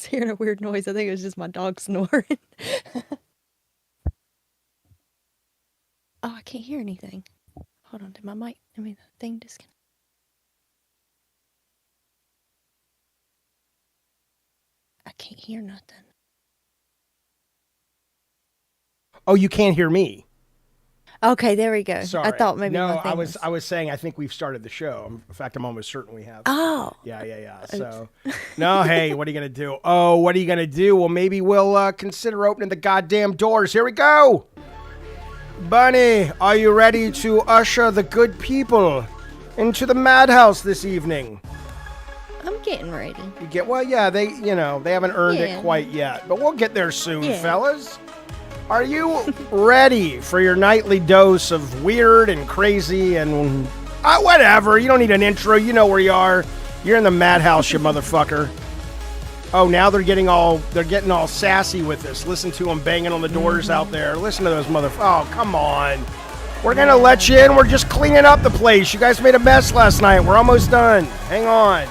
was hearing a weird noise. I think it was just my dog snoring. Oh, I can't hear anything. Hold on, did my mic? I mean, the thing disconnect. I can't hear nothing. Oh, you can't hear me. Okay, there we go. Sorry. I thought maybe no. my thing I was saying I think we've started the show. In fact, I'm almost certain we have. Oh. Yeah. So, no. Hey, what are you gonna do? Oh, what are you gonna do? Well, maybe we'll consider opening the goddamn doors. Here we go. Bunny, are you ready to usher the good people into the madhouse this evening? I'm getting ready. You get yeah. They haven't earned it quite yet, but we'll get there soon, fellas. Are you ready for your nightly dose of weird and crazy and whatever? You don't need an intro. You know where you are. You're in the madhouse, you motherfucker. Oh, now they're getting all sassy with this. Listen to them banging on the doors out there. Listen to those motherfuckers. Oh, come on. We're going to let you in. We're just cleaning up the place. You guys made a mess last night. We're almost done. Hang on.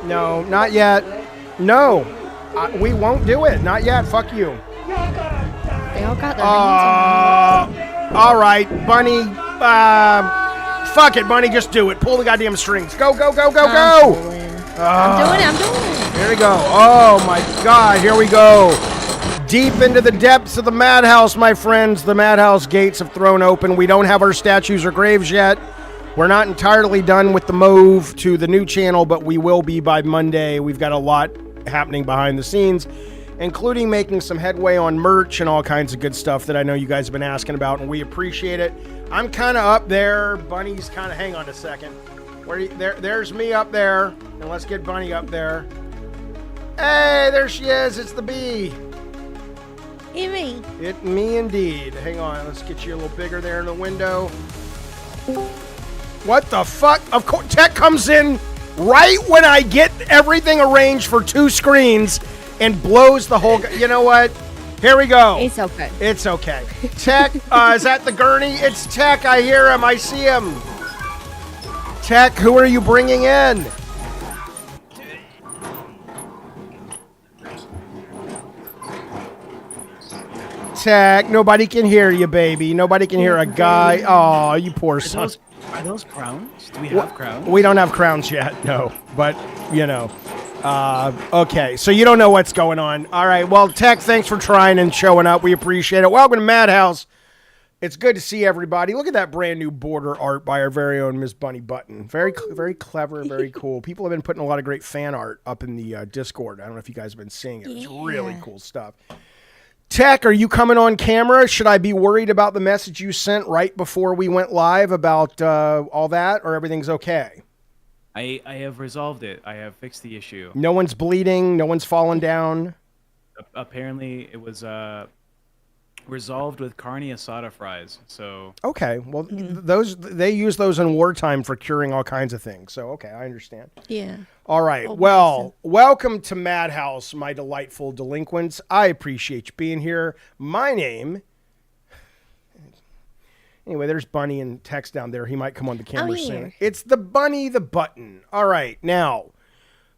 No, not yet. No, we won't do it. Not yet. Fuck you. They all got their hands on. All right, Bunny. Fuck it, Bunny. Just do it. Pull the goddamn strings. Go. I'm doing it. Here we go. Oh my God. Here we go. Deep into the depths of the madhouse, my friends. The madhouse gates have thrown open. We don't have our statues or graves yet. We're not entirely done with the move to the new channel, but we will be by Monday. We've got a lot happening behind the scenes, including making some headway on merch and all kinds of good stuff that I know you guys have been asking about, and we appreciate it. I'm kind of up there. Bunny's kind of, hang on a second. There's me up there, and let's get Bunny up there. Hey, there she is. It's the bee. Me. It me indeed. Hang on. Let's get you a little bigger there in the window. What the fuck? Of course, tech comes in right when I get everything arranged for 2 screens and blows the whole... You know what? Here we go. It's okay. It's okay. Tech, is that the gurney? It's Tech. I hear him. I see him. Tech, who are you bringing in? Tech, nobody can hear you, baby. Nobody can hear a guy. Oh, you poor son. Are those crowns? Do we have crowns? We don't have crowns yet, no. But, you know. Okay, so you don't know what's going on. All right, well, Tech, thanks for trying and showing up. We appreciate it. Welcome to Madhouse. It's good to see everybody. Look at that brand new border art by our very own Miss Bunny Button. Very clever, very cool. People have been putting a lot of great fan art up in the Discord. I don't know if you guys have been seeing it. It's really cool stuff. Tech, are you coming on camera? Should I be worried about the message you sent right before we went live about all that, or everything's okay? I have resolved it. I have fixed the issue. No one's bleeding. No one's fallen down. Apparently, it was resolved with carne asada fries. So okay, well, they use those in wartime for curing all kinds of things. So okay, I understand. Yeah. All right. Well, welcome to Madhouse, my delightful delinquents. I appreciate you being here. My name. Anyway, there's Bunny and Tex down there. He might come on the camera soon. It's the Bunny the Button. All right. Now,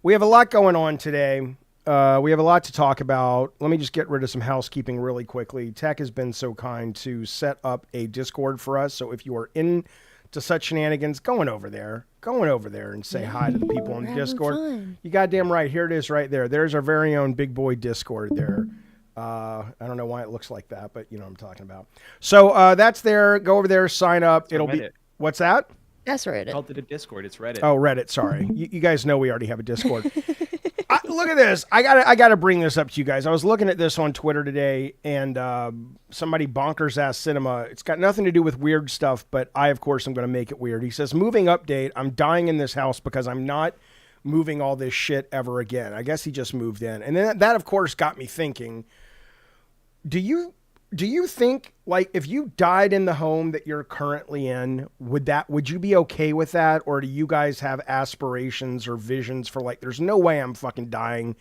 we have a lot going on today. We have a lot to talk about. Let me just get rid of some housekeeping really quickly. Tech has been so kind to set up a Discord for us. So if you are into such shenanigans, going over there and say hi to the people on the Discord. Fun. You goddamn right. Here it is right there. There's our very own big boy Discord there. I don't know why it looks like that, but you know what I'm talking about. So that's there. Go over there, sign up. It'll be... What's that? That's Reddit. I called it a Discord. It's Reddit. Oh, Reddit. Sorry. You guys know we already have a Discord. Look at this. I gotta bring this up to you guys. I was looking at this on Twitter today, and somebody bonkers ass cinema. It's got nothing to do with weird stuff, but I, of course, am going to make it weird. He says, moving update. I'm dying in this house because I'm not moving all this shit ever again. I guess he just moved in. And then that of course, got me thinking, do you think, like, if you died in the home that you're currently in, would you be okay with that? Or do you guys have aspirations or visions for, like, there's no way I'm fucking dying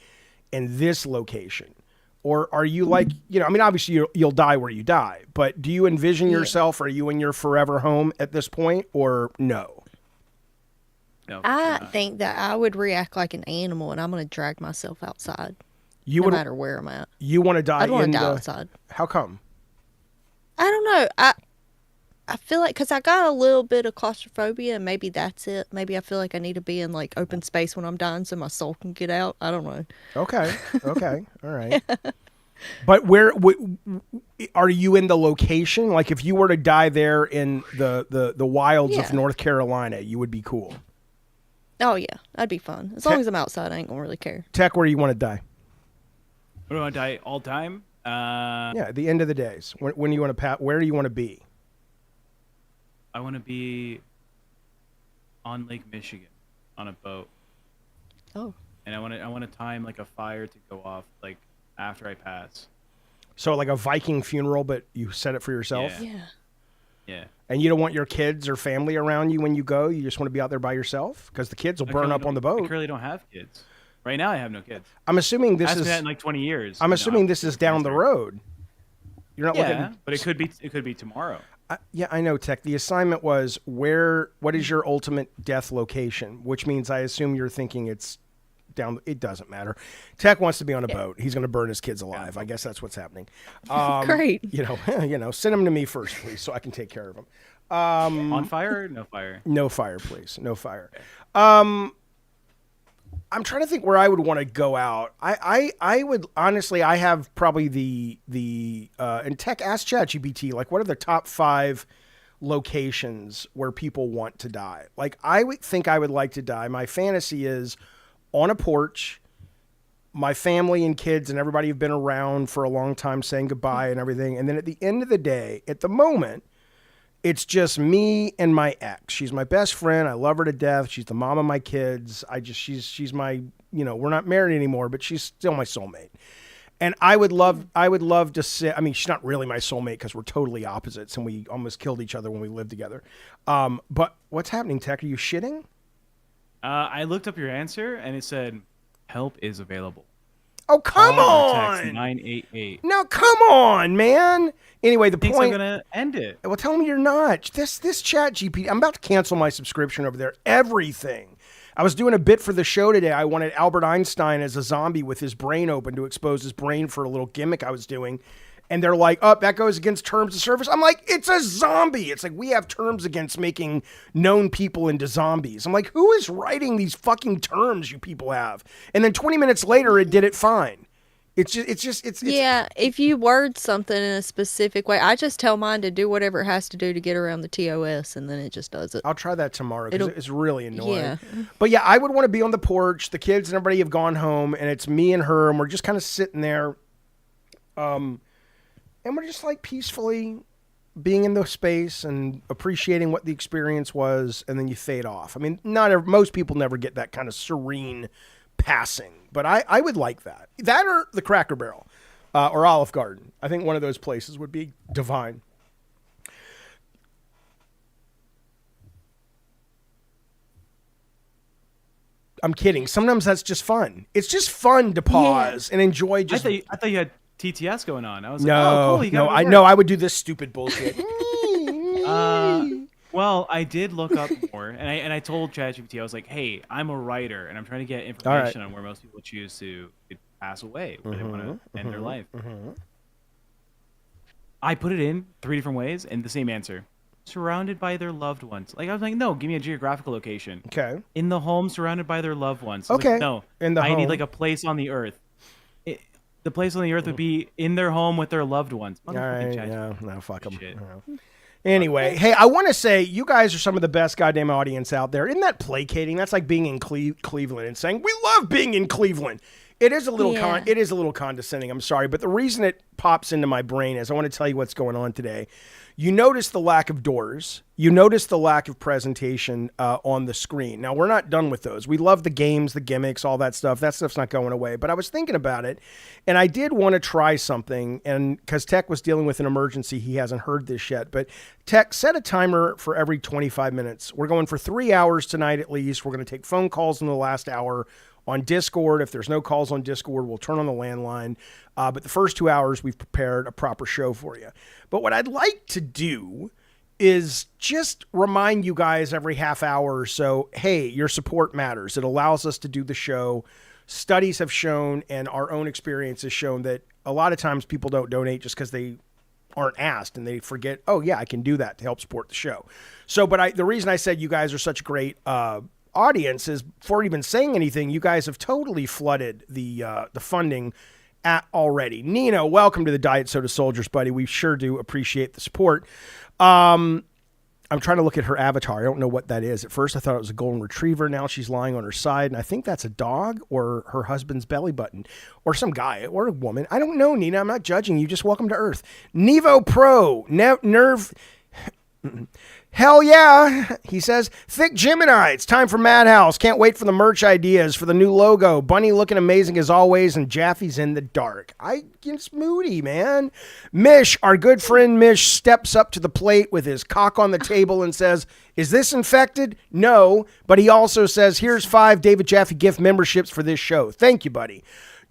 in this location? Or are you like, I mean, obviously you'll die where you die, but do you envision Yeah. yourself, are you in your forever home at this point, or no? No, for sure I not. think that I would react like an animal, and I'm gonna drag myself outside, You no would, matter where I'm at. you want to die I'd want in to die the, outside. how come? I don't know. I feel like because I got a little bit of claustrophobia, and maybe that's it. Maybe I feel like I need to be in like open space when I'm dying, so my soul can get out. I don't know. Okay. Okay. All right. But are you in the location? Like if you were to die there in the wilds of Yeah. North Carolina, you would be cool. Oh yeah, that'd be fun. As long as I'm outside, I ain't gonna really care. Tech, where do you want to die? What do I die all time? Yeah, at the end of the days. When do you want to where do you want to be? I want to be on Lake Michigan on a boat, Oh, and I want to time like a fire to go off like after I pass. So like a Viking funeral, but you set it for yourself? Yeah. yeah. Yeah. And you don't want your kids or family around you when you go? You just want to be out there by yourself? Because the kids will burn up on the I boat. currently don't have kids. Right now, I have no kids. I'm assuming this Ask me is. that in like 20 years. I'm you know, assuming I'll this be is able to down the answer. road. You're not Yeah, looking. but it could be tomorrow. Yeah, I know, Tech. The assignment was what is your ultimate death location? Which means I assume you're thinking it's down. It doesn't matter. Tech wants to be on a boat. He's going to burn his kids alive. I guess that's what's happening. Great. Send him to me first, please, so I can take care of him. On fire or no fire? No fire, please. No fire. I'm trying to think where I would want to go out. I would honestly, I have probably and Tech, ask ChatGPT, like what are the top 5 locations where people want to die? Like I would think I would like to die. My fantasy is on a porch, my family and kids and everybody have been around for a long time saying goodbye and everything. And then at the end of the day, at the moment, it's just me and my ex. She's my best friend. I love her to death. She's the mom of my kids. She's my, we're not married anymore, but she's still my soulmate. And I would love to sit. I mean, she's not really my soulmate because we're totally opposites and we almost killed each other when we lived together. But what's happening, Tech? Are you shitting? I looked up your answer and it said help is available. Oh, come Text on. 988. No, come on, man. Anyway, the Thinks point. I'm gonna end it. Well, tell me you're not. This chat GPT, I'm about to cancel my subscription over there. Everything. I was doing a bit for the show today. I wanted Albert Einstein as a zombie with his brain open to expose his brain for a little gimmick I was doing. And they're like, oh, that goes against terms of service. I'm like, it's a zombie. It's like, we have terms against making known people into zombies. I'm like, who is writing these fucking terms you people have? And then 20 minutes later, it did it fine. It's Yeah, if you word something in a specific way, I just tell mine to do whatever it has to do to get around the TOS, and then it just does it. I'll try that tomorrow because it's really annoying. Yeah. But yeah, I would want to be on the porch. The kids and everybody have gone home, and it's me and her, and we're just kind of sitting there. And we're just like peacefully being in the space and appreciating what the experience was, and then you fade off. I mean, most people never get that kind of serene passing, but I would like that. That or the Cracker Barrel or Olive Garden. I think one of those places would be divine. I'm kidding. Sometimes that's just fun. It's just fun to pause and enjoy just. I thought you had TTS going on. I was No, like, oh, cool. You got I would do this stupid bullshit. Well, I did look up more, and I told ChatGPT, I was like, hey, I'm a writer, and I'm trying to get information on where most people choose to pass away, where they want to end their life. I put it in 3 different ways, and the same answer. Surrounded by their loved ones. Like, I was like, no, give me a geographical location. Okay. In the home, surrounded by their loved ones. I was Okay. like, no, In the I home. need like a place on the earth. The place on the earth would be in their home with their loved ones. All right, Motherfucking yeah, ChatGPT. no, fuck them. Shit. Anyway, hey, I want to say you guys are some of the best goddamn audience out there. Isn't that placating? That's like being in Cleveland and saying we love being in Cleveland. It is a little it is a little condescending. I'm sorry, but the reason it pops into my brain is I want to tell you what's going on today. You notice the lack of doors. You notice the lack of presentation on the screen. Now, we're not done with those. We love the games, the gimmicks, all that stuff. That stuff's not going away. But I was thinking about it, and I did want to try something, and because Tech was dealing with an emergency, he hasn't heard this yet. But Tech, set a timer for every 25 minutes. We're going for 3 hours tonight at least. We're going to take phone calls in the last hour on Discord. If there's no calls on Discord, we'll turn on the landline. But the first 2 hours, we've prepared a proper show for you. But what I'd like to do is just remind you guys every half hour or so, hey, your support matters. It allows us to do the show. Studies have shown, and our own experience has shown, that a lot of times people don't donate just because they aren't asked and they forget, oh yeah, I can do that to help support the show. So, but the reason I said you guys are such a great audience is, before even saying anything, you guys have totally flooded the funding already. Nino, welcome to the Diet Soda Soldiers, buddy. We sure do appreciate the support. I'm trying to look at her avatar. I don't know what that is. At first, I thought it was a golden retriever. Now she's lying on her side, and I think that's a dog or her husband's belly button or some guy or a woman. I don't know, Nina. I'm not judging you. Just welcome to Earth. Nevo Pro, Nerve. Hell yeah, he says. Thick Gemini, it's time for Madhouse. Can't wait for the merch ideas for the new logo. Bunny looking amazing as always, and Jaffe's in the dark. It's moody, man. Mish, our good friend Mish, steps up to the plate with his cock on the table and says, is this infected? No, but he also says, here's 5 David Jaffe gift memberships for this show. Thank you, buddy.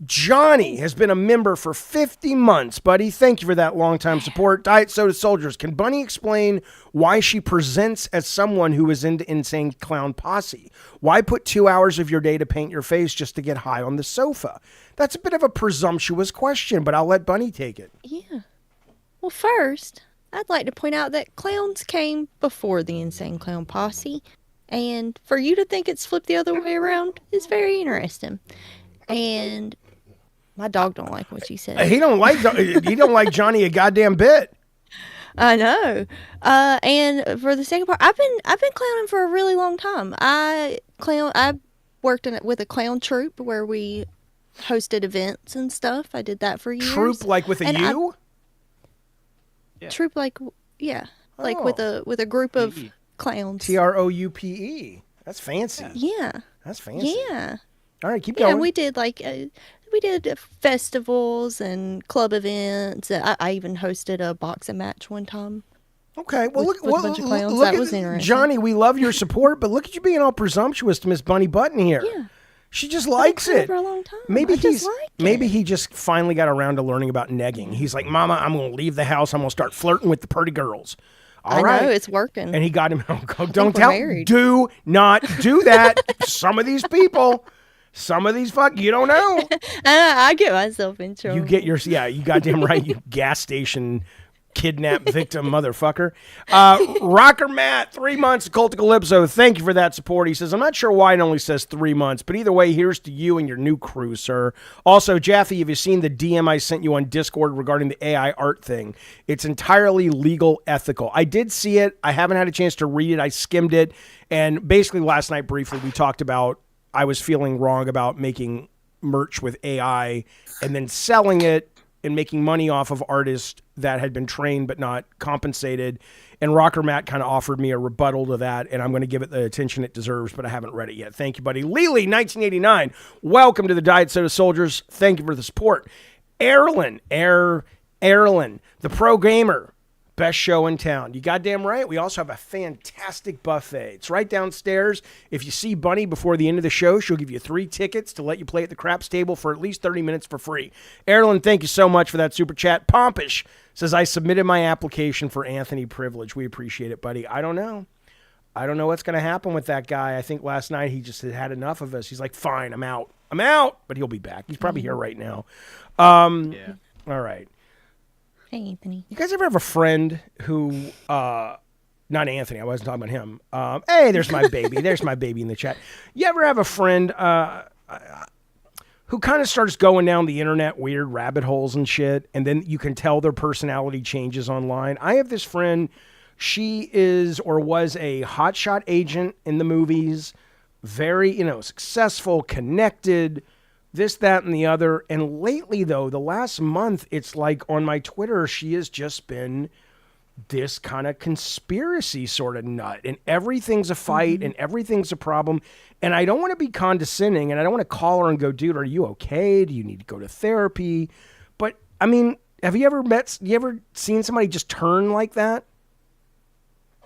Johnny has been a member for 50 months, buddy. Thank you for that long-time support. Diet Soda Soldiers, can Bunny explain why she presents as someone who is into Insane Clown Posse? Why put 2 hours of your day to paint your face just to get high on the sofa? That's a bit of a presumptuous question, but I'll let Bunny take it. Yeah. Well, first, I'd like to point out that clowns came before the Insane Clown Posse, and for you to think it's flipped the other way around is very interesting. And my dog don't like what you said. He don't like Johnny a goddamn bit. I know. And for the second part, I've been clowning for a really long time. I worked with a clown troupe where we hosted events and stuff. I did that for years. Troupe like with a U? Yeah. Troupe like with a group of clowns. TROUPE. That's fancy. Yeah. That's fancy. Yeah. All right, keep going. Yeah, we did festivals and club events. I even hosted a boxing match one time. Okay, well, with a bunch of clowns. Look that at was interesting. Johnny, we love your support, but look at you being all presumptuous to Miss Bunny Button here. Yeah. She just likes it. For a long time. Maybe he he just finally got around to learning about negging. He's like, Mama, I'm going to leave the house. I'm going to start flirting with the pretty girls. All right. I know, it's working. And he got him. Don't tell. Married. Do not do that. Some of these people. Some of these you don't know. I get myself in trouble. You get you goddamn right, you gas station kidnap victim motherfucker. Rocker Matt, 3 months, Cult of Calypso. Thank you for that support. He says, I'm not sure why it only says 3 months, but either way, here's to you and your new crew, sir. Also, Jaffe, have you seen the DM I sent you on Discord regarding the AI art thing? It's entirely legal, ethical. I did see it. I haven't had a chance to read it. I skimmed it. And basically last night, briefly, we talked about I was feeling wrong about making merch with AI and then selling it and making money off of artists that had been trained but not compensated. And Rocker Matt kind of offered me a rebuttal to that, and I'm going to give it the attention it deserves, but I haven't read it yet. Thank you, buddy. Lily, 1989, welcome to the Diet Soda Soldiers. Thank you for the support. Erlen, the pro gamer. Best show in town. You goddamn right. We also have a fantastic buffet. It's right downstairs. If you see Bunny before the end of the show, she'll give you 3 tickets to let you play at the craps table for at least 30 minutes for free. Erlen, thank you so much for that super chat. Pompish says, I submitted my application for Anthony Privilege. We appreciate it, buddy. I don't know what's going to happen with that guy. I think last night he just had enough of us. He's like, fine, I'm out. But he'll be back. He's probably here right now. Yeah. All right. Hey, Anthony. You guys ever have a friend who, not Anthony, I wasn't talking about him. Hey, there's my baby. There's my baby in the chat. You ever have a friend who kind of starts going down the internet, weird rabbit holes and shit, and then you can tell their personality changes online? I have this friend. She is or was a hotshot agent in the movies, very, successful, connected, this, that, and the other. And lately, though, the last month, it's like on my Twitter, she has just been this kind of conspiracy sort of nut. And everything's a fight and everything's a problem. And I don't want to be condescending, and I don't want to call her and go, dude, are you okay? Do you need to go to therapy? But, I mean, have you ever seen somebody just turn like that?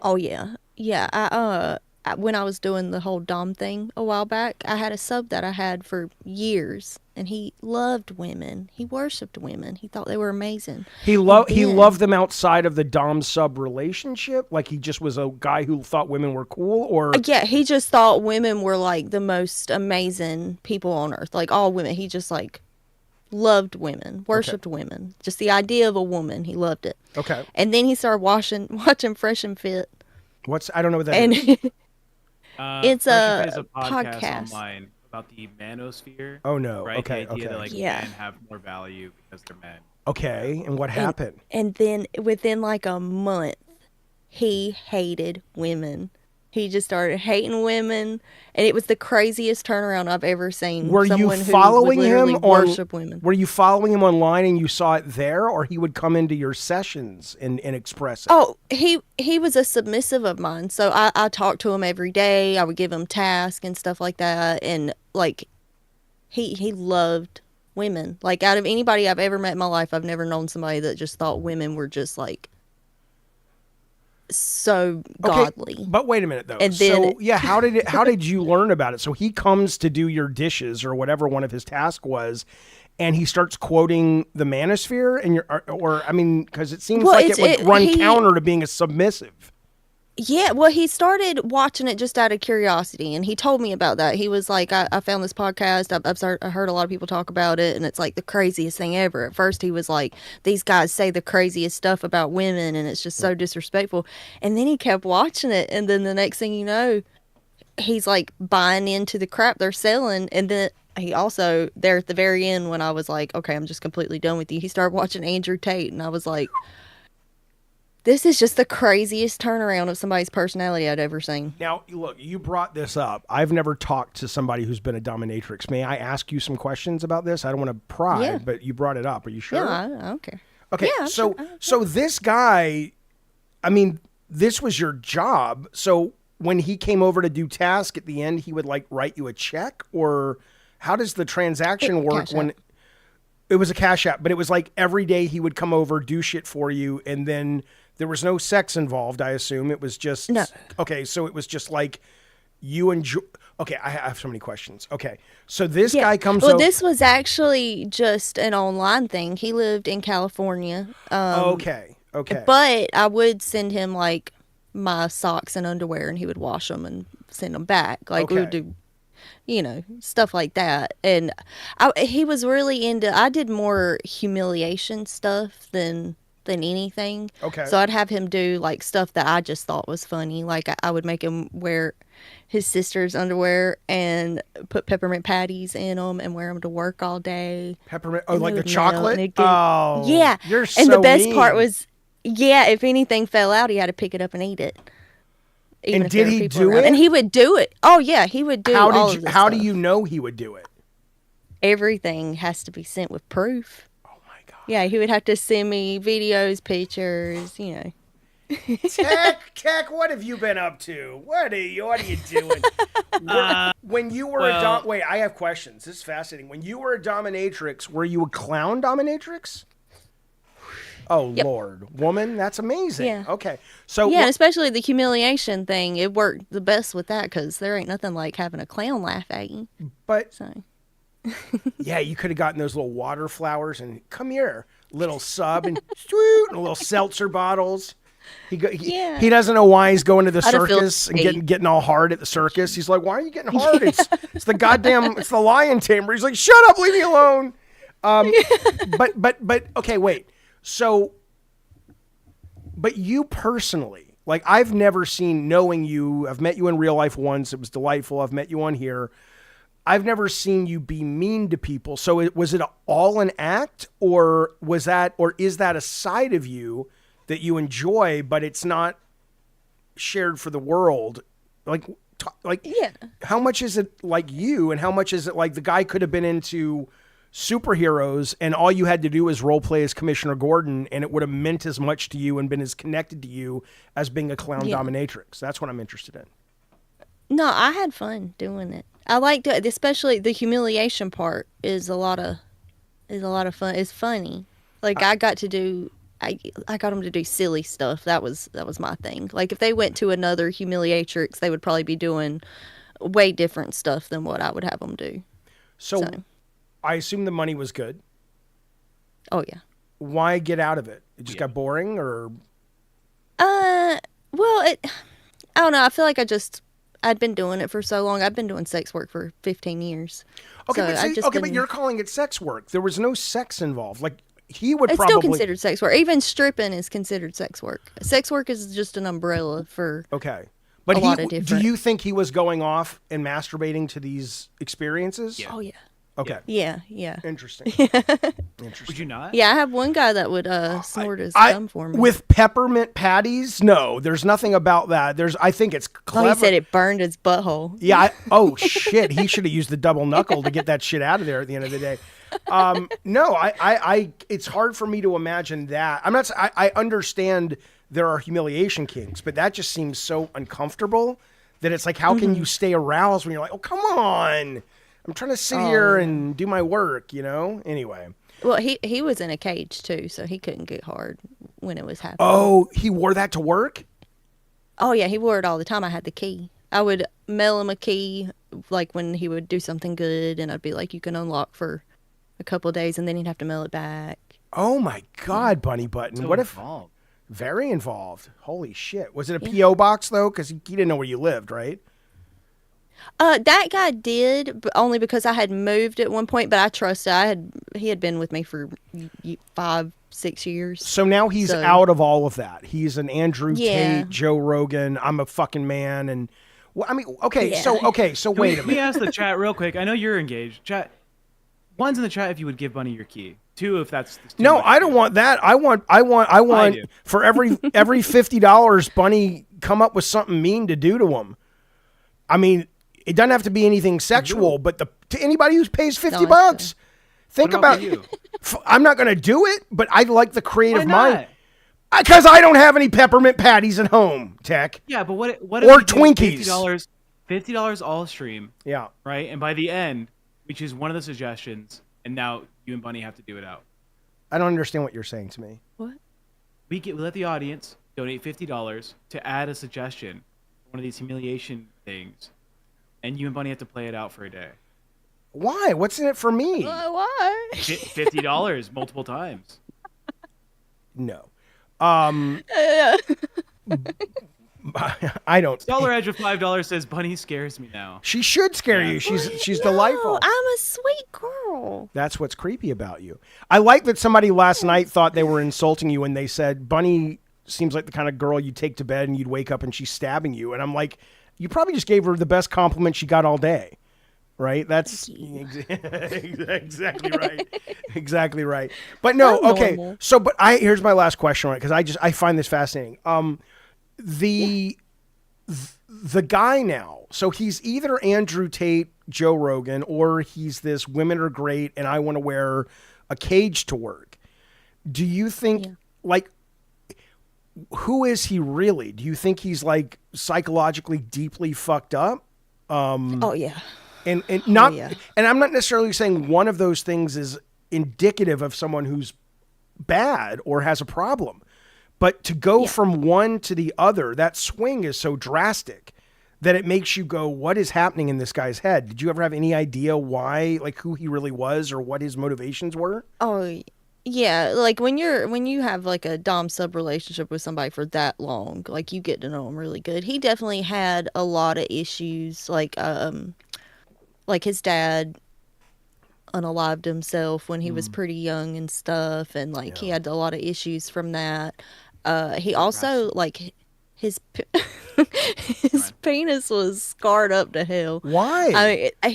Oh, yeah. Yeah, when I was doing the whole Dom thing a while back, I had a sub that I had for years, and he loved women. He worshipped women. He thought they were amazing. And He then, loved them outside of the dom sub relationship. Like he just was a guy who thought women were cool, or yeah, he just thought women were like the most amazing people on earth. Like all women. He just like loved women, okay, worshipped women. Just the idea of a woman, he loved it. okay. And then he started watching Fresh and Fit, What's I don't know what that and is. it's Fresh and Fit is a a podcast podcast. online about the manosphere, Oh no. right? The Okay, idea that okay, like Yeah. men have more value because they're men. Yeah. okay. And what and happened? and then within like a month he hated women. He just started hating women, and it was the craziest turnaround I've ever seen. Were you Someone who would following him literally on? worship women. Were you following him online and you saw it there, or he would come into your sessions and express it? Oh, he was a submissive of mine, so I talked to him every day. I would give him tasks and stuff like that, and like he loved women. Like out of anybody I've ever met in my life, I've never known somebody that just thought women were just like so Okay, godly. but wait a minute though. And then So yeah, how did you learn about it? So he comes to do your dishes or whatever one of his tasks was, and he starts quoting the manosphere, and or I mean, because it seems well, like it's it would it run he counter to being a submissive. Yeah, well, he started watching it just out of curiosity, and he told me about that. He was like, I found this podcast. I heard a lot of people talk about it, and it's like the craziest thing ever. At first, he was like, these guys say the craziest stuff about women, and it's just so disrespectful. And then he kept watching it, and then the next thing you know, he's like buying into the crap they're selling. And then he also, there at the very end, when I was like, okay, I'm just completely done with you, he started watching Andrew Tate, and I was like, this is just the craziest turnaround of somebody's personality I'd ever seen. Now, look, you brought this up. I've never talked to somebody who's been a dominatrix. May I ask you some questions about this? I don't want to pry, Yeah. but you brought it up. Are you sure? Yeah, I don't care. Okay, Yeah, I'm so sure. so this guy, I mean, this was your job. So when he came over to do task at the end, he would like write you a check, or how does the transaction work Cash when App. it was a cash app, but it was like every day he would come over, do shit for you, and then there was no sex involved, I assume. It was just No. okay, so it was just like you enjoy. Okay, I have so many questions. Okay, so this Yeah. guy comes Well, over. this was actually just an online thing. He lived in California. Okay, okay, But I would send him like my socks and underwear, and he would wash them and send them back. Like we would okay, do, stuff like that. And he was really into. I did more humiliation stuff than anything. okay. So I'd have him do like stuff that I just thought was funny. Like I would make him wear his sister's underwear and put peppermint patties in them and wear them to work all day. Peppermint. Oh, And like they the would melt, and chocolate. it'd get, Oh, yeah. you're And so the best part mean. was, yeah, if anything fell out, he had to pick it up and eat it, even And if there did were he people do around. And it? he would do it. Oh yeah, he would do all of this How do stuff. you know he would do it? Everything has to be sent with proof. Oh my god. Yeah, he would have to send me videos, pictures. Tech, what have you been up to? What are you doing? When you were Well, wait, I have questions. This is fascinating. When you were a dominatrix, were you a clown dominatrix? Oh Yep. Lord, woman, that's amazing. Yeah. Okay, so Yeah, and especially the humiliation thing, it worked the best with that because there ain't nothing like having a clown laugh at you. but So, yeah, you could have gotten those little water flowers and come here, little sub and swoot, and little seltzer bottles. Yeah. He doesn't know why he's going to the I'd have felt circus and great. getting all hard at the circus. He's like, why are you getting hard? It's the goddamn it's the lion tamer. He's like, shut up, leave me alone. But okay, wait. So, but you personally, like I've never seen, knowing you, I've met you in real life once. It was delightful. I've met you on here. I've never seen you be mean to people. So was it all an act, or is that a side of you that you enjoy, but it's not shared for the world? Like, yeah. how much is it like you, and how much is it like the guy could have been into superheroes, and all you had to do was role play as Commissioner Gordon, and it would have meant as much to you and been as connected to you as being a clown Yeah. dominatrix. That's what I'm interested in. No, I had fun doing it. I liked it, especially the humiliation part is a lot of fun. It's funny. Like I got to do I got them to do silly stuff. That was my thing. Like if they went to another humiliatrix, they would probably be doing way different stuff than what I would have them do. So, I assume the money was good. Oh yeah. Why get out of it? It just Yeah. got boring, or Well, I don't know. I feel like I'd been doing it for so long. I've been doing sex work for 15 years. okay, So but I see, just but you're calling it sex work. There was no sex involved. Like he would it's probably still considered sex work. Even stripping is considered sex work. Sex work is just an umbrella for okay. But a lot of do different. you think he was going off and masturbating to these experiences? Yeah. Oh yeah. Okay. Yeah. Interesting. Would you not? Yeah, I have one guy that would snort his cum for me. With peppermint patties, no, there's nothing about that. I think it's clever. Oh, he said it burned his butthole. Yeah. Oh shit, he should have used the double knuckle to get that shit out of there at the end of the day. No, it's hard for me to imagine that. I understand there are humiliation kinks, but that just seems so uncomfortable that it's like, how can you stay aroused when you're like, oh, come on. I'm trying to sit here and do my work, Anyway. Well, he was in a cage too, so he couldn't get hard when it was happening. Oh, he wore that to work? Oh yeah, he wore it all the time. I had the key. I would mail him a key, like when he would do something good, and I'd be like, "You can unlock for a couple of days," and then he'd have to mail it back. Oh my God, Bunny Button. So What involved. if very involved? Holy shit. Was it a PO box though? Because he didn't know where you lived, right? That guy did, but only because I had moved at one point. But I trusted. He had been with me for 5-6 years. So now he's So- out of all of that. He's an Andrew Yeah. Tate, Joe Rogan. I'm a fucking man, and well, I mean, okay, Yeah. so wait a Let me minute. ask the chat real quick. I know you're engaged. Chat. One's in the chat if you would give Bunny your key. Two if that's too No, much I for don't you. want that. I want do. for every $50, Bunny come up with something mean to do to him. I mean, it doesn't have to be anything sexual, but to anybody who pays $50, think What about about. for you? I'm not going to do it, but I like the Why creative not? mind because I don't have any peppermint patties at home. Tech. Yeah, but what Or if we do Twinkies. $50 all stream, Yeah. right? And by the end, we choose one of the suggestions, and now you and Bunny have to do it out. I don't understand what you're saying to me. What? We let the audience donate $50 to add a suggestion, one of these humiliation things, and you and Bunny have to play it out for a day. Why? What's in it for me? Why? $50 multiple times. No. I don't. Dollar Edge of $5 says Bunny scares me now. She should scare you. She's delightful. I'm a sweet girl. That's what's creepy about you. I like that somebody last night thought they were insulting you when they said Bunny seems like the kind of girl you'd take to bed and you'd wake up and she's stabbing you. And I'm like, you probably just gave her the best compliment she got all day. Right? That's exactly right. Exactly right. But no, I'm okay. normal. So, but here's my last question, right? Because I find this fascinating. The guy now, so he's either Andrew Tate, Joe Rogan, or he's this women are great and I want to wear a cage to work. Do you think like who is he really? Do you think he's like psychologically deeply fucked up? Oh yeah. And not yeah. and I'm not necessarily saying one of those things is indicative of someone who's bad or has a problem. But to go from one to the other, that swing is so drastic that it makes you go, what is happening in this guy's head? Did you ever have any idea why, like who he really was or what his motivations were? Oh yeah. Like when you have like a dom sub relationship with somebody for that long, like you get to know him really good. He definitely had a lot of issues. Like his dad unalived himself when he was pretty young and stuff, and like he had a lot of issues from that. He also like his his penis was scarred up to hell. Why? I mean,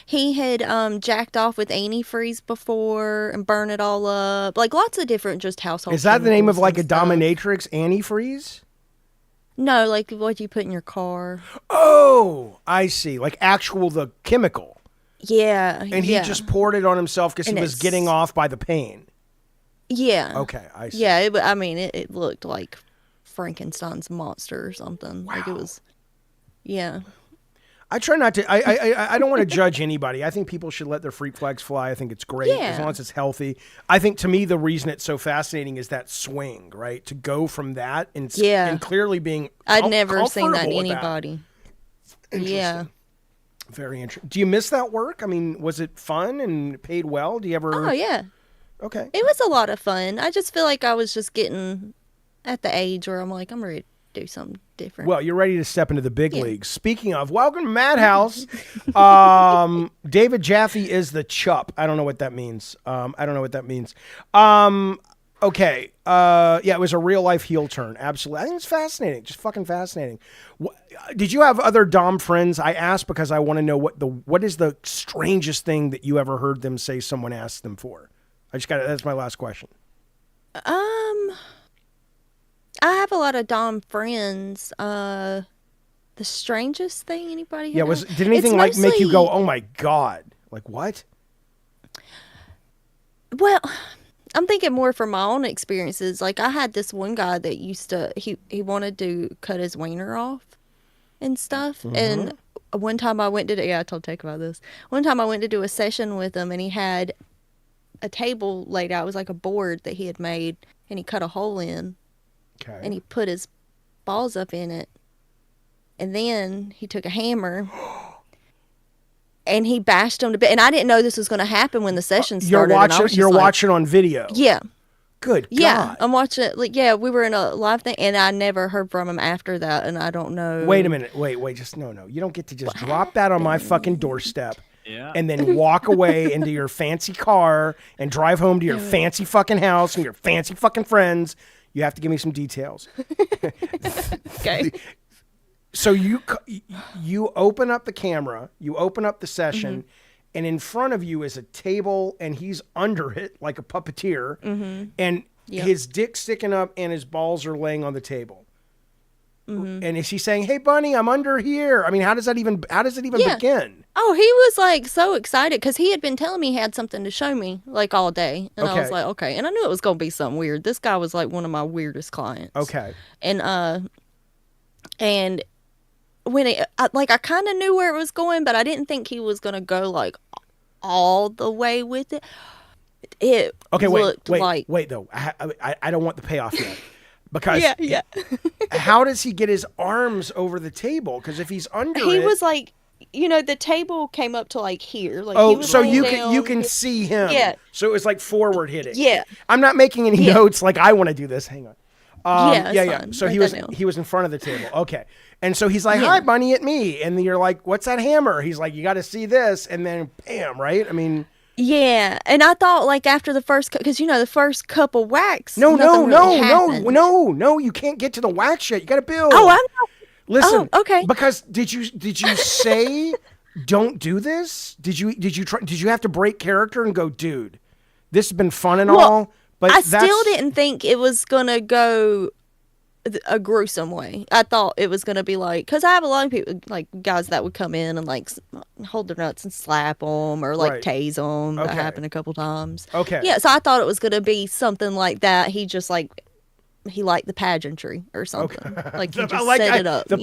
he had jacked off with antifreeze before and burned it all up. Like lots of different just household. Is that the name of chemicals like a and stuff. dominatrix antifreeze? No, like what you put in your car. Oh, I see. Like the chemical. Yeah, And he just poured it on himself because he And was it's- getting off by the pain. yeah. Okay, I see. Yeah, I mean, it looked like Frankenstein's monster or something. Like it was, yeah. I try not to. I don't want to judge anybody. I think people should let their freak flags fly. I think it's great as long as it's healthy. I think to me the reason it's so fascinating is that swing, right? To go from that and clearly being I'd never seen that in anybody. Yeah, very interesting. Do you miss that work? I mean, was it fun and paid well? Do you ever? Oh yeah. Okay. It was a lot of fun. I just feel like I was just getting at the age where I'm like, I'm ready to do something different. Well, you're ready to step into the big leagues. Speaking of, welcome to Madhouse. David Jaffe is the Chup. I don't know what that means. Okay. Yeah, it was a real life heel turn. Absolutely. I think it's fascinating. Just fucking fascinating. Did you have other Dom friends? I asked because I want to know what is the strangest thing that you ever heard them say someone asked them for? That's my last question. I have a lot of Dom friends. The strangest thing anybody had did anything make you go, oh my God? Like what? Well, I'm thinking more from my own experiences. Like I had this one guy that used to he wanted to cut his wiener off and stuff. Mm-hmm. And one time I went to I told Take about this. One time I went to do a session with him and he had a table laid out. It was like a board that he had made and he cut a hole in. Okay. And he put his balls up in it. And then he took a hammer and he bashed them to bit. And I didn't know this was going to happen when the session started. You're watching on video. Yeah. Good God. Yeah, I'm watching it. Like, yeah, we were in a live thing, and I never heard from him after that, and I don't know. Wait a minute. Wait. Just no. You don't get to just drop that on my fucking doorstep. Yeah. And then walk away into your fancy car and drive home to your fancy fucking house and your fancy fucking friends. You have to give me some details. Okay. So you open up the camera, you open up the session, and in front of you is a table, and he's under it like a puppeteer, and his dick's sticking up, and his balls are laying on the table. And is he saying, "Hey, Bunny, I'm under here"? I mean, how does it even begin? Oh, he was like so excited because he had been telling me he had something to show me like all day, and I was like, okay. And I knew it was gonna be something weird. This guy was like one of my weirdest clients. Okay. And when I kind of knew where it was going, but I didn't think he was gonna go like all the way with it. It wait though. I don't want the payoff yet. Because how does he get his arms over the table? Because if he's under he was like, the table came up to like here. Like so you can see him. Yeah. So it was like forward hitting. Yeah. I'm not making any notes. Like I want to do this. Hang on. Fine. So he was in front of the table. Okay. And so he's like, "Hi, Bunny, at me." And you're like, "What's that hammer?" He's like, "You got to see this." And then bam, right? I mean. Yeah, and I thought like after the first, because the first couple whacks. No, you can't get to the wax yet. You got to build. Oh, I know. Listen, okay. Because did you say don't do this? Did you have to break character and go, dude? This has been fun and all, but I still didn't think it was gonna go a gruesome way. I thought it was gonna be like, because I have a lot of people, like guys that would come in and like hold their nuts and slap them or like tase them. That happened a couple times. Okay. Yeah, so I thought it was gonna be something like that. He just like he liked the pageantry or something. Okay. Like he just set it up. The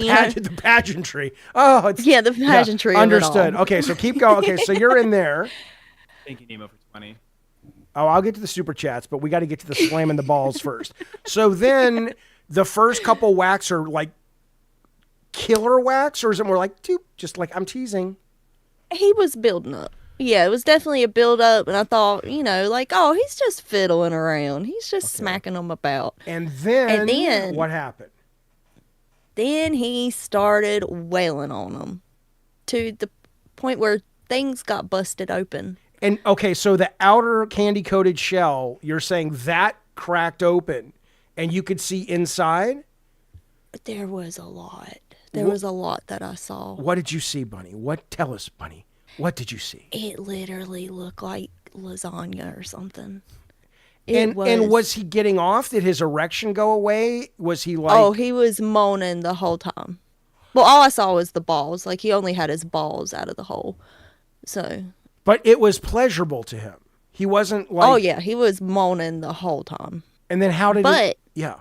pageantry. Oh, it's the pageantry. Understood. Okay, so keep going. Okay, so you're in there. Thank you, Nemo, for 20. Oh, I'll get to the super chats, but we got to get to the slamming the balls first. So then. The first couple whacks are like killer whacks, or is it more like, dude, just like I'm teasing? He was building up. Yeah, it was definitely a build up, and I thought, like, oh, he's just fiddling around. He's just smacking them about. And then what happened? Then he started wailing on them to the point where things got busted open. And okay, so the outer candy coated shell, you're saying that cracked open. And you could see inside? There was a lot. There was a lot that I saw. What did you see, Bunny? Tell us, Bunny. What did you see? It literally looked like lasagna or something. And was he getting off? Did his erection go away? Was he like... Oh, he was moaning the whole time. Well, all I saw was the balls. Like, he only had his balls out of the hole. So... But it was pleasurable to him. He wasn't like... Oh, yeah. He was moaning the whole time. And then how did he... Yeah.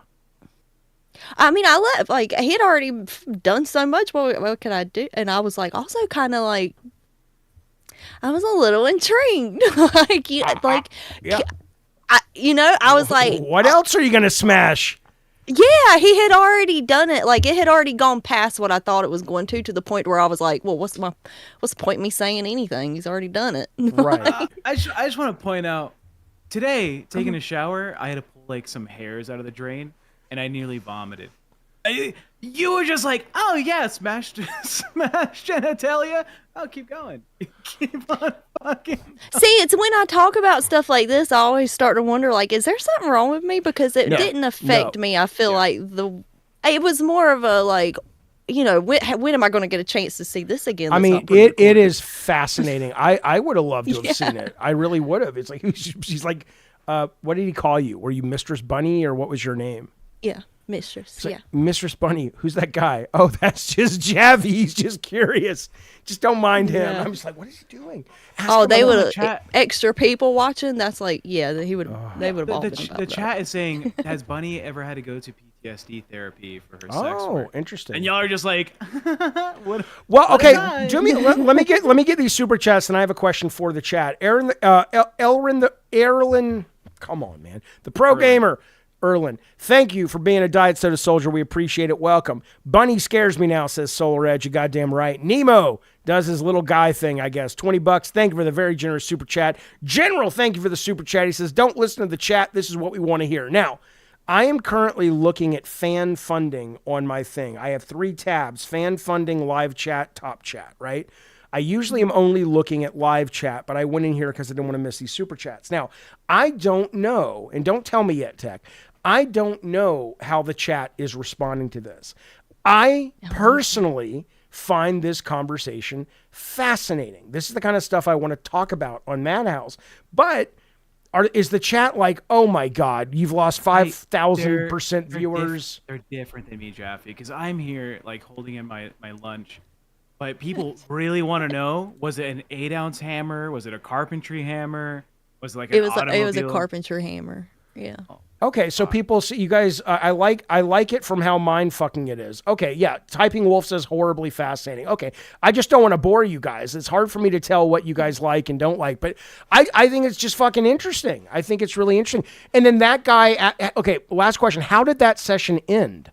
I mean, I left. Like, he had already done so much. What could I do? And I was like, also kind of like, I was a little intrigued. Like, Yeah. I was like, What else are you gonna smash? yeah, he had already done it. Like, it had already gone past what I thought it was going to the point where I was like, well, what's the point in me saying anything? He's already done it. Right. I just want to point out today, taking a shower, I had to pull like some hairs out of the drain, and I nearly vomited. You were just like, oh yeah, smash genitalia. I'll keep going. Keep on fucking. See, it's when I talk about stuff like this, I always start to wonder, like, is there something wrong with me? Because it No. didn't affect No. me. I feel like it was more of a, like, when am I going to get a chance to see this again? I That's mean, not pretty it recorded? is fascinating. I would have loved to have Yeah. seen it. I really would have. It's like she's like, what did he call you? Were you Mistress Bunny or what was your name? Yeah, mistress. It's like, Yeah. Mistress Bunny, who's that guy? Oh, that's just Javi. He's just curious. Just don't mind him. Yeah. I'm just like, what is he doing? Ask Oh, him they about would it. have chat. extra people watching. That's like, yeah, they would have all been The about that. chat is saying, has Bunny ever had to go to PTSD therapy for her sex Oh, work? interesting. And y'all are just like, what? Well, okay, aside. do me. Let me get these super chats, and I have a question for the chat. Aaron, Erlin, come on, man, the pro gamer, Erlin. Thank you for being a Diet Soda soldier. We appreciate it. Welcome. Bunny scares me now, says Solar Edge. You goddamn right. Nemo does his little guy thing, I guess. $20. Thank you for the very generous super chat. General, thank you for the super chat. He says, don't listen to the chat. This is what we want to hear. Now, I am currently looking at fan funding on my thing. I have 3 tabs: fan funding, live chat, top chat, right? I usually am only looking at live chat, but I went in here because I didn't want to miss these super chats. Now, I don't know, and don't tell me yet, Tech, I don't know how the chat is responding to this. I personally find this conversation fascinating. This is the kind of stuff I want to talk about on Madhouse, but is the chat like, oh my God, you've lost 5,000% viewers? They're different than me, Jaffe, because I'm here like holding in my lunch. But people really want to know: was it an 8-ounce hammer? Was it a carpentry hammer? Was it like an automobile? It was a carpenter hammer. Yeah. Okay, so people see you guys. I like it from how mind fucking it is. Okay, yeah. Typing Wolf says horribly fascinating. Okay, I just don't want to bore you guys. It's hard for me to tell what you guys like and don't like, but I think it's just fucking interesting. I think it's really interesting. And then that guy. Okay, last question. How did that session end?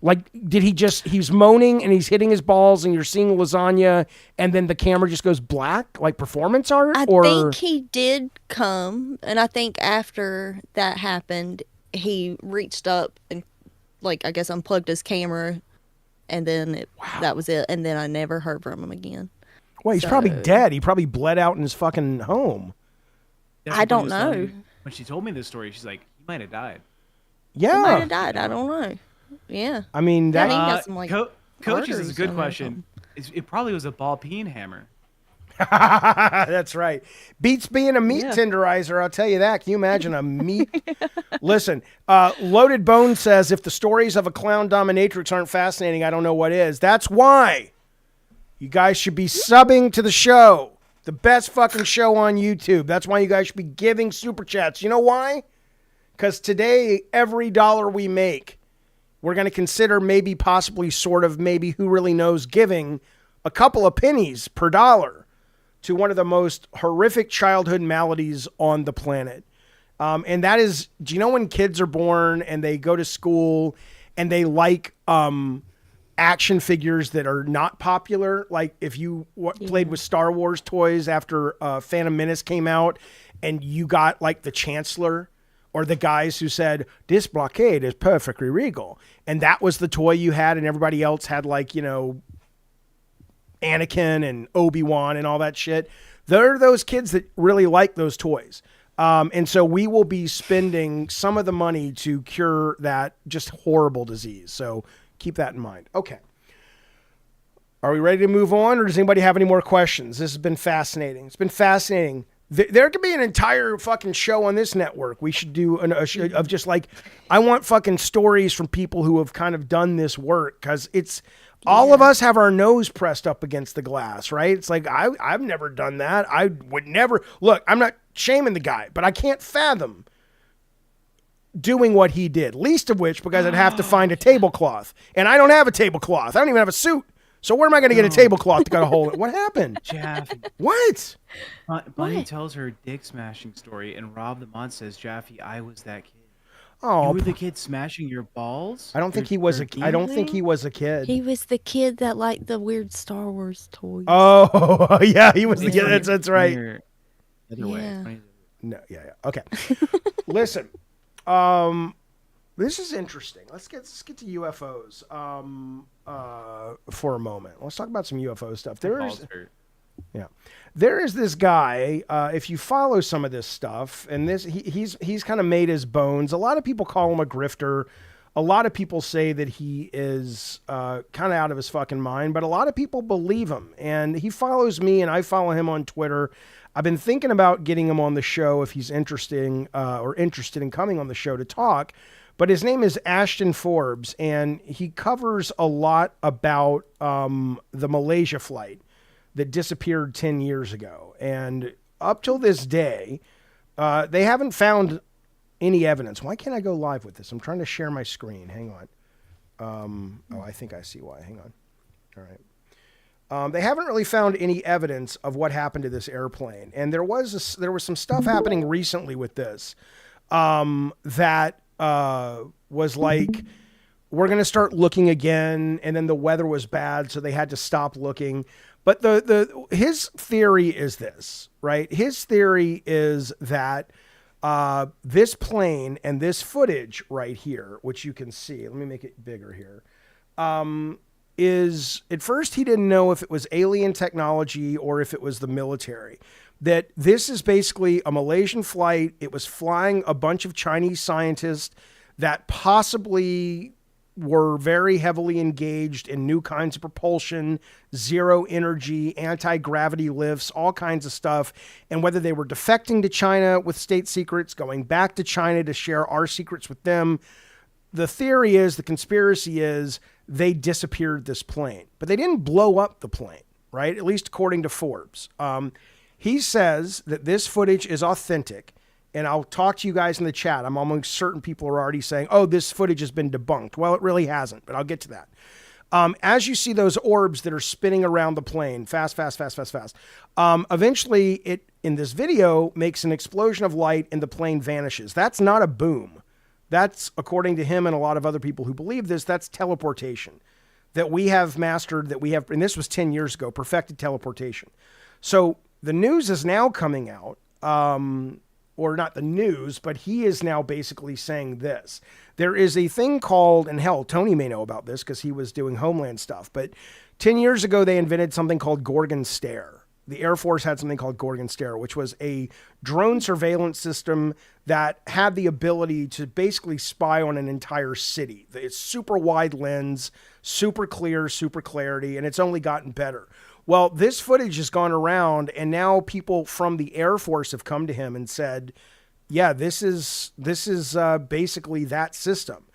Like, did he's moaning and he's hitting his balls and you're seeing lasagna and then the camera just goes black, like performance art? I think he did come, and I think after that happened, he reached up and, like, I guess unplugged his camera, and then that was it. And then I never heard from him again. Well, he's probably dead. He probably bled out in his fucking home. I don't know. When she told me this story, she's like, he might have died. Yeah. He might have died. I don't know. Yeah. I mean, that. I think that's some, like, Coach, this is a arteries good on there or question. It probably was a ball peen hammer. That's right. Beats being a meat Yeah. tenderizer, I'll tell you that. Can you imagine a meat? Listen, Loaded Bone says, if the stories of a clown dominatrix aren't fascinating, I don't know what is. That's why you guys should be subbing to the show. The best fucking show on YouTube. That's why you guys should be giving super chats. You know why? Because today, every dollar we make, we're going to consider maybe, possibly, sort of, maybe, who really knows, giving a couple of pennies per dollar to one of the most horrific childhood maladies on the planet. And that is, do you know when kids are born and they go to school and they like action figures that are not popular? Like if you played with Star Wars toys after Phantom Menace came out and you got like the Chancellor, or the guys who said, this blockade is perfectly regal. And that was the toy you had, and everybody else had, like, you know, Anakin and Obi-Wan and all that shit. There are those kids that really like those toys. And so we will be spending some of the money to cure that just horrible disease. So keep that in mind. Okay. Are we ready to move on, or does anybody have any more questions? This has been fascinating. It's been fascinating. There could be an entire fucking show on this network. We should do a show of just like, I want fucking stories from people who have kind of done this work, because it's all of us have our nose pressed up against the glass, right? It's like, I've never done that. I would never. Look, I'm not shaming the guy, but I can't fathom doing what he did. Least of which because I'd have to find a tablecloth. And I don't have a tablecloth. I don't even have a suit. So where am I going to get a tablecloth to go hold it? What happened? Jaffe. What? Bunny What? tells her dick smashing story, and Rob the Mod says, Jaffe, I was that kid. You Oh, were the kid smashing your balls? I don't think he was I don't think he was a kid. He was the kid that liked the weird Star Wars toys. Oh, yeah, he was the kid. That's right. Either way. Yeah. It's funny. No, yeah. Okay. Listen. This is interesting. Let's get to UFOs for a moment. Let's talk about some UFO stuff. Balls hurt. There is this guy. If you follow some of this stuff, and he's kind of made his bones. A lot of people call him a grifter. A lot of people say that he is kind of out of his fucking mind, but a lot of people believe him. And he follows me, and I follow him on Twitter. I've been thinking about getting him on the show if he's interested in coming on the show to talk. But his name is Ashton Forbes, and he covers a lot about the Malaysia flight that disappeared 10 years ago. And up till this day, they haven't found any evidence. Why can't I go live with this? I'm trying to share my screen. Hang on. Oh, I think I see why. Hang on. All right. They haven't really found any evidence of what happened to this airplane. And there was some stuff happening recently with this that was like, we're going to start looking again. And then the weather was bad, so they had to stop looking. But his theory is this, right? His theory is that this plane and this footage right here, which you can see, let me make it bigger here, is at first he didn't know if it was alien technology or if it was the military. That this is basically a Malaysian flight. It was flying a bunch of Chinese scientists that possibly were very heavily engaged in new kinds of propulsion, zero energy, anti-gravity lifts, all kinds of stuff. And whether they were defecting to China with state secrets, going back to China to share our secrets with them, the theory is, the conspiracy is, they disappeared this plane. But they didn't blow up the plane, right? At least according to Forbes. He says that this footage is authentic. And I'll talk to you guys in the chat. I'm almost certain people are already saying, oh, this footage has been debunked. Well, it really hasn't, but I'll get to that. As you see those orbs that are spinning around the plane, fast. Eventually, it, in this video, makes an explosion of light and the plane vanishes. That's not a boom. That's, according to him and a lot of other people who believe this, that's teleportation. That we have mastered, and this was 10 years ago, perfected teleportation. So the news is now coming out, or not the news, but he is now basically saying this. There is a thing called, and hell, Tony may know about this because he was doing Homeland stuff, but 10 years ago they invented something called Gorgon Stare. The Air Force had something called Gorgon Stare, which was a drone surveillance system that had the ability to basically spy on an entire city. It's super wide lens, super clear, super clarity, and it's only gotten better. Well, this footage has gone around, and now people from the Air Force have come to him and said, yeah, this is basically that system.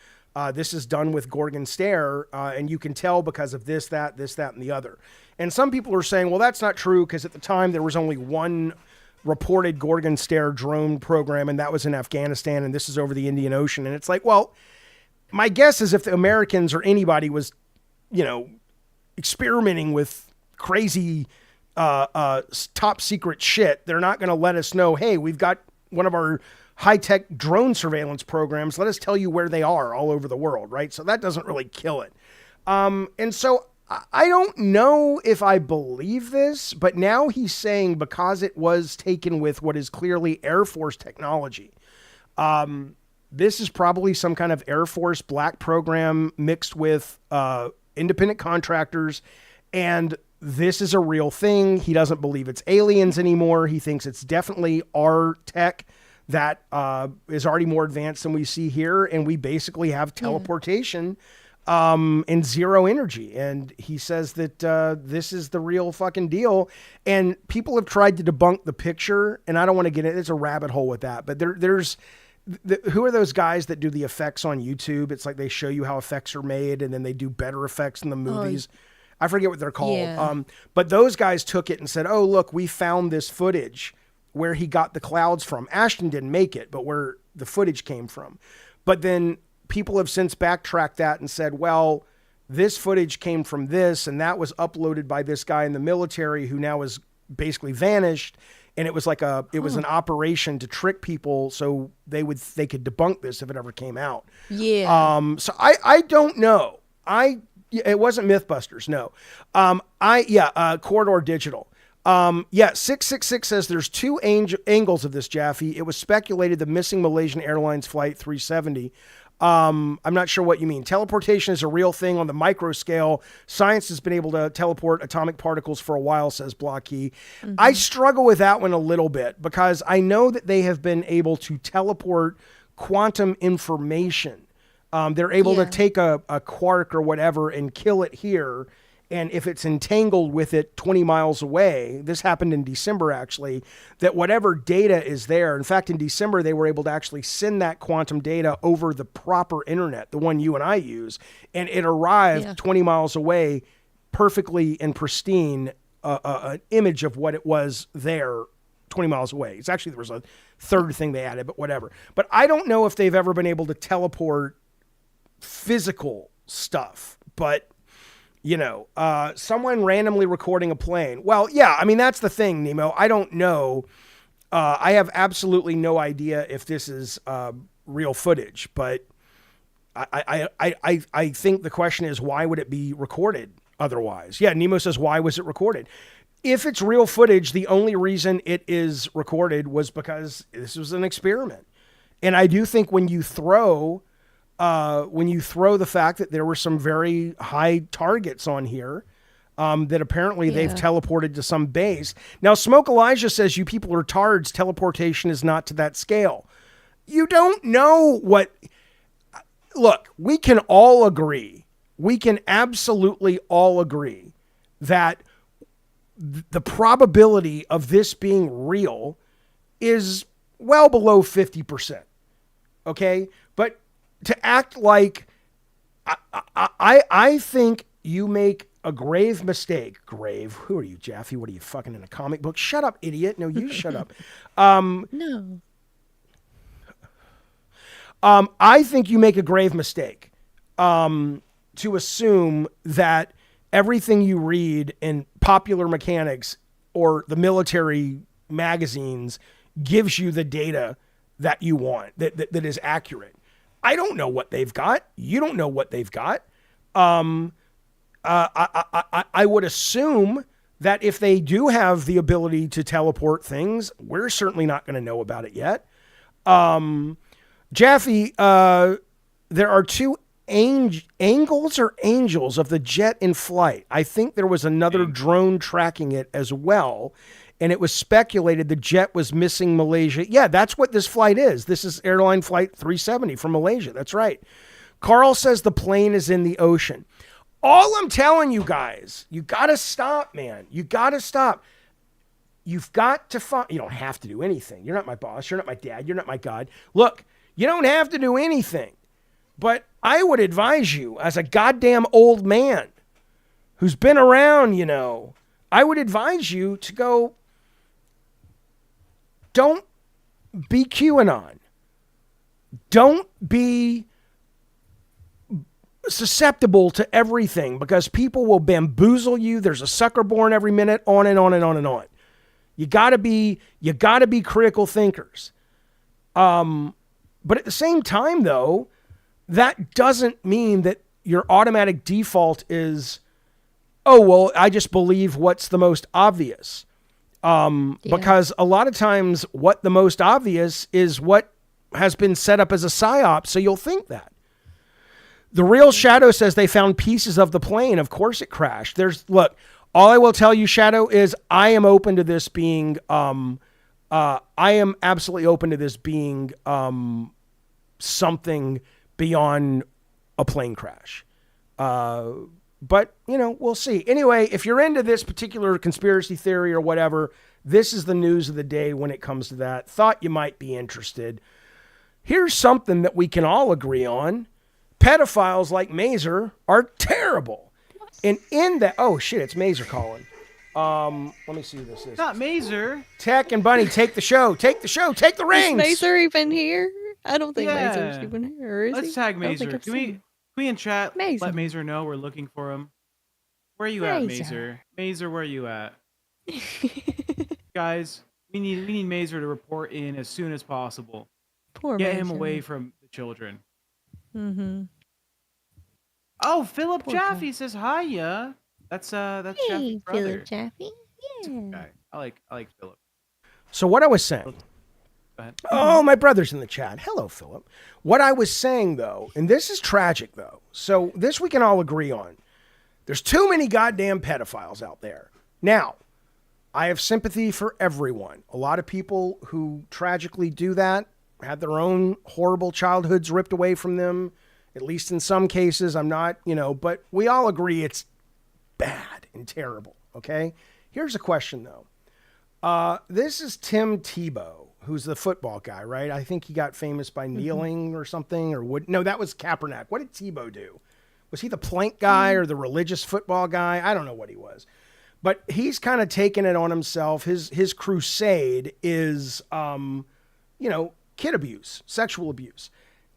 This is done with Gorgon Stare, and you can tell because of this, that, and the other. And some people are saying, well, that's not true, because at the time there was only one reported Gorgon Stare drone program, and that was in Afghanistan, and this is over the Indian Ocean. And it's like, well, my guess is if the Americans or anybody was, experimenting with crazy top secret shit, they're not going to let us know, hey, we've got one of our high-tech drone surveillance programs. Let us tell you where they are all over the world, right? So that doesn't really kill it. And so I don't know if I believe this, but now he's saying because it was taken with what is clearly Air Force technology, this is probably some kind of Air Force black program mixed with independent contractors, and this is a real thing. He doesn't believe it's aliens anymore. He thinks it's definitely our tech that is already more advanced than we see here, and we basically have teleportation and zero energy. And he says that this is the real fucking deal. And people have tried to debunk the picture, and I don't want to get it. It's a rabbit hole with that. But there's who are those guys that do the effects on YouTube? It's like they show you how effects are made, and then they do better effects in the movies. I forget what they're called. Yeah. But those guys took it and said, oh, look, we found this footage where he got the clouds from. Ashton didn't make it, but where the footage came from. But then people have since backtracked that and said, well, this footage came from this, and that was uploaded by this guy in the military who now is basically vanished. And it was like it was an operation to trick people so they could debunk this if it ever came out. Yeah. So I don't know. It wasn't Mythbusters, no. Corridor Digital. 666 says there's two angles of this, Jaffe. It was speculated the missing Malaysian Airlines Flight 370. I'm not sure what you mean. Teleportation is a real thing on the micro scale. Science has been able to teleport atomic particles for a while, says Blocky. Mm-hmm. I struggle with that one a little bit because I know that they have been able to teleport quantum information. They're able to take a quark or whatever and kill it here. And if it's entangled with it 20 miles away, this happened in December actually, that whatever data is there, in fact, in December, they were able to actually send that quantum data over the proper internet, the one you and I use, and it arrived 20 miles away, perfectly and pristine, an image of what it was there 20 miles away. It's actually, there was a third thing they added, but whatever. But I don't know if they've ever been able to teleport physical stuff, but someone randomly recording a plane. Well, yeah, I mean, that's the thing, Nemo. I don't know. I have absolutely no idea if this is real footage, but I think the question is, why would it be recorded otherwise? Yeah, Nemo says, why was it recorded? If it's real footage, the only reason it is recorded was because this was an experiment. And I do think when you throw the fact that there were some very high targets on here, that apparently they've teleported to some base. Now, Smoke Elijah says, you people are tards. Teleportation is not to that scale. You don't know what... Look, we can all agree. We can absolutely all agree that the probability of this being real is well below 50%. Okay? But to act like I think you make a grave mistake. Grave? Who are you, Jaffe? What are you, fucking in a comic book? Shut up, idiot. No, you shut up. No. I think you make a grave mistake to assume that everything you read in Popular Mechanics or the military magazines gives you the data that you want, that is accurate. I don't know what they've got. You don't know what they've got. I would assume that if they do have the ability to teleport things, we're certainly not going to know about it yet. Jaffe, there are two angles or angels of the jet in flight. I think there was another drone tracking it as well. And it was speculated the jet was missing Malaysia. Yeah, that's what this flight is. This is airline flight 370 from Malaysia. That's right. Carl says the plane is in the ocean. All I'm telling you guys, you got to stop, man. You got to stop. You've got to find, you don't have to do anything. You're not my boss. You're not my dad. You're not my God. Look, you don't have to do anything. But I would advise you, as a goddamn old man who's been around, I would advise you to go, don't be QAnon. Don't be susceptible to everything because people will bamboozle you. There's a sucker born every minute, on and on and on and on. You gotta be critical thinkers. But at the same time, though, that doesn't mean that your automatic default is, oh, well, I just believe what's the most obvious. Because a lot of times what the most obvious is what has been set up as a psyop, so you'll think that. The Real Shadow says they found pieces of the plane. Of course it crashed. Look, all I will tell you, Shadow, is I am open to this being, I am absolutely open to this being something beyond a plane crash. But, we'll see. Anyway, if you're into this particular conspiracy theory or whatever, this is the news of the day when it comes to that. Thought you might be interested. Here's something that we can all agree on. Pedophiles like Mazer are terrible. And in that, oh shit, it's Mazer calling. Let me see who this is. Not Mazer. Tech and Bunny, take the show. Take the show. Take the reins. Is Mazer even here? I don't think Mazer's Yeah. even here, or is Let's he? tag I don't think Mazer. I've Can seen we him. in chat Mazer. let Mazer know we're looking for him? Where are you at, Mazer. Mazer? Mazer, where are you at? Guys, we need Mazer to report in as soon as possible. Poor Get him away Mazer. from the children. Mm-hmm. Oh, Philip Poor guy. Jaffe says hiya. That's Jaffe's Hey, Philip brother. Jaffe. Yeah. Guy. I like Philip. So what I was saying. Go ahead. Oh, my brother's in the chat. Hello, Philip. What I was saying, though, and this is tragic, though. So this we can all agree on. There's too many goddamn pedophiles out there. Now, I have sympathy for everyone. A lot of people who tragically do that had their own horrible childhoods ripped away from them, at least in some cases. I'm not, but we all agree it's bad and terrible, okay? Here's a question, though. This is Tim Tebow, who's the football guy, right? I think he got famous by kneeling or something, or would no, that was Kaepernick. What did Tebow do? Was he the plank guy or the religious football guy? I don't know what he was, but he's kind of taken it on himself. His crusade is, kid abuse, sexual abuse.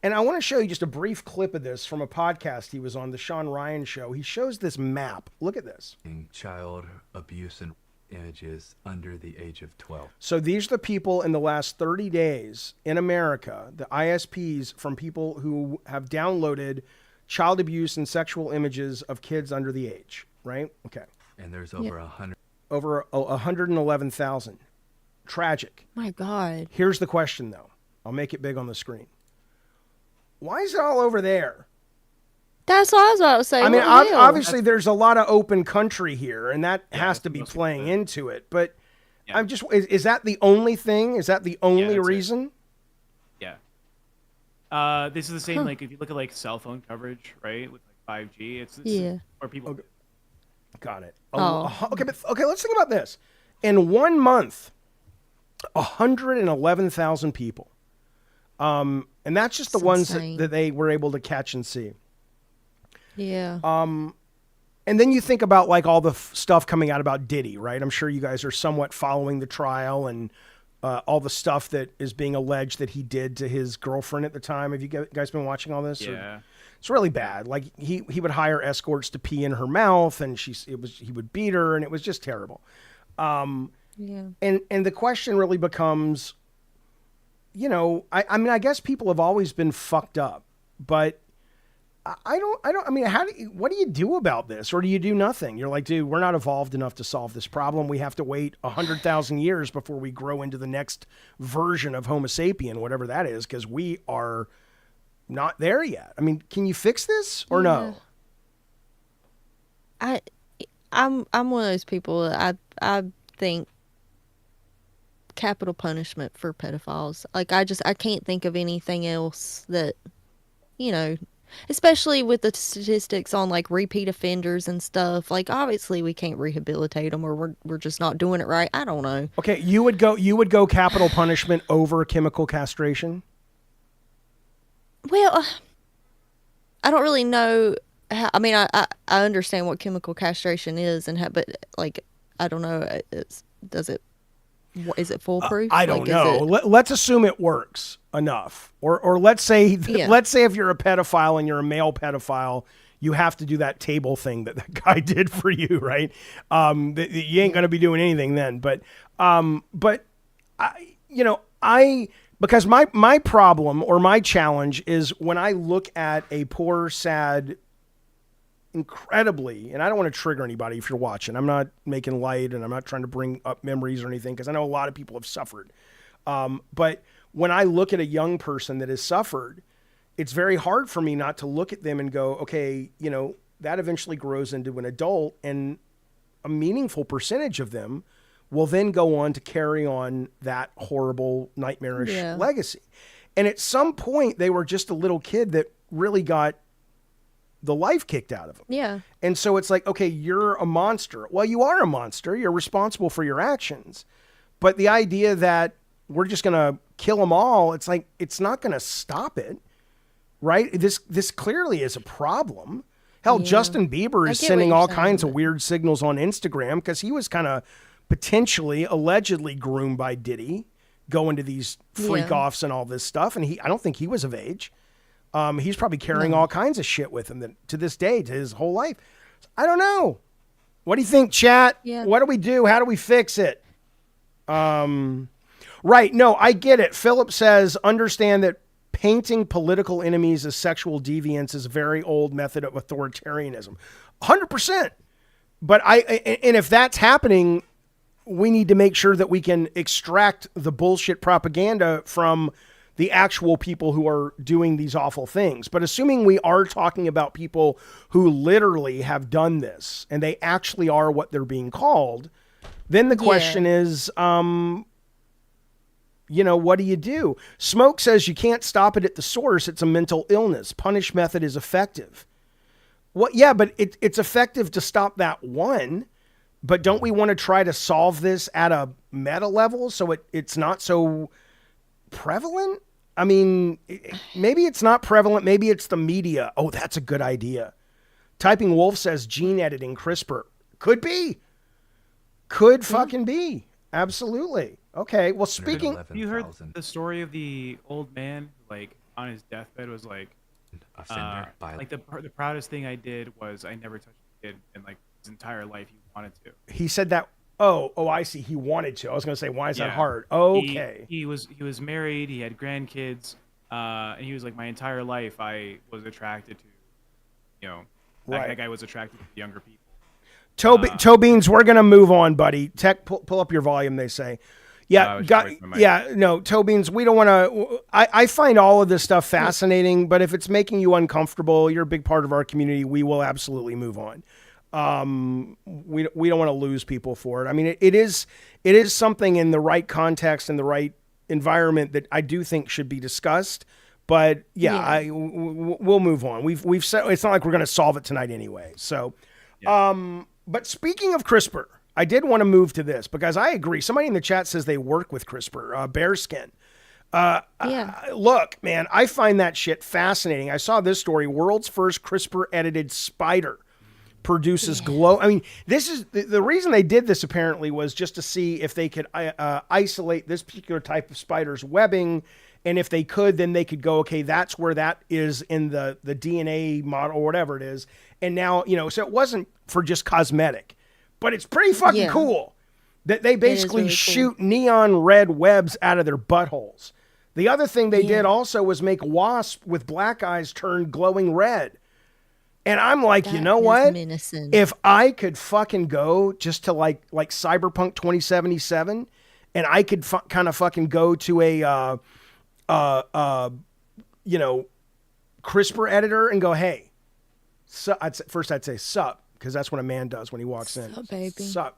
And I want to show you just a brief clip of this from a podcast he was on, the Sean Ryan Show. He shows this map. Look at this. Child abuse and images under the age of 12. So these are the people in the last 30 days in America, the ISPs from people who have downloaded child abuse and sexual images of kids under the age, right? Okay. And there's over 100. Over 111,000. Tragic. My God. Here's the question, though. I'll make it big on the screen. Why is it all over there? That's what I was about to say. I mean, What the hell? obviously there's a lot of open country here, and that has to be mostly playing the- into it. But Yeah. I'm just, is that the only thing? Is that the only that's it. reason? Yeah. This is the same. Like if you look at like cell phone coverage, right, with like 5G, it's Yeah. where people. Okay. Got it. Oh. Okay, let's think about this. In 1 month, 111,000 people. And that's just the That's ones insane. that they were able to catch and see. Yeah. And then you think about like all the stuff coming out about Diddy, right? I'm sure you guys are somewhat following the trial and all the stuff that is being alleged that he did to his girlfriend at the time. Have you guys been watching all this? Yeah. It's really bad. Like he would hire escorts to pee in her mouth, and he would beat her, and it was just terrible. Yeah. And the question really becomes, I mean, I guess people have always been fucked up, but I don't, I mean, what do you do about this? Or do you do nothing? You're like, dude, we're not evolved enough to solve this problem. We have to wait 100,000 years before we grow into the next version of Homo sapien, whatever that is, because we are not there yet. I mean, can you fix this or no? I'm one of those people that I think capital punishment for pedophiles. Like I can't think of anything else that, especially with the statistics on like repeat offenders and stuff. Like obviously we can't rehabilitate them, or we're just not doing it right. I don't know. Okay, you would go capital punishment over chemical castration? Well, I don't really know. I mean, I understand what chemical castration is, but like, I don't know. Is it foolproof? I don't Like, know. Let's assume it works enough, or let's say Yeah. let's say if you're a pedophile and you're a male pedophile, you have to do that table thing that guy did for you, right? You ain't gonna be doing anything then. But because my problem or my challenge is when I look at a poor, sad, incredibly, and I don't want to trigger anybody if you're watching. I'm not making light and I'm not trying to bring up memories or anything because I know a lot of people have suffered. But when I look at a young person that has suffered, it's very hard for me not to look at them and go, okay, that eventually grows into an adult, and a meaningful percentage of them will then go on to carry on that horrible, nightmarish legacy. And at some point, they were just a little kid that really got the life kicked out of them. Yeah. And so it's like, okay, you're a monster. Well, you are a monster. You're responsible for your actions. But the idea that we're just going to kill them all, it's like, it's not going to stop it, right? This clearly is a problem. Hell, Yeah. Justin Bieber I is get what sending you're all saying, kinds of but- weird signals on Instagram because he was kind of potentially, allegedly groomed by Diddy go into these freak offs and all this stuff. And I don't think he was of age. He's probably carrying all kinds of shit with him that, to this day, to his whole life. I don't know. What do you think, chat? Yeah. What do we do? How do we fix it? Right. No, I get it. Philip says, understand that painting political enemies as sexual deviants is a very old method of authoritarianism. 100%. But and if that's happening, we need to make sure that we can extract the bullshit propaganda from the actual people who are doing these awful things. But assuming we are talking about people who literally have done this and they actually are what they're being called, then the question is, what do you do? Smoke says you can't stop it at the source. It's a mental illness. Punish method is effective. Well, yeah, but it's effective to stop that one. But don't we want to try to solve this at a meta level so it's not so prevalent? I mean, maybe it's not prevalent. Maybe it's the media. Oh, that's a good idea. Typing Wolf says gene editing, CRISPR. Could be. Could fucking be. Absolutely. Okay. Well, speaking. You heard the story of the old man, like on his deathbed, was like, like the proudest thing I did was I never touched a kid in like his entire life. He wanted to. He said that. Oh, I see. He wanted to. I was going to say, why is that hard? Okay. He was married. He had grandkids. And he was like, my entire life I was attracted to, that guy was attracted to younger people. Tobeans, we're going to move on, buddy. Tech, pull up your volume, they say. Yeah, Tobeans, we don't want to. I find all of this stuff fascinating, but if it's making you uncomfortable, you're a big part of our community. We will absolutely move on. We don't want to lose people for it. I mean, it is something in the right context and the right environment that I do think should be discussed. But we'll move on. We've said it's not like we're going to solve it tonight anyway. So, but speaking of CRISPR, I did want to move to this because I agree. Somebody in the chat says they work with CRISPR, Bearskin. Look, man, I find that shit fascinating. I saw this story: world's first CRISPR edited spider produces glow. I mean, this is the reason they did this apparently was just to see if they could isolate this particular type of spider's webbing. And if they could, then they could go, okay, that's where that is in the DNA model or whatever it is. And now, so it wasn't for just cosmetic, but it's pretty fucking cool that they basically really shoot neon red webs out of their buttholes. The other thing they did also was make wasp with black eyes turn glowing red. And I'm like, you know what? Menacing. If I could fucking go just to like Cyberpunk 2077 and I could kind of fucking go to a, CRISPR editor and go, hey, I'd say sup, because that's what a man does when he walks in. Sup, baby. Sup.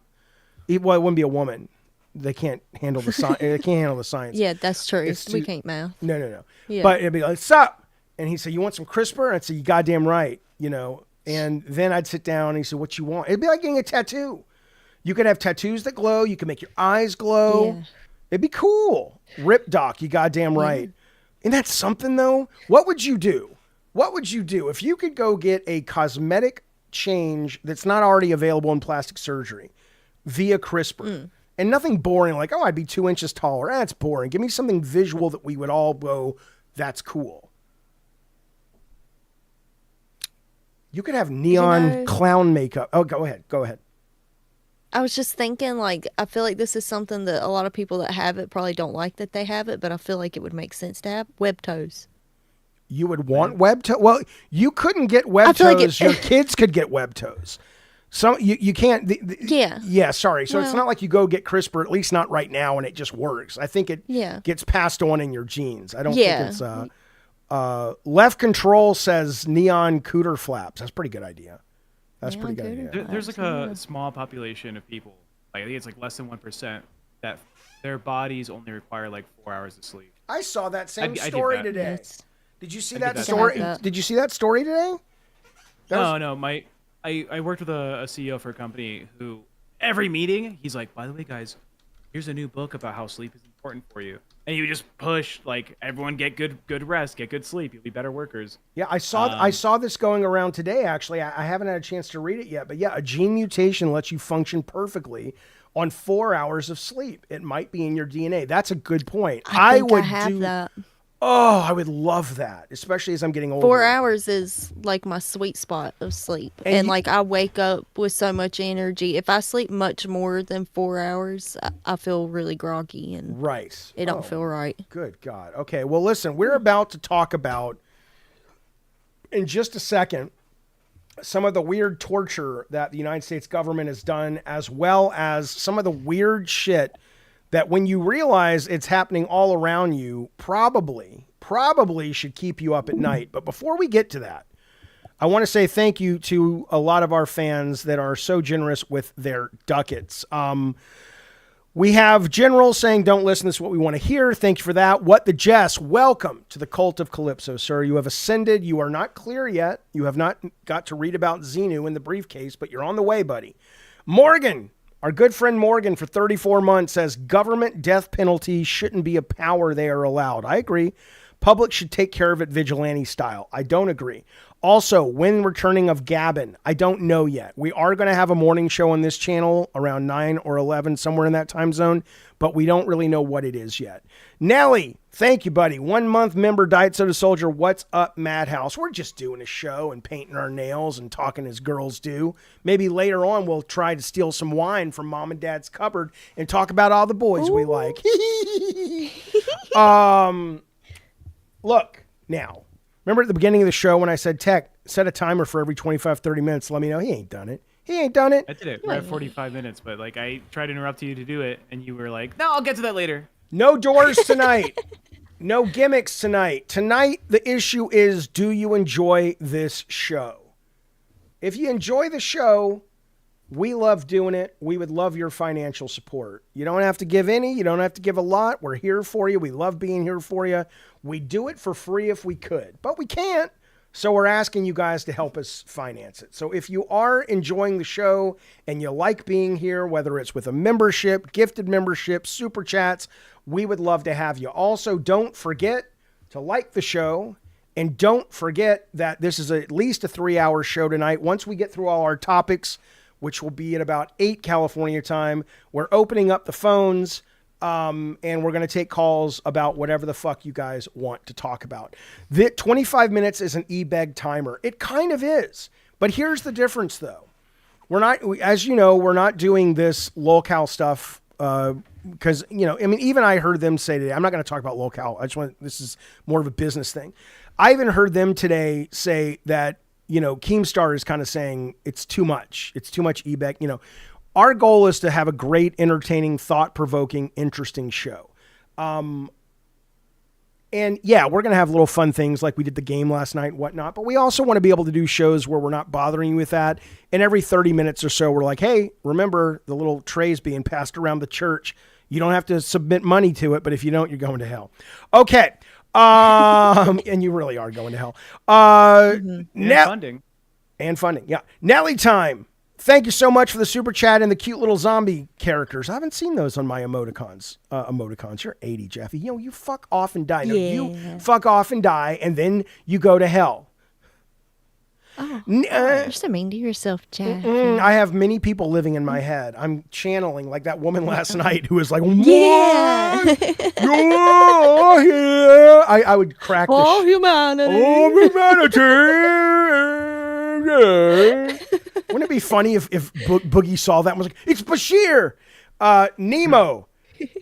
It wouldn't be a woman. They can't handle the science. They can't handle the science. Yeah, that's true. We can't mouth. No. Yeah. But it'd be like, sup. And he said, you want some CRISPR? And I'd say, you goddamn right. And then I'd sit down and he said, what you want? It'd be like getting a tattoo. You could have tattoos that glow. You can make your eyes glow. Yeah. It'd be cool. Rip Doc, you goddamn right. And that's something though. What would you do? What would you do if you could go get a cosmetic change that's not already available in plastic surgery via CRISPR? And nothing boring like, oh, I'd be 2 inches taller. That's boring. Give me something visual that we would all go, that's cool. You could have neon clown makeup. Oh, go ahead. I was just thinking, I feel like this is something that a lot of people that have it probably don't like that they have it, but I feel like it would make sense to have web toes. You would want web toes? Well, you couldn't get web toes. Your kids could get web toes. So you can't. Yeah, sorry. So it's not like you go get CRISPR, at least not right now, and it just works. I think it gets passed on in your genes. I don't think it's... Left Control says neon cooter flaps. That's a pretty good idea. That's pretty good idea. There's like a small population of people, I think it's like less than 1%, that their bodies only require like 4 hours of sleep. I saw that same story today. Did you see that story? Did you see that story today? No. I worked with a CEO for a company who every meeting he's like, by the way, guys, here's a new book about how sleep is important for you. And you just push like everyone get good rest, get good sleep. You'll be better workers. Yeah, I saw this going around today. Actually, I haven't had a chance to read it yet, but yeah, a gene mutation lets you function perfectly on 4 hours of sleep. It might be in your DNA. That's a good point. I think I have that. Oh, I would love that, especially as I'm getting older. 4 hours is like my sweet spot of sleep. And like I wake up with so much energy. If I sleep much more than 4 hours, I feel really groggy and it don't feel right. Good God. Okay, well, listen, we're about to talk about, in just a second, some of the weird torture that the United States government has done, as well as some of the weird shit that when you realize it's happening all around you, probably should keep you up at night. But before we get to that, I want to say thank you to a lot of our fans that are so generous with their ducats. We have General saying, don't listen, this is what we want to hear. Thank you for that. What the Jess, welcome to the cult of Calypso, sir. You have ascended. You are not clear yet. You have not got to read about Xenu in the briefcase, but you're on the way, buddy. Morgan, our good friend Morgan, for 34 months, says government death penalty shouldn't be a power they are allowed. I agree. Public should take care of it vigilante style. I don't agree. Also, when returning of Gavin, I don't know yet. We are going to have a morning show on this channel around 9 or 11, somewhere in that time zone, but we don't really know what it is yet. Nelly, thank you, buddy. 1 month member, Diet Soda Soldier. What's up, Madhouse? We're just doing a show and painting our nails and talking as girls do. Maybe later on we'll try to steal some wine from Mom and Dad's cupboard and talk about all the boys we like. Look, now, remember at the beginning of the show when I said, Tech, set a timer for every 25, 30 minutes. Let me know. He ain't done it. I did it. We're at 45 minutes, but like I tried to interrupt you to do it, and you were like, no, I'll get to that later. No doors tonight. No gimmicks tonight. Tonight, the issue is, do you enjoy this show? If you enjoy the show, we love doing it. We would love your financial support. You don't have to give any. You don't have to give a lot. We're here for you. We love being here for you. We do it for free if we could, but we can't. So we're asking you guys to help us finance it. So if you are enjoying the show and you like being here, whether it's with a membership, gifted membership, super chats, we would love to have you. Also, don't forget to like the show. And don't forget that this is at least a 3-hour show tonight. Once we get through all our topics, which will be at about 8 California time, we're opening up the phones. And we're going to take calls about whatever the fuck you guys want to talk about. The 25 minutes is an e-beg timer. It kind of is. But here's the difference, though. We're not, as you know, we're not doing this locale stuff because, you know, I mean, even I heard them say today, I'm not going to talk about locale. This is more of a business thing. I even heard them today say that, you know, Keemstar is kind of saying it's too much. It's too much e-beg, you know. Our goal is to have a great, entertaining, thought-provoking, interesting show. And yeah, we're going to have little fun things like we did the game last night and whatnot, but we also want to be able to do shows where we're not bothering you with that. And every 30 minutes or so, we're like, hey, remember the little trays being passed around the church. You don't have to submit money to it, but if you don't, you're going to hell. Okay. And you really are going to hell. Funding. And funding, yeah. Nelly time. Thank you so much for the super chat and the cute little zombie characters. I haven't seen those on my emoticons. You're 80, Jeffy. You know, you fuck off and die. No, you fuck off and die, and then you go to hell. Oh, you're so mean to yourself, Jeff. I have many people living in my head. I'm channeling like that woman last night who was like, yeah. Yeah. I would crack all humanity. All humanity. Wouldn't it be funny if Boogie saw that and was like, it's Bashir. Nemo,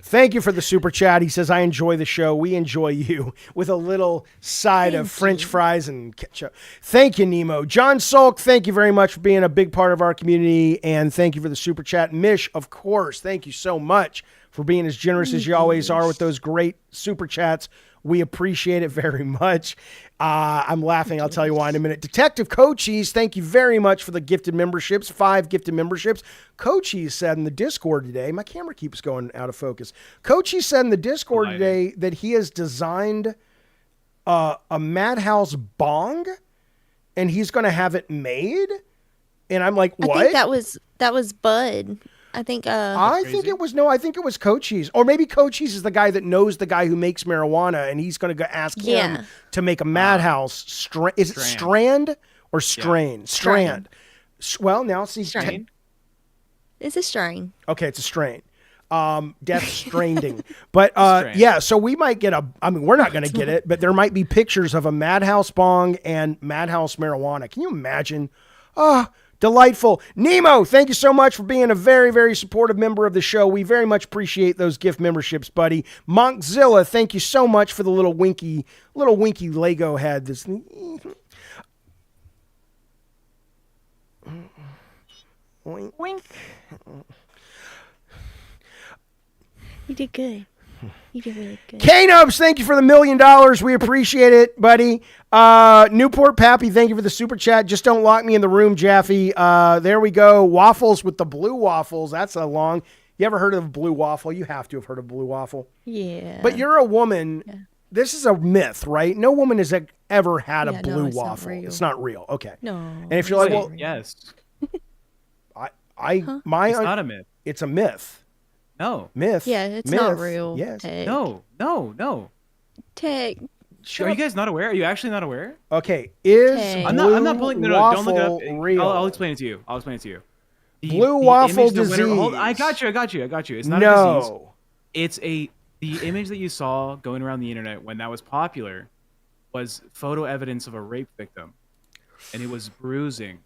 thank you for the super chat. He says, I enjoy the show. We enjoy you, with a little side of French fries and ketchup. Thank you, Nemo. John Sulk, thank you very much for being a big part of our community. And thank you for the super chat. Mish, of course, thank you so much for being as generous as you always are with those great super chats. We appreciate it very much. I'm laughing. I'll tell you why in a minute. Detective Cochise, thank you very much for the gifted memberships, 5 gifted memberships. Cochise said in the Discord today, my camera keeps going out of focus. Cochise said in the Discord today that he has designed a Madhouse bong and he's going to have it made. And I'm like, what? I think that was Bud. I think it was Cochise. Or maybe Cochise is the guy that knows the guy who makes marijuana, and he's going to go ask him to make a Madhouse. Is it Strand or Strain? Strand. Well, now see. Strain. It's a strain. Okay, it's a strain. Death Stranding. But Strain. yeah, so we might get I mean, we're not going to get it, but there might be pictures of a Madhouse bong and Madhouse marijuana. Can you imagine? Delightful. Nemo, thank you so much for being a very, very supportive member of the show. We very much appreciate those gift memberships, buddy. Monkzilla, thank you so much for the little winky Lego head. This wink. You did good. You did really good. K-Nubs, thank you for the $1 million. We appreciate it, buddy. Newport Pappy, thank you for the super chat. Just don't lock me in the room, Jaffe. There we go. Waffles with the blue waffles. That's a long. You ever heard of blue waffle? You have to have heard of blue waffle. Yeah. But you're a woman. Yeah. This is a myth, right? No woman has ever had a blue waffle. It's not real. Okay. No. And if you're like, well, yes. It's not a myth. It's a myth. No. Myth. Yeah, it's myth. not real. Yes. Tech. No. Tech. Are you guys not aware? Are you actually not aware? Okay. Is Tech. I'm not pulling. No, don't look it up. Real? I'll explain it to you. Blue waffle disease. I got you. It's not a disease. It's the image that you saw going around the internet when that was popular was photo evidence of a rape victim, and it was bruising.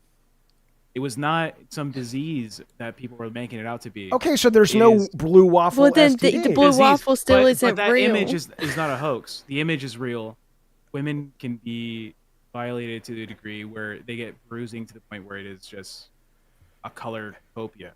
It was not some disease that people were making it out to be. Okay, so there's no blue waffle. Well, then STD. the blue waffle still isn't but that real. image is not a hoax. The image is real. Women can be violated to the degree where they get bruising to the point where it is just a colored phobia.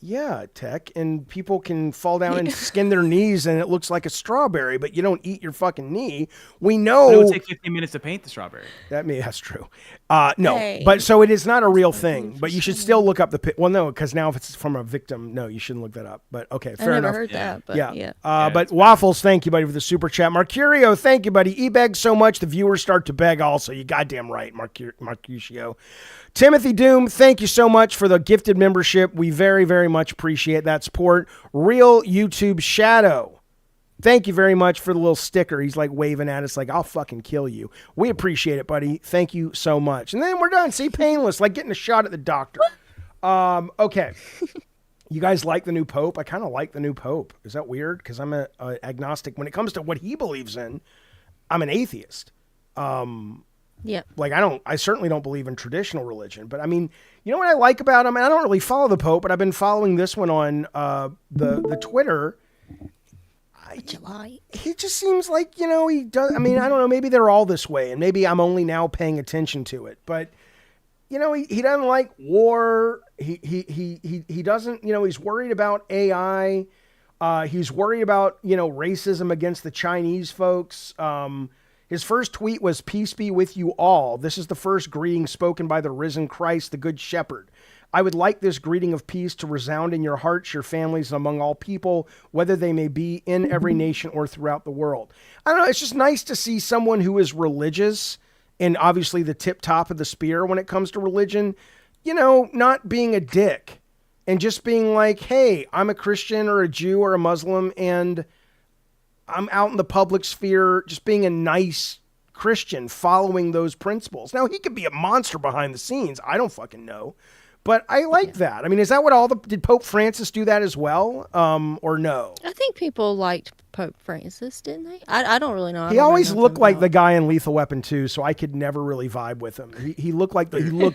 Yeah, Tech, and people can fall down and skin their knees, and it looks like a strawberry, but you don't eat your fucking knee. We know it would take 15 minutes to paint the strawberry. That's true. No, but so it is not a real thing. But you should still look up the. Well, no, because now if it's from a victim, no, you shouldn't look that up. But okay, fair enough. I never heard that. But yeah. But Waffles, thank you, buddy, for the super chat. Mercurio, thank you, buddy. E-beg so much, the viewers start to beg. Also, you goddamn right, Mercutio. Timothy Doom, thank you so much for the gifted membership. We very, very much appreciate that support. Real YouTube Shadow, thank you very much for the little sticker. He's like waving at us like, I'll fucking kill you. We appreciate it, buddy. Thank you so much. And then we're done. See, painless, like getting a shot at the doctor. Okay. You guys like the new Pope? I kind of like the new Pope. Is that weird? Because I'm a agnostic. When it comes to what he believes in, I'm an atheist. Yeah. Like I certainly don't believe in traditional religion, but I mean, you know what I like about him? I don't really follow the Pope, but I've been following this one on the Twitter. He just seems like, he does. I mean, I don't know, maybe they're all this way and maybe I'm only now paying attention to it, but he doesn't like war. He doesn't, he's worried about AI. He's worried about, racism against the Chinese folks. His first tweet was, "Peace be with you all. This is the first greeting spoken by the risen Christ, the Good Shepherd. I would like this greeting of peace to resound in your hearts, your families, and among all people, whether they may be in every nation or throughout the world." I don't know. It's just nice to see someone who is religious and obviously the tip top of the spear when it comes to religion, not being a dick and just being like, hey, I'm a Christian or a Jew or a Muslim and I'm out in the public sphere just being a nice Christian following those principles. Now, he could be a monster behind the scenes. I don't fucking know. But I like that. I mean, is that what did Pope Francis do that as well? Or no? I think people liked Pope Francis, didn't they? I don't really know. He always looked like the guy in Lethal Weapon 2, so I could never really vibe with him. He looked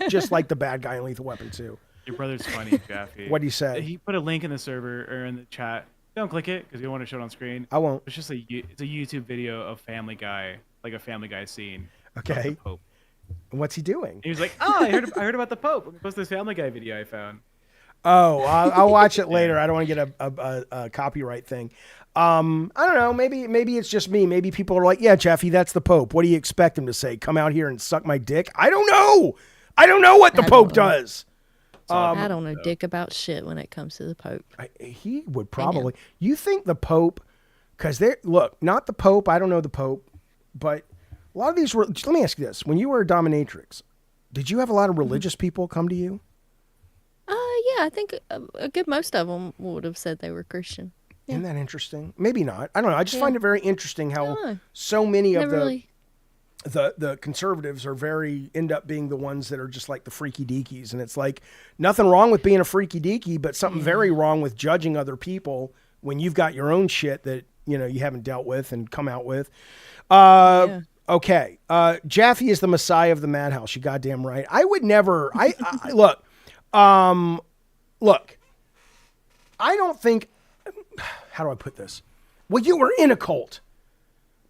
just like the bad guy in Lethal Weapon 2. Your brother's funny, Jaffe. What'd he say? He put a link in the server or in the chat. Don't click it because you don't want to show it on screen. I won't. It's just it's a YouTube video of Family Guy, like a Family Guy scene. Okay. The Pope. And what's he doing? He was like, "Oh, I heard about the Pope. Let me post this Family Guy video I found." Oh, I'll watch it later. I don't want to get a copyright thing. I don't know. Maybe it's just me. Maybe people are like, "Yeah, Jeffy, that's the Pope. What do you expect him to say? Come out here and suck my dick?" I don't know. I don't know what the Pope does. I don't know dick about shit when it comes to the Pope. He would probably. You think the Pope? Because not the Pope. I don't know the Pope, but a lot of these. Let me ask you this: when you were a dominatrix, did you have a lot of religious people come to you? Yeah, I think a good most of them would have said they were Christian. Yeah. Isn't that interesting? Maybe not. I don't know. I just find it very interesting how so many of the. the conservatives are end up being the ones that are just like the freaky deakies, and it's like nothing wrong with being a freaky deaky, but something very wrong with judging other people when you've got your own shit that you haven't dealt with and come out with. Yeah. Okay, Jaffe is the messiah of the madhouse. You goddamn right. I would never. I look, look. I don't think. How do I put this? Well, you were in a cult.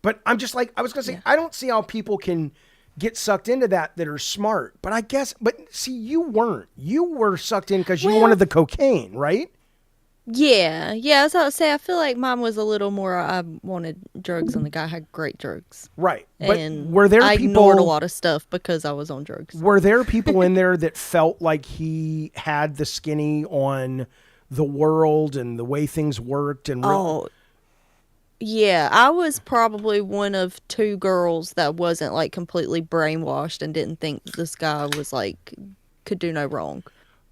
But I'm just like, I was going to say, I don't see how people can get sucked into that are smart. But I guess, see, you weren't. You were sucked in because you wanted the cocaine, right? Yeah. Yeah. As I was say, I feel like mine was a little more, I wanted drugs and the guy had great drugs. Right. But And were there I people, ignored a lot of stuff because I was on drugs. were there people in there that felt like he had the skinny on the world and the way things worked and Oh, yeah. I was probably one of two girls that wasn't like completely brainwashed and didn't think that this guy was like, could do no wrong.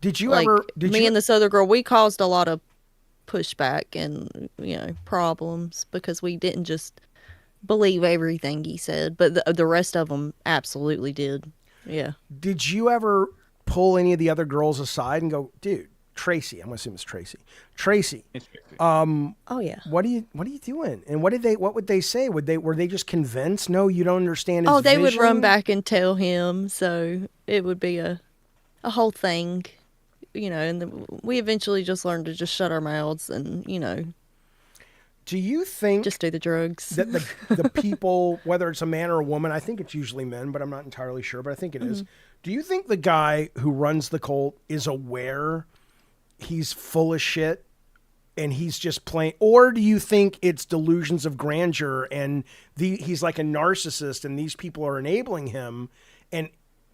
did you Like, ever, did me you, and this other girl, we caused a lot of pushback and, problems because we didn't just believe everything he said, but the rest of them absolutely did. Yeah. did you ever pull any of the other girls aside and go, dude, Tracy, I'm going to assume it's Tracy. Tracy, Oh, yeah. what are you doing? And what would they say? Were they just convinced? No, you don't understand his Oh, they would run vision? back and tell him, so it would be a whole thing, and we eventually just learned to just shut our mouths and, Do you think just do the drugs. that the people, whether it's a man or a woman, I think it's usually men, but I'm not entirely sure, but I think it is. Do you think the guy who runs the cult is aware he's full of shit and he's just playing, or do you think it's delusions of grandeur and he's like a narcissist and these people are enabling him, and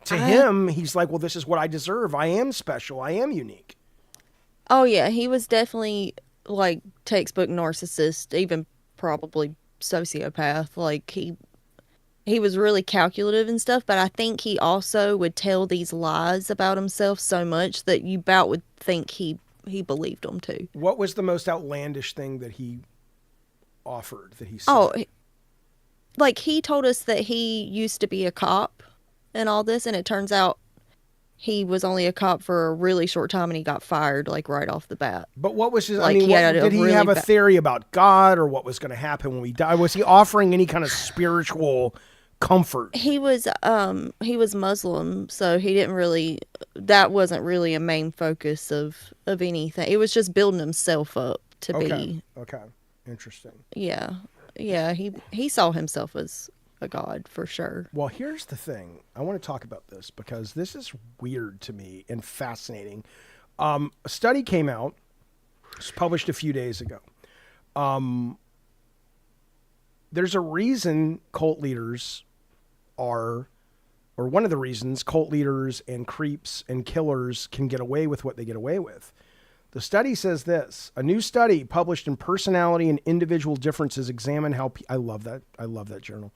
to him he's like, well, this is what I deserve. I am special. I am unique. Oh, yeah, he was definitely, like, textbook narcissist, even probably sociopath. Like, he was really calculative and stuff, but I think he also would tell these lies about himself so much that you about would think he believed them too. What was the most outlandish thing that he offered, that he said? Oh, like he told us that he used to be a cop and all this, and it turns out he was only a cop for a really short time and he got fired like right off the bat. But what was his, Like, he had a did he really have a ba- theory about God or what was going to happen when we die? Was he offering any kind of spiritual comfort? He was Muslim, so he didn't really, that wasn't really a main focus of anything. It was just building himself up to be. Okay. Interesting. Yeah. Yeah, he saw himself as a god for sure. Well, here's the thing. I want to talk about this because this is weird to me and fascinating. A study came out, it was published a few days ago. There's a reason cult leaders are, or one of the reasons cult leaders and creeps and killers can get away with what they get away with. The study says this: a new study published in Personality and Individual Differences examined how, I love that. I love that journal.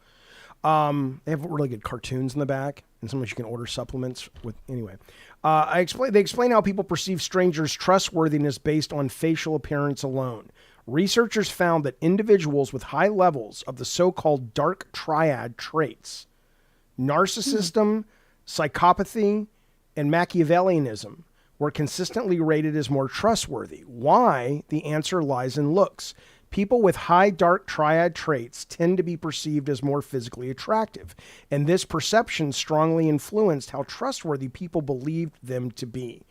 They have really good cartoons in the back, and sometimes you can order supplements with. Anyway, they explain how people perceive strangers' trustworthiness based on facial appearance alone. Researchers found that individuals with high levels of the so-called dark triad traits, narcissism, psychopathy, and Machiavellianism, were consistently rated as more trustworthy. Why? The answer lies in looks. People with high dark triad traits tend to be perceived as more physically attractive, and this perception strongly influenced how trustworthy people believed them to be.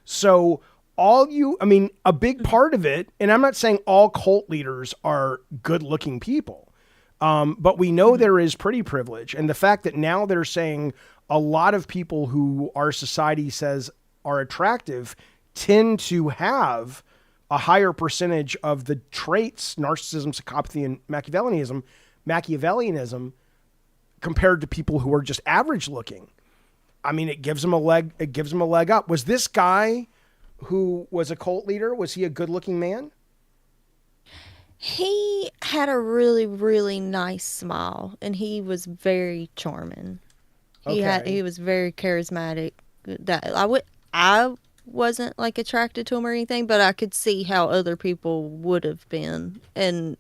So a big part of it, and I'm not saying all cult leaders are good-looking people, but we know there is pretty privilege, and the fact that now they're saying a lot of people who our society says are attractive tend to have a higher percentage of the traits, narcissism, psychopathy, and Machiavellianism compared to people who are just average looking. I mean, it gives them a leg up. Was this guy who was a cult leader, was he a good looking man? He had a really, really nice smile, and he was very charming. He was very charismatic. That I wasn't like attracted to him or anything, but I could see how other people would have been, and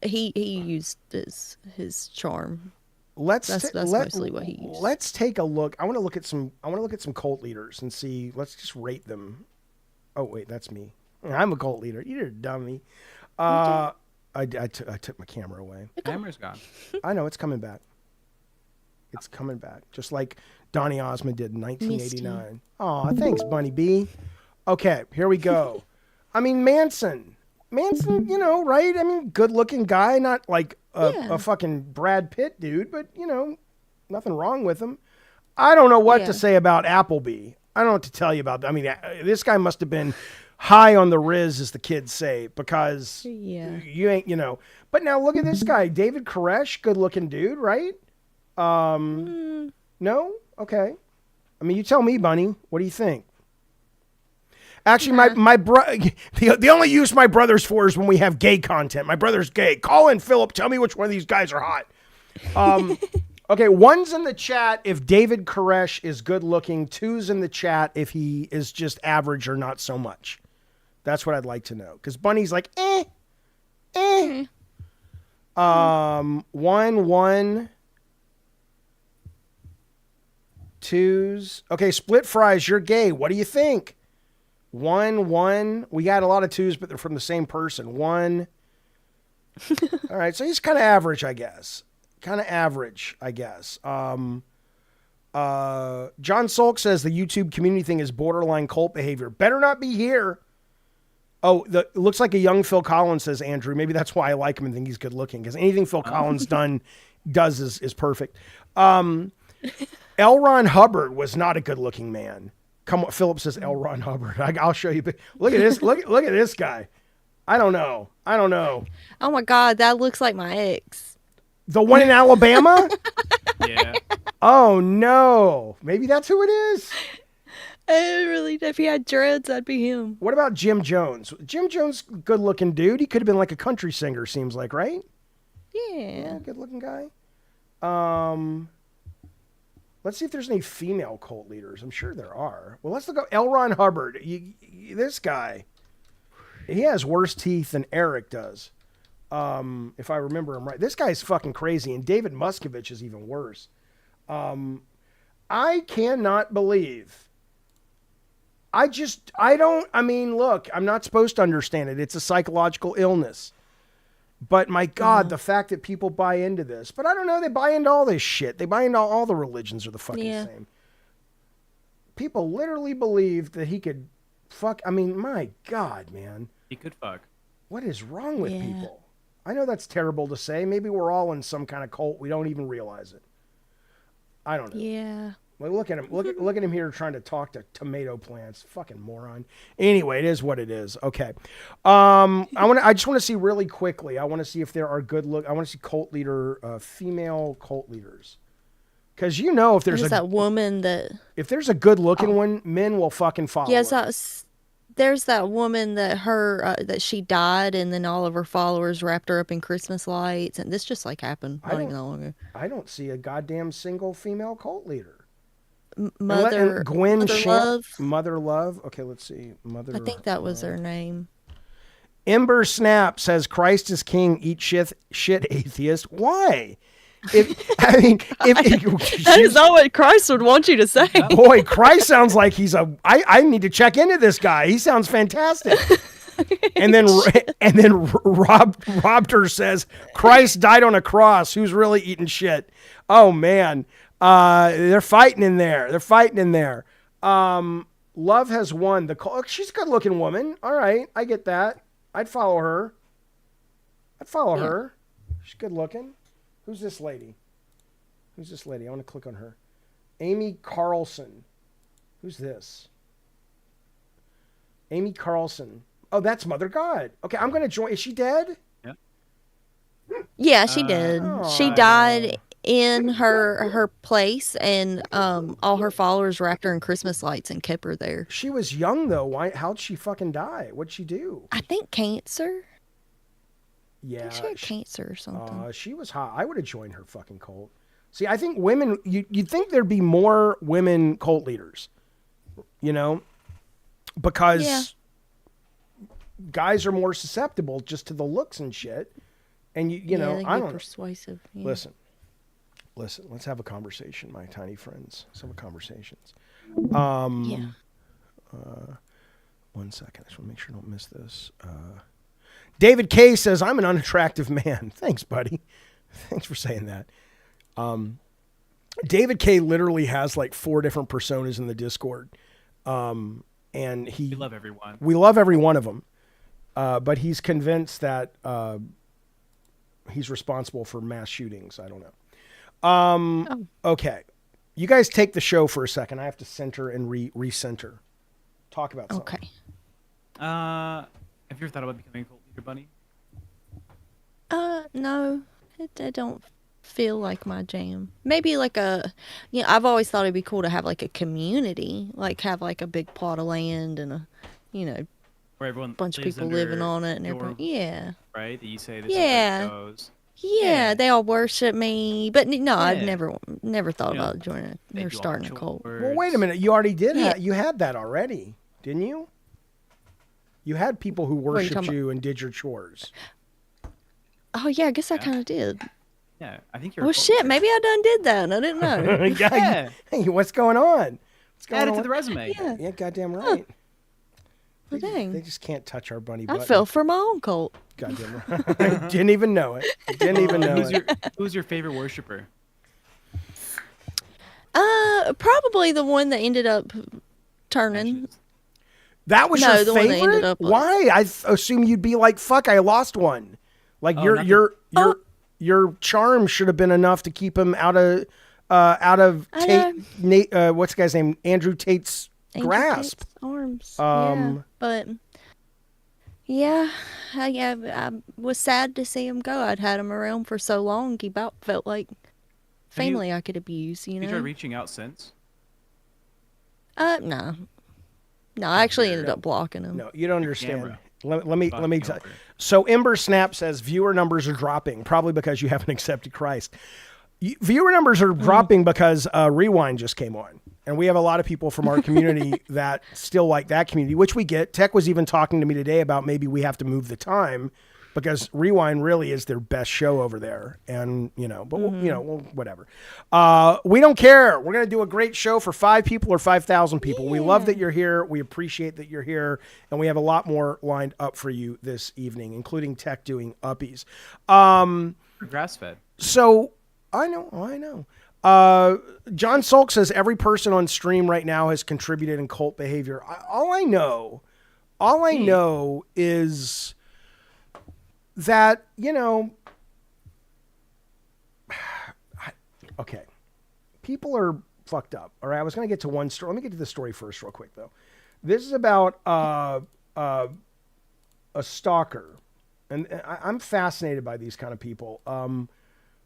he used his charm That's mostly what he used. Let's take a look. I want to look at some cult leaders and see. Let's just rate them. Oh wait, that's me. I'm a cult leader. You're a dummy. I took my camera away. Camera's gone. I know it's coming back. It's coming back, just like Donny Osmond did in 1989. Oh, thanks, Bunny B. Okay, here we go. I mean, Manson, you know, right? I mean, good-looking guy, not like a fucking Brad Pitt dude, but you know, nothing wrong with him. I don't know what to say about Appleby. I don't know what to tell you about that. I mean, this guy must have been high on the Riz, as the kids say, because you ain't, you know. But now look at this guy, David Koresh, good-looking dude, right? No? Okay. I mean, you tell me, Bunny. What do you think? Actually, the only use my brother's for is when we have gay content. My brother's gay. Call in, Philip. Tell me which one of these guys are hot. Okay, one's in the chat if David Koresh is good looking. Two's in the chat if he is just average or not so much. That's what I'd like to know. Because Bunny's like, eh. 1, 2's. Okay, Split Fries, you're gay. What do you think? 1. We got a lot of 2's, but they're from the same person. 1. All right, so he's kind of average, I guess. John Sulk says the YouTube community thing is borderline cult behavior. Better not be here. Oh, it looks like a young Phil Collins, says Andrew. Maybe that's why I like him and think he's good looking, because anything Phil Collins does is perfect. L. Ron Hubbard was not a good looking man. Come on, Philip says L. Ron Hubbard. I'll show you. Look at this. Look at this guy. I don't know. Oh my God, that looks like my ex. The one in Alabama? Yeah. Oh no. Maybe that's who it is. If he had dreads, that'd be him. What about Jim Jones? Jim Jones, good looking dude. He could have been like a country singer, seems like, right? Yeah. Good looking guy. Let's see if there's any female cult leaders. I'm sure there are. Well, let's look at L. Ron Hubbard. This guy, he has worse teeth than Eric does. If I remember him right. This guy's fucking crazy, and David Muscovich is even worse. I cannot believe. I mean, look, I'm not supposed to understand it. It's a psychological illness. But my God, the fact that people buy into this. But I don't know, they buy into all this shit. They buy into all the religions are the fucking same. People literally believed that he could fuck. I mean, my God, man. He could fuck. What is wrong with people? I know that's terrible to say. Maybe we're all in some kind of cult. We don't even realize it. I don't know. Yeah. Well, look at him. Look at him here trying to talk to tomato plants. Fucking moron. Anyway, it is what it is. Okay. I just want to see really quickly. I want to see if there are good look. I want to see cult leader, female cult leaders. Because you know if there's that woman that if there's a good looking one, men will fucking follow. Yes, her. There's that woman that that she died, and then all of her followers wrapped her up in Christmas lights, and this just like happened not even that long ago. I don't see a goddamn single female cult leader. Mother Love. Mother Love. Okay, let's see. I think that was her name. Ember Snap says Christ is king. Eat shit, atheist. Why? That is not what Christ would want you to say. Boy, Christ sounds like he's I need to check into this guy. He sounds fantastic. and then Robter says Christ died on a cross. Who's really eating shit? Oh man, they're fighting in there. Love has won the call. She's a good looking woman. All right, I get that. I'd follow her. She's good looking. Who's this lady? I want to click on her. Amy Carlson. Who's this? Amy Carlson. Oh, that's Mother God. Okay, I'm going to join. Is she dead? Yeah. Yeah, she did. She died in her place, and all her followers wrapped her in Christmas lights and kept her there. She was young, though. Why? How'd she fucking die? What'd she do? I think cancer. Yeah, she had cancer or something. She was hot. I would have joined her fucking cult. See, I think women. You'd think there'd be more women cult leaders, you know, because guys are more susceptible just to the looks and shit. And you know, I don't persuasive. listen. Listen, let's have a conversation, my tiny friends. Let's have a conversations. Yeah. 1 second. I just want to make sure I don't miss this. David K says, I'm an unattractive man. Thanks, buddy. Thanks for saying that. David K literally has like 4 different personas in the Discord. And We love everyone. we love every one of them. But he's convinced that he's responsible for mass shootings. I don't know. Okay. You guys take the show for a second. I have to center and recenter. Talk about something. Okay. Have you ever thought about becoming a cult leader, Bunny? No, I don't feel like my jam. Maybe like I've always thought it'd be cool to have like a community, like have like a big plot of land and a, Where everyone bunch of lives people living under on it and your everything. roof, Yeah. right? That you say this Yeah. is where it goes. Yeah, they all worship me, but no, I've Yeah. never thought You know, about joining They or do all starting a the cult. chores. Well, wait a minute. You already did Yeah. that. You had that already, didn't you? You had people who are you worshipped talking you and did your chores. Oh yeah, I guess I Yeah. kind of did. Yeah, I think you're. Oh a cult shit, leader. maybe I done did that and I didn't know. Yeah. Hey, what's going on? What's going Add it on? to the resume. Yeah. Yeah, goddamn right. Well, dang. They just can't touch our bunny I button. fell for my own cult. Goddamn right. Didn't even know it. Didn't even know it. Who's your favorite worshiper? Probably the one that ended up turning. That was No, your the one that ended favorite? up- Why? I assume you'd be like, fuck, I lost one. Like Oh, not the- your charm should have been enough to keep him out of I Tate. What's the guy's name? Andrew Tate's Andrew grasp. Tate's arms. Um, Yeah, but yeah, I was sad to see him go. I'd had him around for so long. He about felt like family I could abuse. You tried reaching out since? No. No, I actually ended up blocking him. No, you don't understand. camera. Let me Fucking tell. over. So Ember Snap says viewer numbers are dropping, probably because you haven't accepted Christ. Viewer numbers are dropping because Rewind just came on, and we have a lot of people from our community that still like that community, which we get. Tech was even talking to me today about maybe we have to move the time because Rewind really is their best show over there, and but whatever. We don't care. We're gonna do a great show for 5 people or 5,000 people. We love that you're here. We appreciate that you're here, and we have a lot more lined up for you this evening, including Tech doing uppies. Grass fed. So I know. John Sulk says every person on stream right now has contributed in cult behavior. All I know is that, okay, people are fucked up. All right, I was going to get to one story. Let me get to the story first real quick, though. This is about a stalker. And I'm fascinated by these kind of people.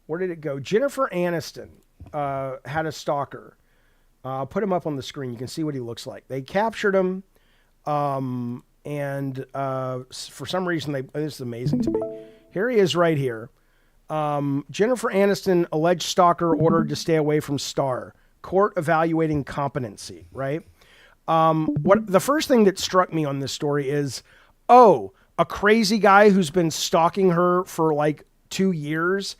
Where did it go? Jennifer Aniston had a stalker. I'll put him up on the screen. You can see what he looks like. They captured him. And for some reason, this is amazing to me. Here he is right here. Jennifer Aniston, alleged stalker, ordered to stay away from Star. Court evaluating competency, right? What the first thing that struck me on this story is, a crazy guy who's been stalking her for like 2 years.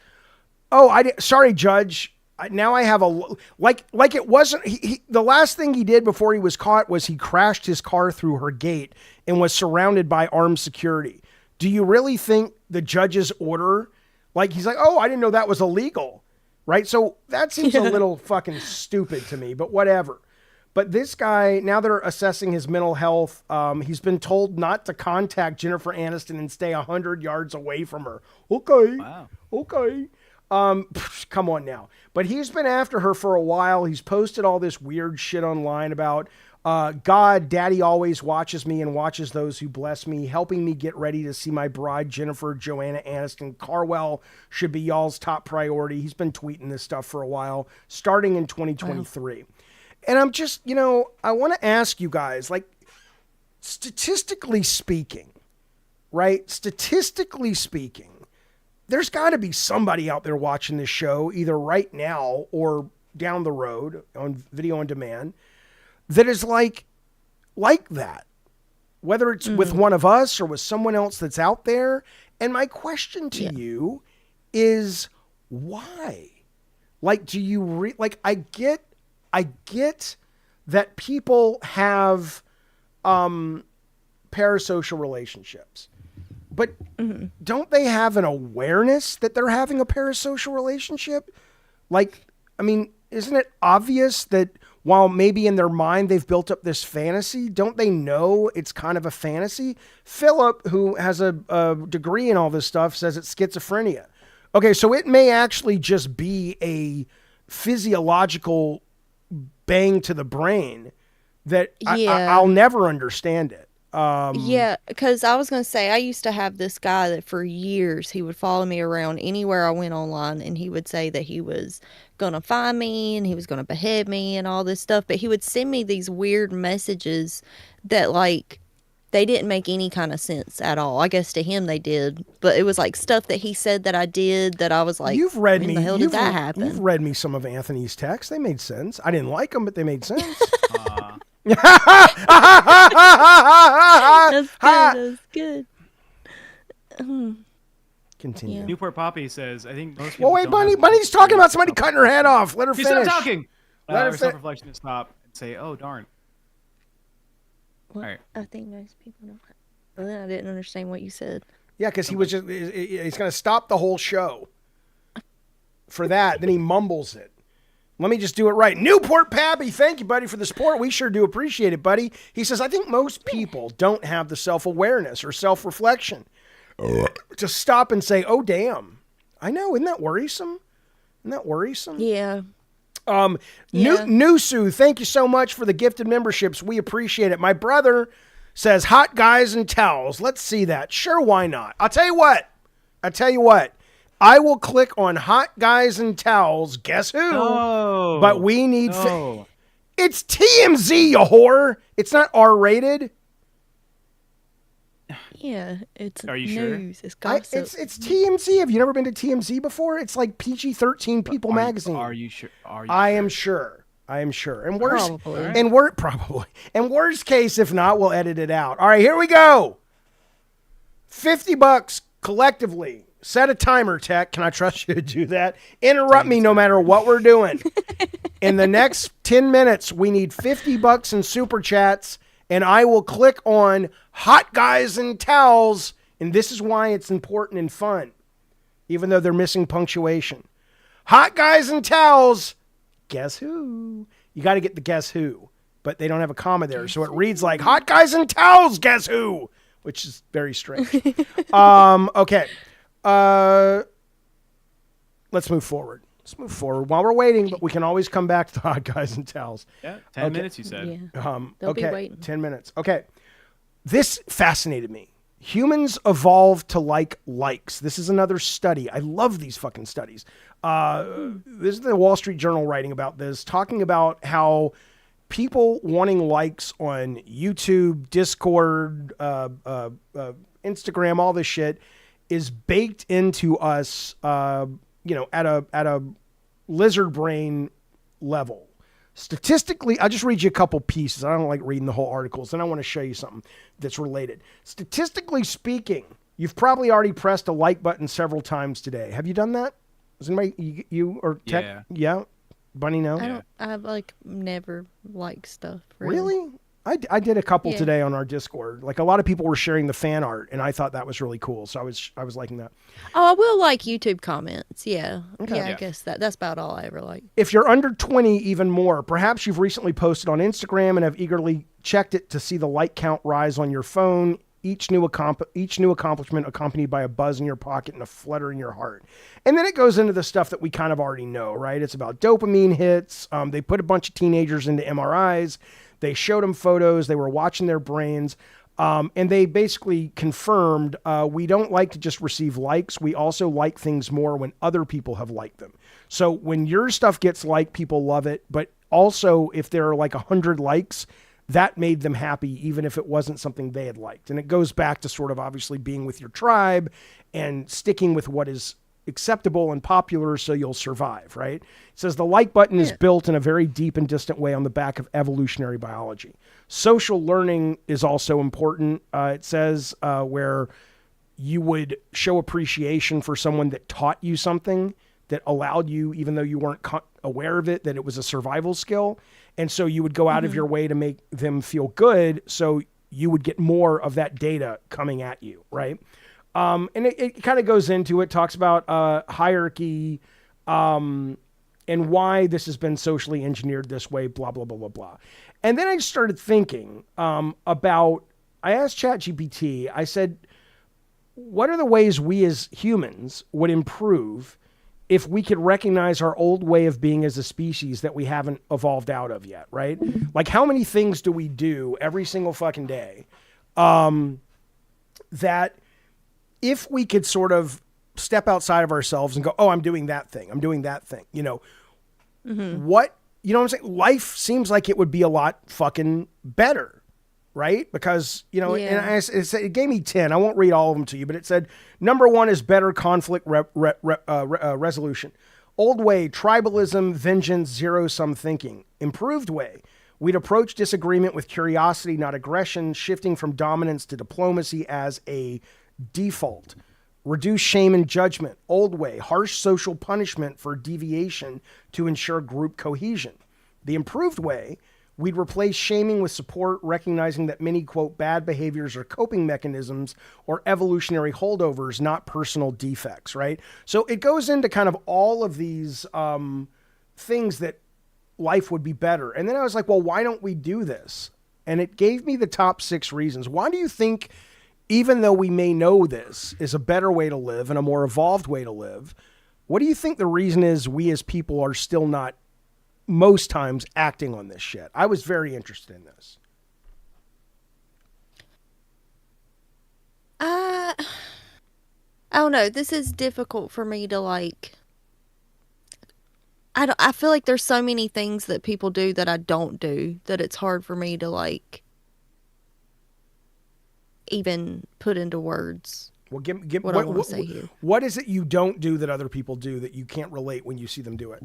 Sorry, Judge. Now I have like it wasn't the last thing he did before he was caught was he crashed his car through her gate and was surrounded by armed security. Do you really think the judge's order, like he's like, I didn't know that was illegal, right? So that seems a little fucking stupid to me, but whatever. But this guy, now they're assessing his mental health. He's been told not to contact Jennifer Aniston and stay 100 yards away from her. Okay. Wow. Okay. Come on now. But he's been after her for a while. He's posted all this weird shit online about God, Daddy always watches me and watches those who bless me, helping me get ready to see my bride, Jennifer Joanna Aniston. Carwell should be y'all's top priority. He's been tweeting this stuff for a while, starting in 2023. Wow. And I'm just, I want to ask you guys, like, statistically speaking, right? Statistically speaking, there's got to be somebody out there watching this show, either right now or down the road on video on demand, that is like that, whether it's with one of us or with someone else that's out there. And my question to you is why? Like, do you like? I get that people have parasocial relationships, but don't they have an awareness that they're having a parasocial relationship? Like, I mean, isn't it obvious that while maybe in their mind they've built up this fantasy, don't they know it's kind of a fantasy? Philip, who has a degree in all this stuff, says it's schizophrenia. Okay, so it may actually just be a physiological bang to the brain that I'll never understand it. Yeah, because I was going to say, I used to have this guy that for years he would follow me around anywhere I went online, and he would say that he was going to find me and he was going to behead me and all this stuff. But he would send me these weird messages that, like, they didn't make any kind of sense at all. I guess to him they did, but it was like stuff that he said that I did that I was like, you've read when me. the hell did that happen? You've read me some of Anthony's texts. They made sense. I didn't like them, but they made sense. That's good. That's good. Continue. Yeah. Newport Poppy says, I think most people. Well, wait, don't Bunny. have Bunny's talking about somebody cutting her head off. Let her She finish. stopped talking. Let her Her self-reflection to stop and say, "Oh darn." Well, All right. I think most people don't. I didn't understand what you said. Yeah, because he was he's going to stop the whole show for that. Then he mumbles it. Let me just do it right. Newport Pappy, thank you, buddy, for the support. We sure do appreciate it, buddy. He says, I think most people don't have the self-awareness or self-reflection to stop and say, oh, damn. I know. Isn't that worrisome? Isn't that worrisome? Yeah. Yeah. Nusu, thank you so much for the gifted memberships. We appreciate it. My brother says, hot guys and towels. Let's see that. Sure, why not? I'll tell you what. I will click on hot guys and towels. Guess who? No. But we need... No. It's TMZ, you whore. It's not R-rated. Yeah. It's Are you sure? news. It's gossip. It's TMZ. Have you never been to TMZ before? It's like PG-13 People magazine. Are you sure? I am sure. And worst, Probably. probably. And worst case, if not, we'll edit it out. All right, here we go. $50 collectively. Set a timer, Tech. Can I trust you to do that? Interrupt me no matter what we're doing. In the next 10 minutes, we need $50 in super chats, and I will click on hot guys and towels. And this is why it's important and fun, even though they're missing punctuation. Hot guys and towels. Guess who? You got to get the guess who, but they don't have a comma there. So it reads like hot guys and towels. Guess who? Which is very strange. Okay. Let's move forward. While we're waiting, but we can always come back to the hot guys and towels. Yeah, 10 minutes, you said. Yeah. They'll be waiting. 10 minutes. Okay. This fascinated me. Humans evolved to like likes. This is another study. I love these fucking studies. This is the Wall Street Journal writing about this, talking about how people wanting likes on YouTube, Discord, Instagram, all this shit is baked into us, at a lizard brain level. Statistically, I'll just read you a couple pieces. I don't like reading the whole articles, and I want to show you something that's related. Statistically speaking, you've probably already pressed a like button several times today. Have you done that? Is anybody, you or Tech? Yeah. Yeah? Bunny, no? I've never liked stuff. Really? I did a couple Yeah. today on our Discord. Like a lot of people were sharing the fan art, and I thought that was really cool. So I was liking that. Oh, I will like YouTube comments. Yeah. Okay. Yeah, I Yeah. guess that's about all I ever like. If you're under 20, even more. Perhaps you've recently posted on Instagram and have eagerly checked it to see the like count rise on your phone. Each new accomplishment accompanied by a buzz in your pocket and a flutter in your heart. And then it goes into the stuff that we kind of already know, right? It's about dopamine hits. They put a bunch of teenagers into MRIs. They showed them photos. They were watching their brains. And they basically confirmed we don't like to just receive likes. We also like things more when other people have liked them. So when your stuff gets liked, people love it. But also if there are like 100 likes, that made them happy, even if it wasn't something they had liked. And it goes back to sort of obviously being with your tribe and sticking with what is acceptable and popular so you'll survive, right? It says the like button is built in a very deep and distant way on the back of evolutionary biology. Social learning is also important. It says where you would show appreciation for someone that taught you something. that allowed you, even though you weren't aware of it, that it was a survival skill. And so you would go out of your way to make them feel good, so you would get more of that data coming at you, right? And it kind of goes into it, talks about hierarchy, and why this has been socially engineered this way, blah, blah, blah, blah, blah. And then I started thinking about, I asked ChatGPT, I said, what are the ways we as humans would improve if we could recognize our old way of being as a species that we haven't evolved out of yet, right? Like, how many things do we do every single fucking day that if we could sort of step outside of ourselves and go, oh, I'm doing that thing, you know, what, you know what I'm saying? Life seems like it would be a lot fucking better, right? Because, you know, and it gave me 10. I won't read all of them to you, but it said, number 1 is better conflict resolution. Old way, tribalism, vengeance, zero-sum thinking. Improved way, we'd approach disagreement with curiosity, not aggression, shifting from dominance to diplomacy as a default. Reduce shame and judgment. Old way, harsh social punishment for deviation to ensure group cohesion. The improved way, we'd replace shaming with support, recognizing that many, quote, bad behaviors are coping mechanisms or evolutionary holdovers, not personal defects, right? So it goes into kind of all of these things that life would be better. And then I was like, well, why don't we do this? And it gave me the top 6 reasons. Why do you think, even though we may know this is a better way to live and a more evolved way to live, what do you think the reason is we as people are still not most times acting on this shit? I was very interested in this. I don't know. This is difficult for me to like. I feel like there's so many things that people do that I don't do that it's hard for me to like even put into words. Well, give what I want to say here. What is it you don't do that other people do that you can't relate when you see them do it?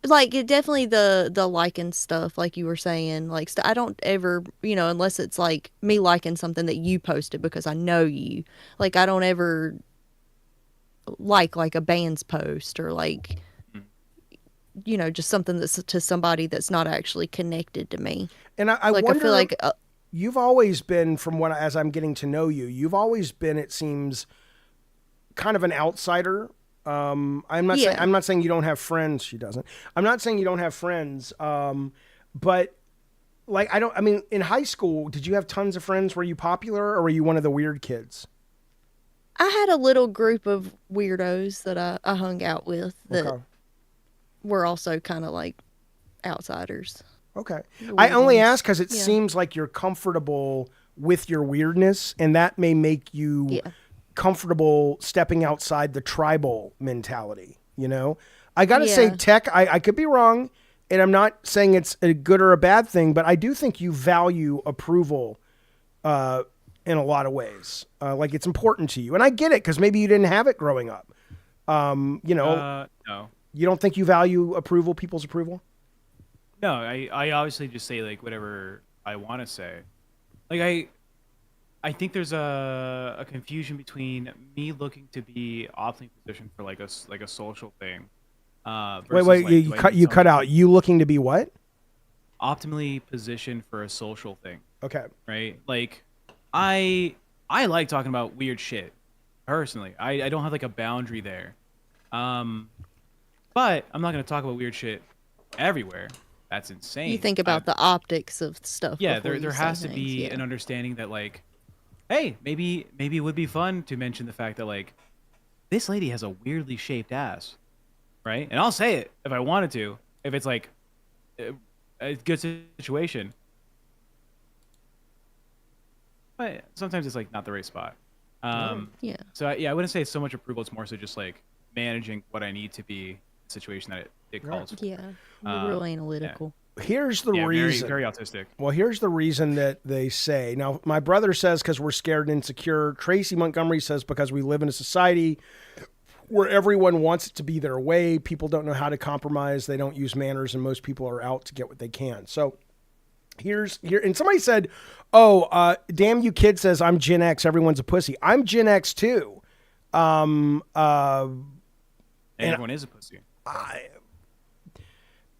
Like, it definitely the liking stuff, like you were saying. Like, I don't ever, you know, unless it's like me liking something that you posted because I know you. Like, I don't ever like a band's post or like, you know, just something that's to somebody that's not actually connected to me. And I like, wonder, I feel like you've always been, from what, as I'm getting to know you, you've always been, it seems, kind of an outsider. I'm not saying you don't have friends. She doesn't. I'm not saying you don't have friends. But like, I mean, in high school, did you have tons of friends? Were you popular, or were you one of the weird kids? I had a little group of weirdos that I hung out with that were also kind of like outsiders. Okay. I only ask because it Yeah. seems like you're comfortable with your weirdness, and that may make you comfortable stepping outside the tribal mentality, you know? I got to say, tech, I could be wrong, and I'm not saying it's a good or a bad thing, but I do think you value approval in a lot of ways. Like, it's important to you. And I get it, because maybe you didn't have it growing up. You know? No. You don't think you value approval, people's approval? No, I obviously just say like whatever I want to say. Like I think there's a confusion between me looking to be optimally positioned for like a social thing. Versus, Wait, like, you cut out. You looking to be what? Optimally positioned for a social thing. Okay. Right? Like I like talking about weird shit. Personally, I don't have like a boundary there. But I'm not gonna talk about weird shit everywhere. That's insane. You think about the optics of stuff. Yeah, before there you has say to things, be an understanding that like, hey, maybe it would be fun to mention the fact that like, this lady has a weirdly shaped ass, right? And I'll say it if I wanted to, if it's like a good situation. But sometimes it's like not the right spot. Yeah. So I wouldn't say it's so much approval. It's more so just like managing what I need to be in the situation that it calls for. Yeah. You're real analytical. Here's the reason. Very autistic. Well, here's the reason that they say. Now, my brother says because we're scared and insecure. Tracy Montgomery says because we live in a society where everyone wants it to be their way. People don't know how to compromise. They don't use manners, and most people are out to get what they can. So here, and somebody said, "Oh, damn you, kid says I'm Gen X. Everyone's a pussy. I'm Gen X too." And everyone is a pussy.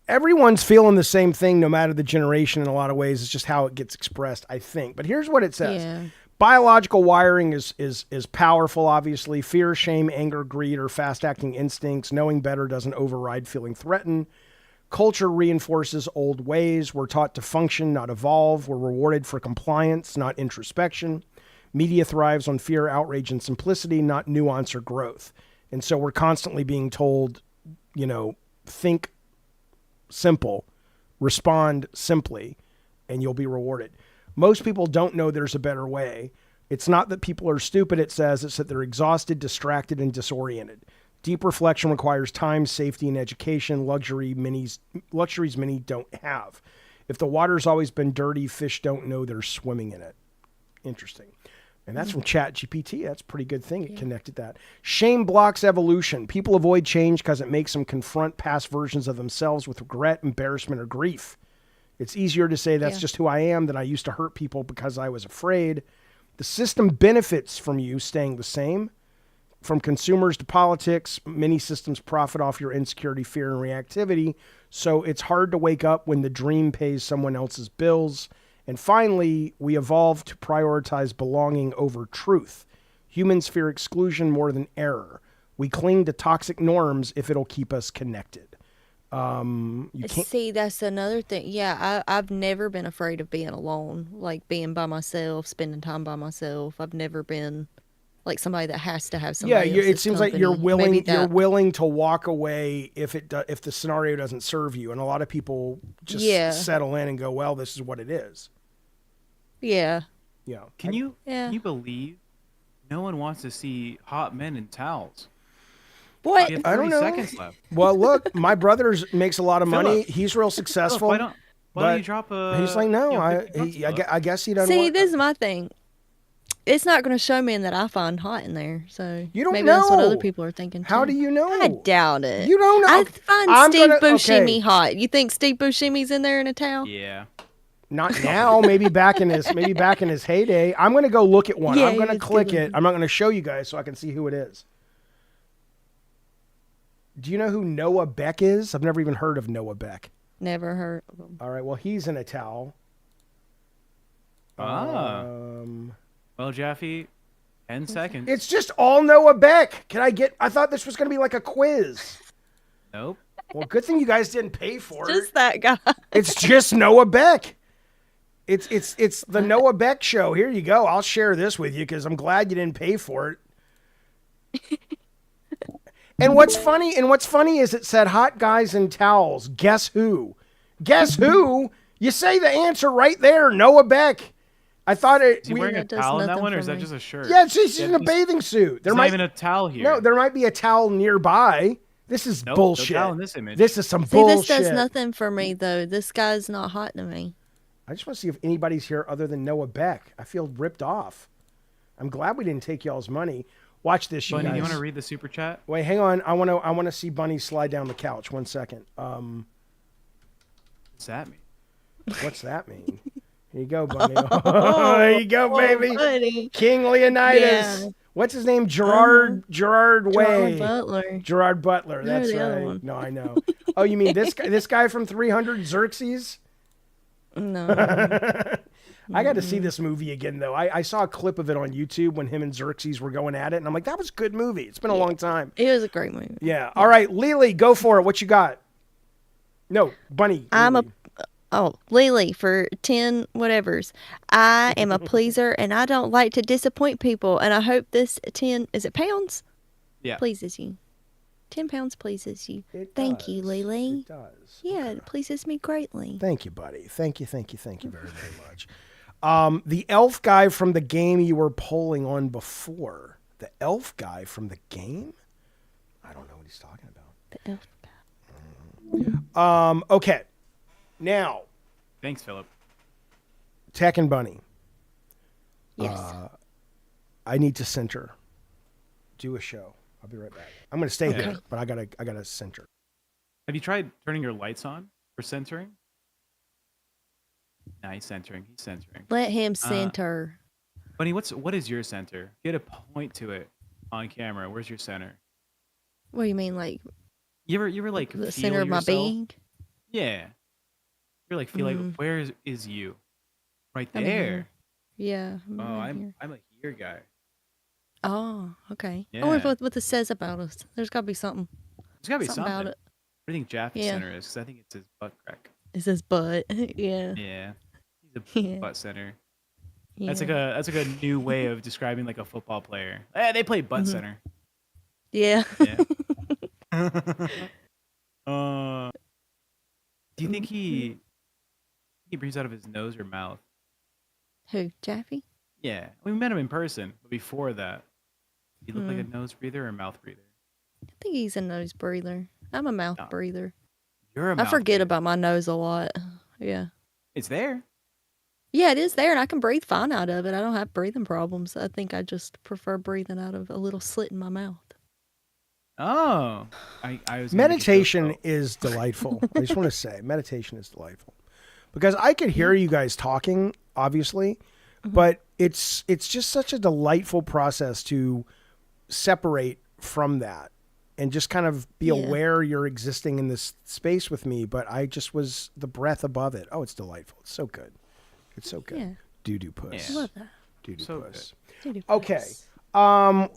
Everyone's feeling the same thing no matter the generation in a lot of ways. It's just how it gets expressed, I think. But here's what it says. Yeah. Biological wiring is powerful, obviously. Fear, shame, anger, greed are fast-acting instincts. Knowing better doesn't override feeling threatened. Culture reinforces old ways. We're taught to function, not evolve. We're rewarded for compliance, not introspection. Media thrives on fear, outrage, and simplicity, not nuance or growth. And so we're constantly being told, think simple, respond simply, and you'll be rewarded. Most people don't know there's a better way. It's not that people are stupid, it says. It's that they're exhausted, distracted, and disoriented. Deep reflection requires time, safety, and education, luxuries many don't have. If the water's always been dirty, fish don't know they're swimming in it. Interesting. And that's from ChatGPT. That's a pretty good thing. It connected that. Shame blocks evolution. People avoid change because it makes them confront past versions of themselves with regret, embarrassment, or grief. It's easier to say that's just who I am than I used to hurt people because I was afraid. The system benefits from you staying the same. From consumers to politics, many systems profit off your insecurity, fear, and reactivity. So it's hard to wake up when the dream pays someone else's bills. And finally, we evolved to prioritize belonging over truth. Humans fear exclusion more than error. We cling to toxic norms if it'll keep us connected. See, that's another thing. Yeah, I've never been afraid of being alone, like being by myself, spending time by myself. I've never been like somebody that has to have somebody. Yeah, else's it seems company. like you're willing. Maybe You're that- willing to walk away if the scenario doesn't serve you. And a lot of people just settle in and go, "Well, this is what it is." Yeah. Yeah. Can you Yeah. can you believe no one wants to see hot men in towels? What? We have I 30 don't know. seconds left. Well, look, my brother's makes a lot of money. Philip. He's real successful. Why don't but you drop a? He's like, no, 50 bucks, Philip? I guess he doesn't. See, want, this is my thing. It's not going to show men that I find hot in there. So You don't maybe that's what know. other people are thinking. How too. do you know? I doubt it. You don't know. I find I'm Steve gonna- Buscemi okay. hot. You think Steve Buscemi's in there in a towel? Yeah. Not now. Maybe back in his heyday. I'm going to go look at one. Yeah, I'm he going to was click good it. looking. I'm not going to show you guys so I can see who it is. Do you know who Noah Beck is? I've never even heard of Noah Beck. Never heard of him. All right. Well, he's in a towel. Ah. Well, Jeffy, 10 seconds. It's just all Noah Beck. I thought this was going to be like a quiz. Nope. Well, good thing you guys didn't pay for it. Just that guy. It's just Noah Beck. It's the Noah Beck show. Here you go. I'll share this with you because I'm glad you didn't pay for it. And what's funny is it said hot guys in towels. Guess who? Guess who? You say the answer right there. Noah Beck. I thought it. Is he wearing a That does towel in that nothing one, or for is that me. just a shirt? Yeah, she's in a bathing suit. There's not even a towel here. No, there might be a towel nearby. This is Nope, bullshit. no towel in this image. This is some See, bullshit. this does nothing for me though. This guy's not hot to me. I just want to see if anybody's here other than Noah Beck. I feel ripped off. I'm glad we didn't take y'all's money. Watch this, you Bunny, guys. you want to read the super chat? Wait, hang on. I want to see Bunny slide down the couch. 1 second. What's that mean? What's that mean? Here you go, Bunny. Oh, there you go, baby. Buddy. King Leonidas. Yeah. What's his name? Gerard Way. Gerard Butler. Gerard Butler. No, That's the other right. one. No, I know. Oh, you mean this guy? This guy from 300 Xerxes? No. I got to see this movie again, though. I saw a clip of it on YouTube when him and Xerxes were going at it, and I'm like, that was a good movie. It's been a long time. It was a great movie. Yeah. All right, Lily, go for it. What you got? No, Bunny. Lily. Lily for 10 whatevers. I am a pleaser and I don't like to disappoint people. And I hope this 10, is it pounds? Yeah. Pleases you. 10 pounds pleases you. It Thank you, does. Lily. It does. Yeah, it pleases me greatly. Thank you, buddy. Thank you very, very much. The elf guy from the game you were polling on before. The elf guy from the game? I don't know what he's talking about. The elf guy. Okay. Now, Thanks, Philip. Tech and Bunny. Yes. I need to center. Do a show. I'll be right back. I'm going to stay Okay. here, but I gotta center. Have you tried turning your lights on for centering? Nah, he's centering. He's centering. Let him center. Bunny, what is your center? Get a point to it on camera. Where's your center? What do you mean, like You ever like the feel center of my yourself? being? Yeah. You're like feel like Mm, where is you? Right I'm in here. there. Yeah, Oh, I'm in here. I'm a here guy. Oh, okay. I wonder Yeah. what this says about us. There's got to be something. There's gotta be Something about something. it. What do you think Jaffe's Yeah. center is? Because I think it's his butt crack. It says butt. Yeah. Yeah. He's a Yeah. butt center. Yeah. That's like a new way of describing like a football player. They play butt Hmm. center. Yeah. Yeah. uh, do you think he breathes out of his nose or mouth? Who? Jaffe? Yeah. We met him in person, but before that, he looked like a Hmm. nose breather or a mouth breather. I think he's a nose breather. I'm a mouth No, breather. you're a I mouth forget breather. about my nose a lot. Yeah. It's there. Yeah, it is there, and I can breathe fine out of it. I don't have breathing problems. I think I just prefer breathing out of a little slit in my mouth. Oh, I was gonna make a joke, Meditation though. is delightful. I just want to say, meditation is delightful because I could hear you guys talking, obviously, but it's just such a delightful process to separate from that and just kind of be Yeah. aware you're existing in this space with me. But I just was the breath above it. Oh, it's delightful. It's so good. It's so good. Yeah. Doo-doo puss. Yeah. Love that. Doo-doo So puss. Doo-doo Okay. puss.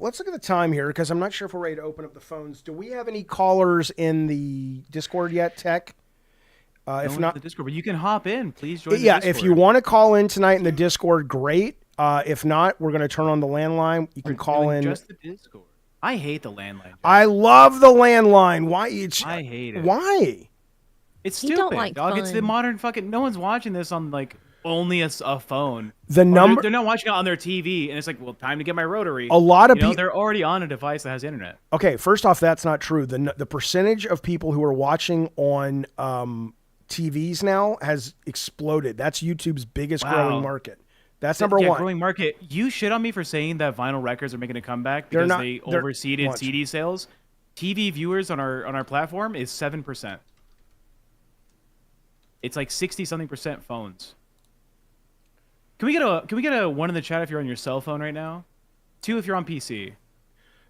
Let's look at the time here because I'm not sure if we're ready to open up the phones. Do we have any callers in the Discord yet, Tech? No If one's in not, the Discord, but you can hop in. Please join. yeah, the if you Discord. want to call in tonight in the Discord, great. If not, we're going to turn on the landline. You can call Doing in. just the Discord. I hate the landline. I love the landline. Why? I hate it. Why? It's You stupid, don't like dog. It's the fun. modern fucking. No one's watching this on like only a phone. The Or number. They're not watching it on their TV, and it's like, well, time to get my rotary. A lot of You know, people. they're already on a device that has internet. Okay, first off, that's not true. The percentage of people who are watching on TVs now has exploded. That's YouTube's biggest growing Wow. market. That's number one. Growing market. You shit on me for saying that vinyl records are making a comeback They're because not- they they're- overseeded watch. CD sales. TV viewers on our platform is 7%. It's like 60-something% phones. Can we get a one in the chat if you're on your cell phone right now? 2 if you're on PC.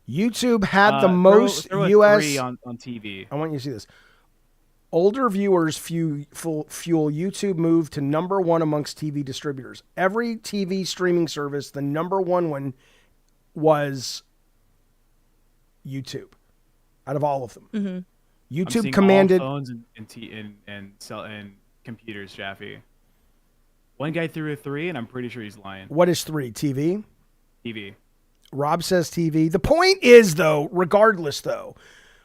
YouTube had the Throw- most throw a US. 3 on TV. I want you to see this. Older viewers fuel YouTube move to number one amongst TV distributors. Every TV streaming service, the number one was YouTube. Out of all of them, Mm-hmm. I'm YouTube seeing commanded. all phones and computers, Jaffe. One guy threw a 3, and I'm pretty sure he's lying. What is 3? TV. TV. Rob says TV. The point is, though, regardless, though,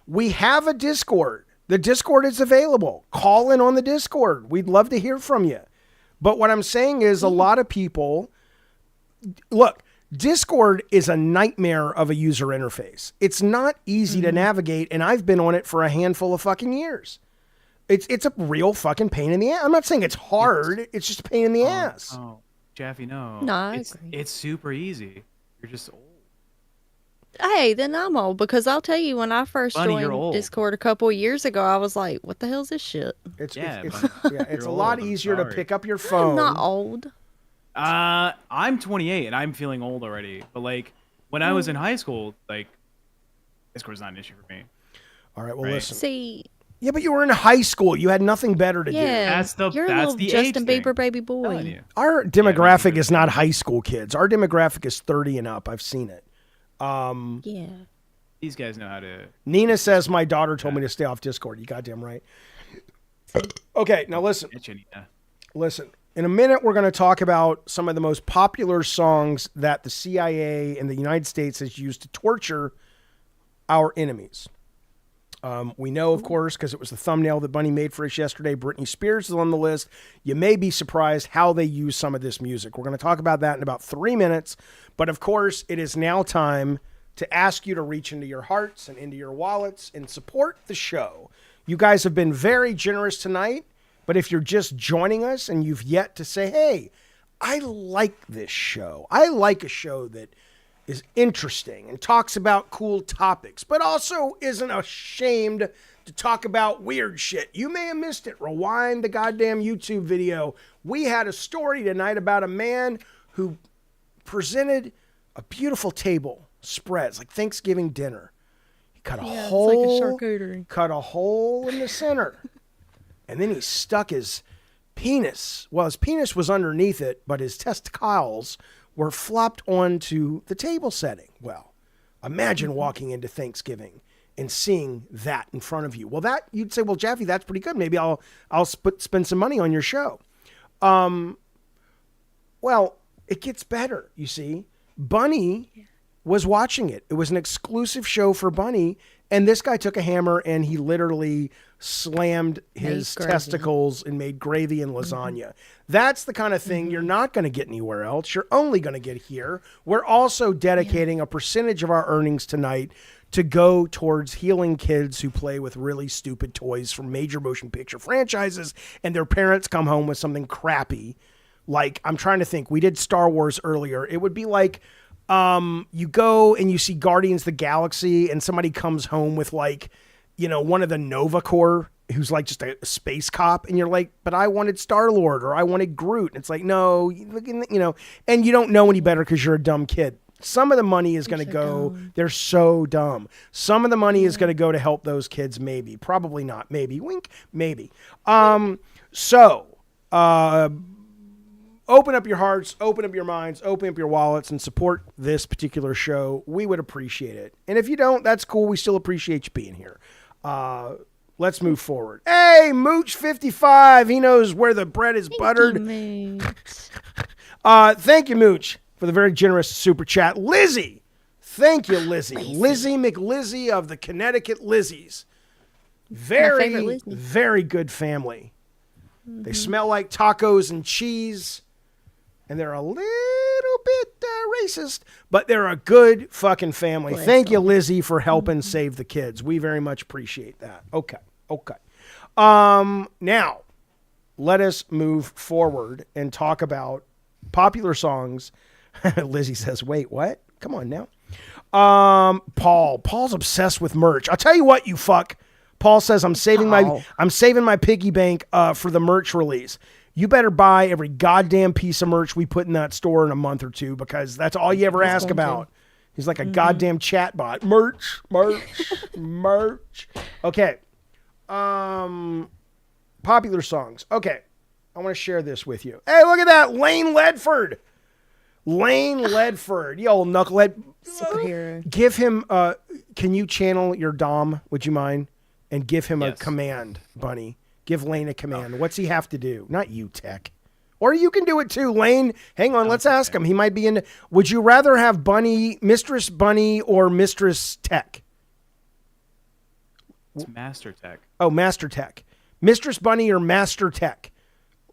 we have a Discord. The Discord is available. Call in on the Discord. We'd love to hear from you. But what I'm saying is a lot of people, look, Discord is a nightmare of a user interface. It's not easy to navigate, and I've been on it for a handful of fucking years. It's a real fucking pain in the ass. I'm not saying it's hard. It's just a pain in the ass. Oh, Jaffe, no. No, I it's agree. it's super easy. You're just old. Hey, then I'm old because I'll tell you when I first Bunny, you're joined old. Discord a couple of years ago, I was like, "What the hell's this shit?" It's Yeah, it's but yeah, it's a you're lot old, I'm easier to sorry. pick up your I'm phone. not old. I'm 28 and I'm feeling old already. But like when I was in high school, like Discord's not an issue for me. All right, well, Right. listen. See, Yeah, but you were in high school. You had nothing better to do. yeah, you're a that's little the Justin age Bieber thing. baby I'm telling boy. you. Our Yeah, demographic maybe is not high school kids. Our demographic is 30 and up. I've seen it. Yeah. These guys know how to. Nina says my daughter told me to stay off Discord. You goddamn right. Okay, now listen. Get you, Nina. Listen. In a minute, we're going to talk about some of the most popular songs that the CIA and the United States has used to torture our enemies. We know, of course, because it was the thumbnail that Bunny made for us yesterday, Britney Spears is on the list. You may be surprised how they use some of this music. We're going to talk about that in about 3 minutes. But of course, it is now time to ask you to reach into your hearts and into your wallets and support the show. You guys have been very generous tonight. But if you're just joining us and you've yet to say, hey, I like this show. I like a show that is interesting and talks about cool topics, but also isn't ashamed to talk about weird shit. You may have missed it. Rewind the goddamn YouTube video. We had a story tonight about a man who presented a beautiful table spreads like Thanksgiving dinner. cut a Yeah, it's like a hole, charcuterie. cut a hole in the center, and then he stuck his penis. Well, his penis was underneath it, but his testicles were flopped onto the table setting. Well, imagine walking into Thanksgiving and seeing that in front of you. Well, that you'd say, well, Jaffe, that's pretty good. Maybe I'll spend some money on your show. Well, it gets better. You see, Bunny was watching it. It was an exclusive show for Bunny, and this guy took a hammer and he literally slammed his testicles and made gravy and lasagna. That's the kind of thing you're not going to get anywhere else. You're only going to get here. We're also dedicating a percentage of our earnings tonight to go towards healing kids who play with really stupid toys from major motion picture franchises, and their parents come home with something crappy. Like, I'm trying to think, we did Star Wars earlier. It would be like, you go and you see Guardians of the Galaxy and somebody comes home with like, one of the Nova Corps who's like just a space cop, and you're like, but I wanted Star-Lord or I wanted Groot. And it's like, no, and you don't know any better because you're a dumb kid. Some of the money is going to go, they're so dumb. Some of the money is going to go to help those kids, maybe. Probably not. Maybe. Wink. Maybe. Open up your hearts, open up your minds, open up your wallets, and support this particular show. We would appreciate it. And if you don't, that's cool. We still appreciate you being here. Let's move forward. Hey, Mooch55. He knows where the bread is buttered. Thank you, Mooch, for the very generous super chat. Lizzie. Thank you, Lizzie. Lizzie McLizzie of the Connecticut Lizzies. Very, very good family. They smell like tacos and cheese. And they're a little bit racist, but they're a good fucking family. Thank you, Lizzie, for helping save the kids. We very much appreciate that. Okay. Now, let us move forward and talk about popular songs. Lizzie says, wait, what? Come on now. Paul's obsessed with merch. I'll tell you what, you fuck. Paul says, I'm saving my piggy bank for the merch release. You better buy every goddamn piece of merch we put in that store in a month or two, because that's all you ever ask about. He's like a goddamn chat bot. Merch. Okay. Popular songs. Okay. I want to share this with you. Hey, look at that. Lane Ledford. You old knucklehead. Superhero. Give him, can you channel your Dom? Would you mind? And give him a command, Bunny. Give Lane a command. What's he have to do? Not you, Tech. Or you can do it too. Lane, hang on. Let's ask him. He might be in. Would you rather have Mistress Bunny or Mistress Tech? It's Master Tech. Oh, Master Tech. Mistress Bunny or Master Tech?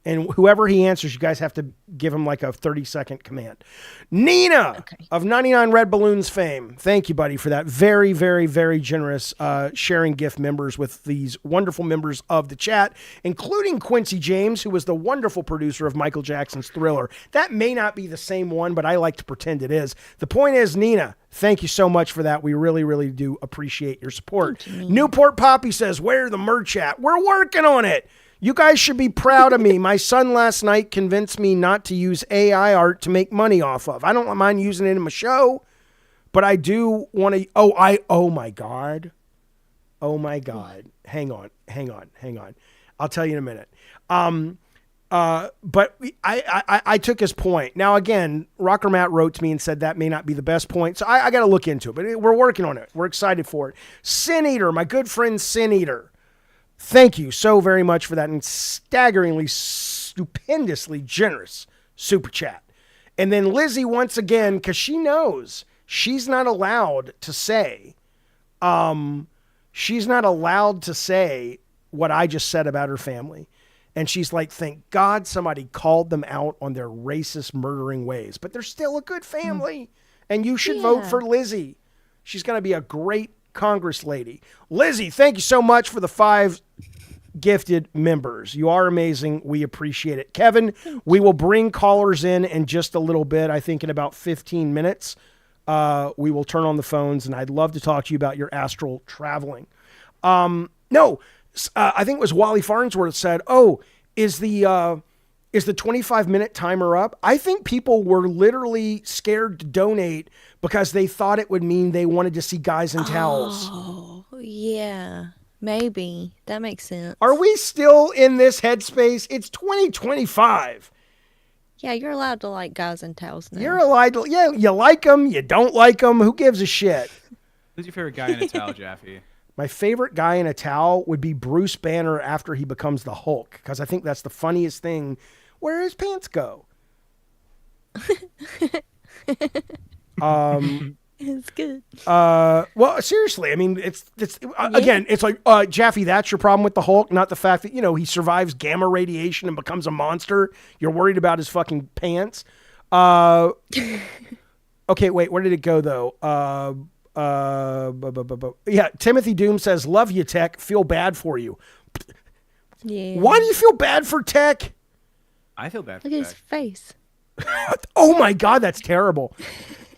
And whoever he answers, you guys have to give him like a 30-second command. Nina of 99 Red Balloons fame. Thank you, buddy, for that. Very, very, very generous sharing gift members with these wonderful members of the chat, including Quincy James, who was the wonderful producer of Michael Jackson's Thriller. That may not be the same one, but I like to pretend it is. The point is, Nina, thank you so much for that. We really, really do appreciate your support. Newport Poppy says, where the merch at? We're working on it. You guys should be proud of me. My son last night convinced me not to use AI art to make money off of. I don't mind using it in my show, but I do want to. Oh my God. Hang on. I'll tell you in a minute. But I took his point. Now, again, Rocker Matt wrote to me and said that may not be the best point. So I got to look into it, but we're working on it. We're excited for it. Sin Eater, my good friend Sin Eater. Thank you so very much for that and staggeringly, stupendously generous super chat. And then Lizzie, once again, because she knows she's not allowed to say, what I just said about her family. And she's like, thank God somebody called them out on their racist, murdering ways. But they're still a good family. And you should vote for Lizzie. She's going to be a great Congress lady. Lizzie, thank you so much for the 5 gifted members. You are amazing. We appreciate it. Kevin, we will bring callers in just a little bit. I think in about 15 minutes, we will turn on the phones, and I'd love to talk to you about your astral traveling. I think it was Wally Farnsworth said, is the 25-minute timer up? I think people were literally scared to donate because they thought it would mean they wanted to see guys in towels. Oh, yeah. Maybe. That makes sense. Are we still in this headspace? It's 2025. Yeah, you're allowed to like guys in towels now. You're allowed to, yeah, you like them, you don't like them. Who gives a shit? Who's your favorite guy in a towel, Jaffe? My favorite guy in a towel would be Bruce Banner after he becomes the Hulk, because I think that's the funniest thing. Where his pants go? It's good. Well, seriously, I mean, it's again, it's like Jaffe. That's your problem with the Hulk, not the fact that he survives gamma radiation and becomes a monster. You're worried about his fucking pants. Okay, wait, where did it go though? Yeah, Timothy Doom says, "Love you, Tech. Feel bad for you." Yeah. Why do you feel bad for Tech? I feel bad for Look at his that. face. Oh my God, that's terrible.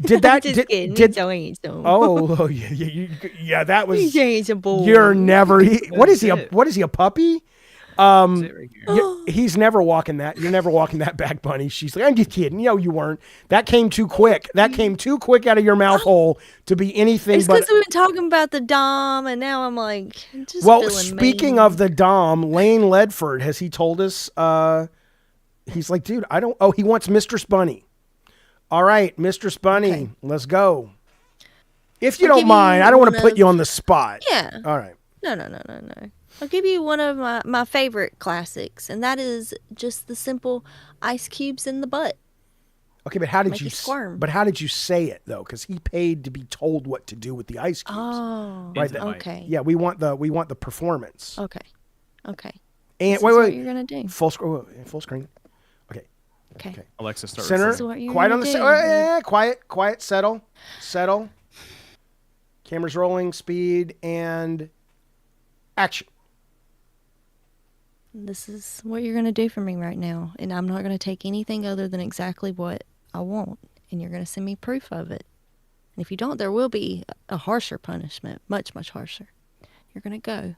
Did that? Just kidding. Did? He's so Oh yeah, that was. He's a boy. You're never. What is he? That's it. What is he? A puppy? That's it right here. He's never walking that. You're never walking that back, Bunny. She's like, I'm just kidding. No, you weren't. That came too quick. That came too quick out of your mouth hole to be anything It's but. because we've been talking about the Dom, and now I'm like, just Well, feeling speaking mean. of the Dom, Lane Ledford, has he told us? He's like, dude, I don't. Oh, he wants Mistress Bunny. All right, Mistress Bunny, Okay. let's go. If you I'll don't give mind, you I don't want to one put of- you on the spot. Yeah. All right. No. I'll give you one of my favorite classics, and that is just the simple ice cubes in the butt. Okay, but how did Make you you squirm. But how did you say it though? Because he paid to be told what to do with the ice cubes. Oh, Right, Into the mic. okay. Yeah, we want the performance. Okay. And This wait, is what wait, you're gonna do. full screen. Full screen. Okay. Okay. Alexa, start Center. This is what you're Quiet on gonna the. do. Quiet. Settle. Cameras rolling. Speed and action. This is what you're gonna do for me right now, and I'm not gonna take anything other than exactly what I want, and you're gonna send me proof of it. And if you don't, there will be a harsher punishment, much, much harsher. You're gonna go, and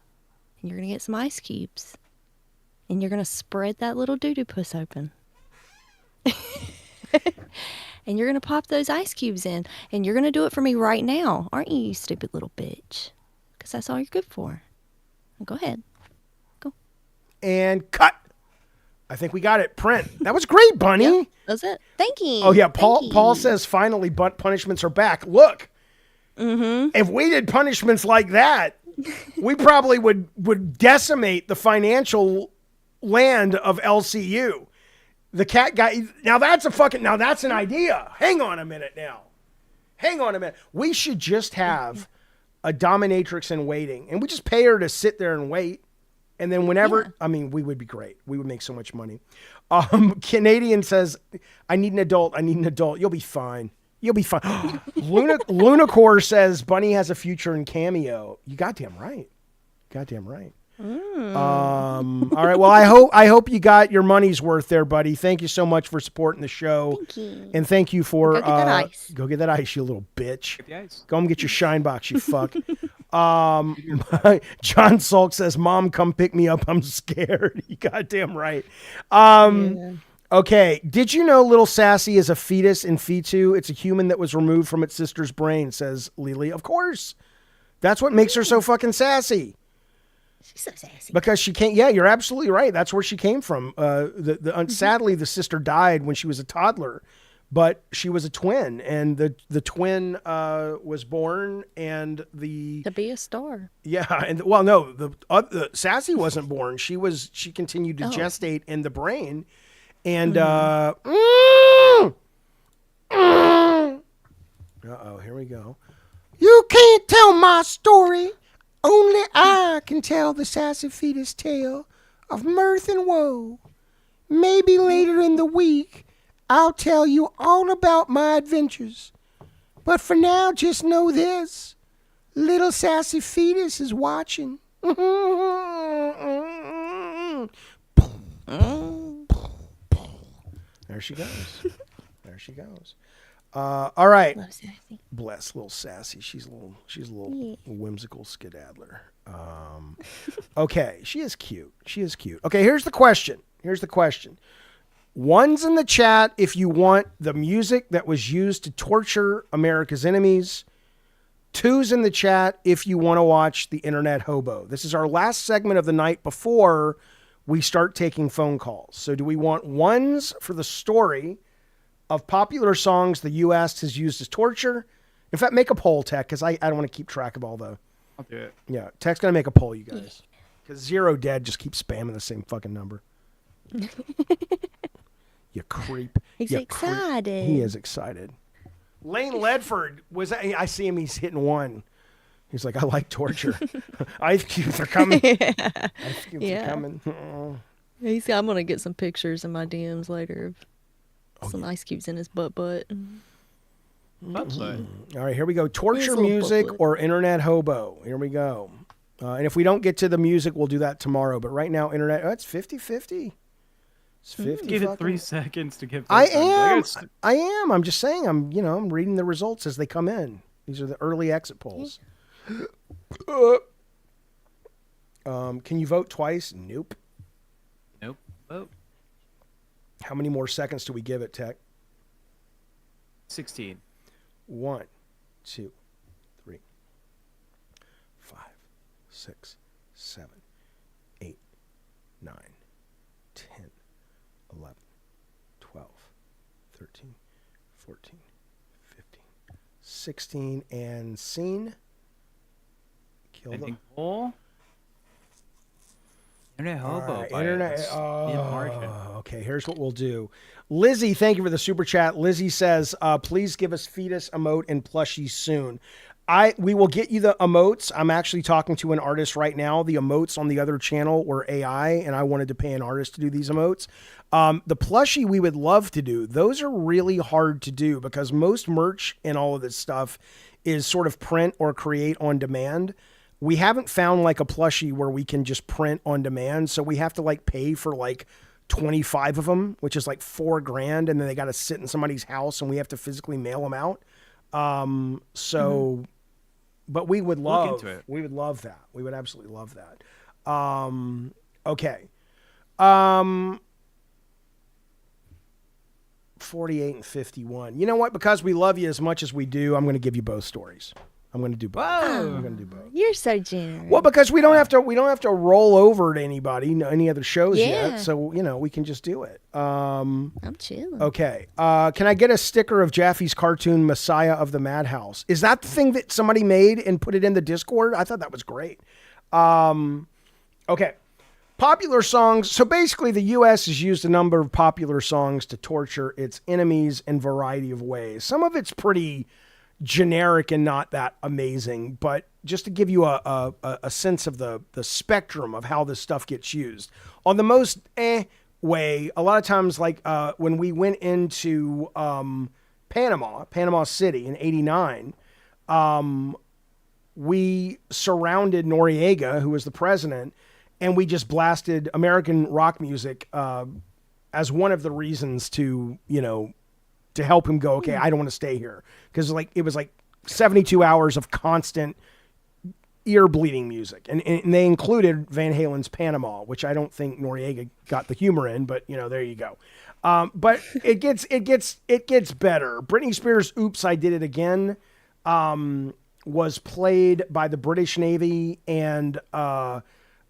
you're gonna get some ice cubes, and you're gonna spread that little doo-doo puss open. And you're gonna pop those ice cubes in, and you're gonna do it for me right now, aren't you, you stupid little bitch? Because that's all you're good for. Go ahead. And cut. I think we got it. Print. That was great, Bunny. Yep, that's it. Thank you. Oh yeah, Thank you. Paul says finally punishments are back. Look. If we did punishments like that, we probably would decimate the financial land of LCU. The cat guy. Now that's an idea. Hang on a minute. We should just have a dominatrix in waiting, and we just pay her to sit there and wait. And then whenever, I mean, we would be great. We would make so much money. Canadian says, I need an adult. You'll be fine. Lunacore says, Bunny has a future in Cameo. You goddamn right. All right. Well, I hope you got your money's worth there, buddy. Thank you so much for supporting the show. Thank you. And thank you for Go get that ice. Go get that ice, you little bitch. Get the ice. Go and get your shine box, you fuck. John Salk says, Mom, come pick me up. I'm scared. You goddamn right. Okay. Did you know little Sassy is a fetus in Ep2? It's a human that was removed from its sister's brain, says Lily. Of course. That's what makes her so fucking sassy. She's so sassy. Because she can't. Yeah, you're absolutely right. That's where she came from. Sadly, the sister died when she was a toddler, but she was a twin, and the twin was born, and To be a star. the Sassy wasn't born. She continued to gestate in the brain, and here we go. You can't tell my story. Only I can tell the sassy fetus tale of mirth and woe. Maybe later in the week, I'll tell you all about my adventures. But for now, just know this. Little sassy fetus is watching. There she goes. All right. Love sassy. Bless little Sassy. She's a little whimsical skedaddler. Okay, she is cute. Okay, here's the question. One's in the chat if you want the music that was used to torture America's enemies. Two's in the chat if you want to watch The Internet Hobo. This is our last segment of the night before we start taking phone calls. So do we want ones for the story of popular songs the U.S. has used as torture? In fact, make a poll, Tech, because I don't want to keep track of all the... I'll do it. Yeah, Tech's going to make a poll, you guys. Because Zero Dead just keeps spamming the same fucking number. You creep. He's You excited. He is excited. Lane Ledford was. I see him. He's hitting one. He's like, I like torture. Ice cubes are coming. Ice cubes are coming. I'm gonna get some pictures in my DMs later of some ice cubes in his butt. That's fine. All right, here we go. Torture little music booklet. or Internet Hobo. Here we go. And if we don't get to the music, we'll do that tomorrow. But right now, Internet. Oh, it's 50-50. It's 50. Give it 3 seconds to give. I am. I am. I'm just saying. I'm reading the results as they come in. These are the early exit polls. Can you vote twice? Nope. Nope. Oh, How many more seconds do we give it, Tech? 16. 1, 2, 3, 5, 6, 7, 8, 9, 10, 11, 12, 13, 14, 15, 16, and scene. Kill them. Ending poll. Internet Hobo. Right, by internet. a slim margin. Okay, here's what we'll do. Lizzie, thank you for the super chat. Lizzie says, please give us fetus emote and plushies soon. We will get you the emotes. I'm actually talking to an artist right now. The emotes on the other channel were AI, and I wanted to pay an artist to do these emotes. The plushie we would love to do. Those are really hard to do because most merch and all of this stuff is sort of print or create on demand. We haven't found like a plushie where we can just print on demand. So we have to like pay for like 25 of them, which is like $4,000. And then they got to sit in somebody's house and we have to physically mail them out. But we would love, into it. we would love that. We would absolutely love that. Okay. 48 and 51. You know what? Because we love you as much as we do, I'm going to give you both stories. I'm going to do both. I'm going to do both. You're so generous. Well, because we don't have to roll over to anybody, any other shows yet. So, we can just do it. I'm chilling. Okay. Can I get a sticker of Jaffe's cartoon Messiah of the Madhouse? Is that the thing that somebody made and put it in the Discord? I thought that was great. Okay. Popular songs. So basically the U.S. has used a number of popular songs to torture its enemies in a variety of ways. Some of it's pretty generic and not that amazing, but just to give you a sense of the spectrum of how this stuff gets used. On the most way, a lot of times, like when we went into Panama City in '89, we surrounded Noriega, who was the president, and we just blasted American rock music as one of the reasons to help him go, okay, I don't want to stay here. Because it was 72 hours of constant ear bleeding music. And they included Van Halen's Panama, which I don't think Noriega got the humor in, but there you go. But it gets better. Britney Spears' Oops, I Did It Again was played by the British Navy and to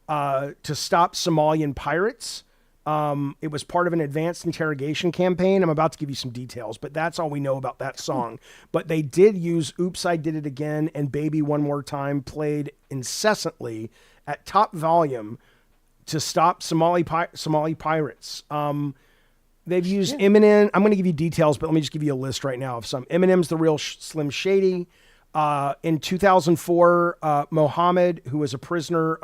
stop Somalian pirates. It was part of an advanced interrogation campaign. I'm about to give you some details, but that's all we know about that song. But they did use Oops, I Did It Again and Baby One More Time played incessantly at top volume to stop Somali pirates. They've used Eminem. I'm going to give you details, but let me just give you a list right now of some. Eminem's The Real Slim Shady. In 2004, Mohammed, who was a prisoner,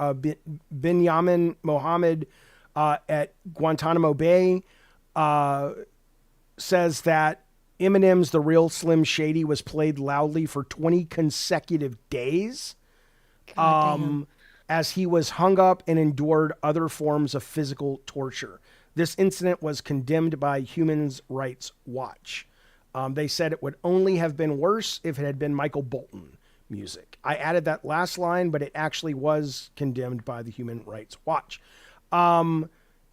Binyamin Mohammed, at Guantanamo Bay, says that Eminem's The Real Slim Shady was played loudly for 20 consecutive days as he was hung up and endured other forms of physical torture. This incident was condemned by Human Rights Watch. They said it would only have been worse if it had been Michael Bolton music. I added that last line, but it actually was condemned by the Human Rights Watch.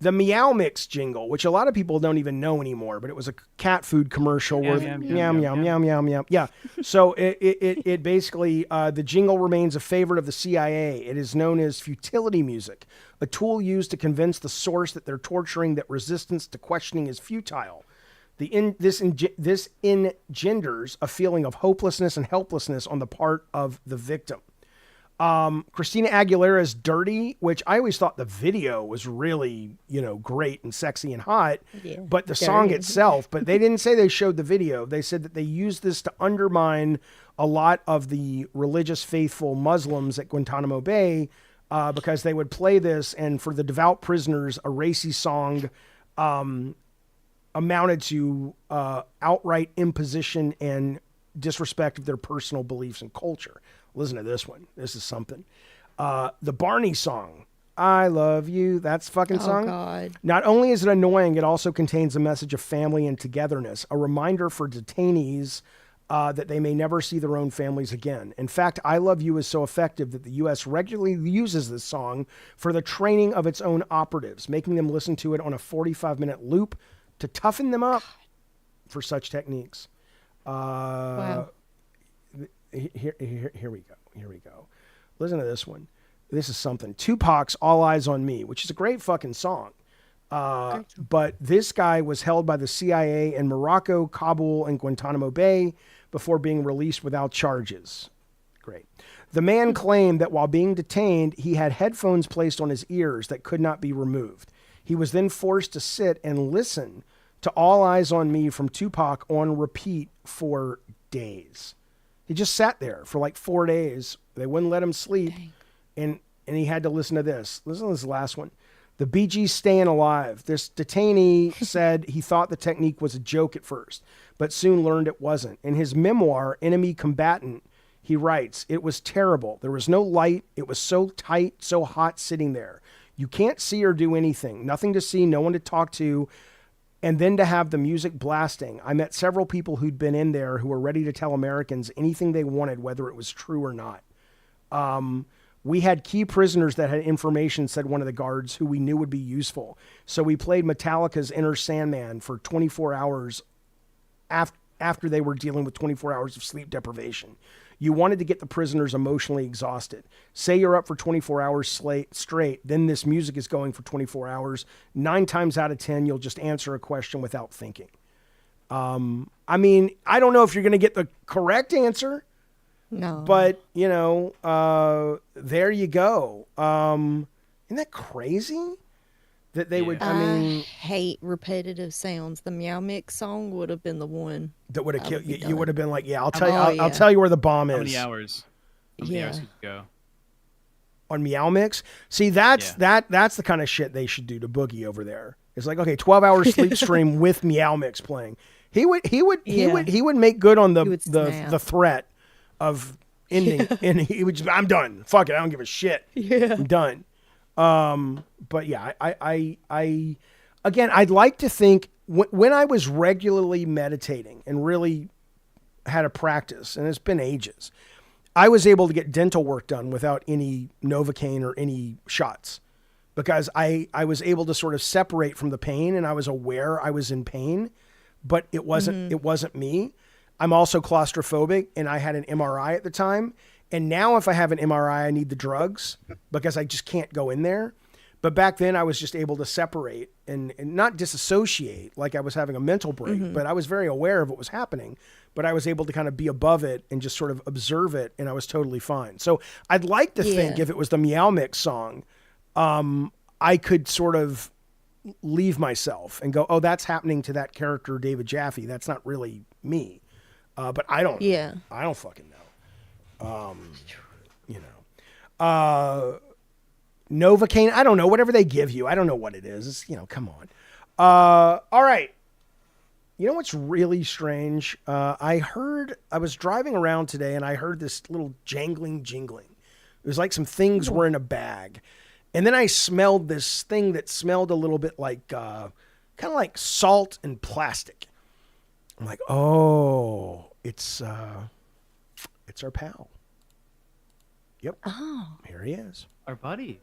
the Meow Mix jingle, which a lot of people don't even know anymore, but it was a cat food commercial where Meow, meow, meow, meow, meow, meow, meow. meow, meow. Yeah. So it basically, the jingle remains a favorite of the CIA. It is known as futility music, a tool used to convince the source that they're torturing, that resistance to questioning is futile. This engenders a feeling of hopelessness and helplessness on the part of the victim. Christina Aguilera's Dirty, which I always thought the video was really, great and sexy and hot, Yeah, but the song dirty. itself, but they didn't say they showed the video. They said that they used this to undermine a lot of the religious faithful Muslims at Guantanamo Bay, because they would play this, and for the devout prisoners, a racy song amounted to outright imposition and disrespect of their personal beliefs and culture. Listen to this one. This is something. The Barney song, I Love You, that's fucking song. Oh, God. Not only is it annoying, it also contains a message of family and togetherness, a reminder for detainees that they may never see their own families again. In fact, I Love You is so effective that the U.S. regularly uses this song for the training of its own operatives, making them listen to it on a 45-minute loop to toughen them up for such techniques. Wow. Here we go. Here we go. Listen to this one. This is something. Tupac's All Eyes on Me, which is a great fucking song. But this guy was held by the CIA in Morocco, Kabul, and Guantanamo Bay before being released without charges. Great. The man claimed that while being detained, he had headphones placed on his ears that could not be removed. He was then forced to sit and listen to All Eyes on Me from Tupac on repeat for days. He just sat there for like 4 days. They wouldn't let him sleep. And he had to listen to this. Listen to this last one. The Bee Gees' Staying Alive. This detainee said he thought the technique was a joke at first, but soon learned it wasn't. In his memoir, Enemy Combatant, he writes, "It was terrible. There was no light. It was so tight, so hot sitting there. You can't see or do anything. Nothing to see, no one to talk to. And then to have the music blasting. I met several people who'd been in there who were ready to tell Americans anything they wanted, whether it was true or not. We had key prisoners that had information," said one of the guards, "who we knew would be useful. So we played Metallica's Inner Sandman for 24 hours after they were dealing with 24 hours of sleep deprivation. You wanted to get the prisoners emotionally exhausted. Say you're up for 24 hours straight, then this music is going for 24 hours. 9 times out of 10, you'll just answer a question without thinking." I mean, I don't know if you're going to get the correct answer, No. but, there you go. Isn't that crazy? That they would, I hate repetitive sounds. The Meow Mix song would have been the one. that would have I killed would you. be You would done. have been like, yeah, I'll tell you, Oh, I'll yeah. tell you where the bomb How is. many hours? How many hours Yeah. could you go? On Meow Mix. See, that's the kind of shit they should do to Boogie over there. It's like, okay, 12-hour sleep stream with Meow Mix playing. He would make good on He would the snap. threat of ending, and he would just, I'm done. Fuck it, I don't give a shit. Yeah. I'm done. But yeah, I again, I'd like to think when I was regularly meditating and really had a practice, and it's been ages, I was able to get dental work done without any Novocaine or any shots, because I was able to sort of separate from the pain, and I was aware I was in pain, but it wasn't me. I'm also claustrophobic, and I had an MRI at the time. And now if I have an MRI, I need the drugs because I just can't go in there. But back then I was just able to separate and not disassociate like I was having a mental break, but I was very aware of what was happening, but I was able to kind of be above it and just sort of observe it, and I was totally fine. So I'd like to think Yeah. if it was the Meow Mix song, I could sort of leave myself and go, oh, that's happening to that character, David Jaffe. That's not really me. But I don't, Yeah. I don't fucking know. Novocaine, I don't know, whatever they give you. I don't know what it is. It's, come on. All right. You know what's really strange? I was driving around today and I heard this little jingling. It was like some things were in a bag. And then I smelled this thing that smelled a little bit like, kind of like salt and plastic. I'm like, oh, it's our pal. Yep. Oh. Here he is. Our buddy.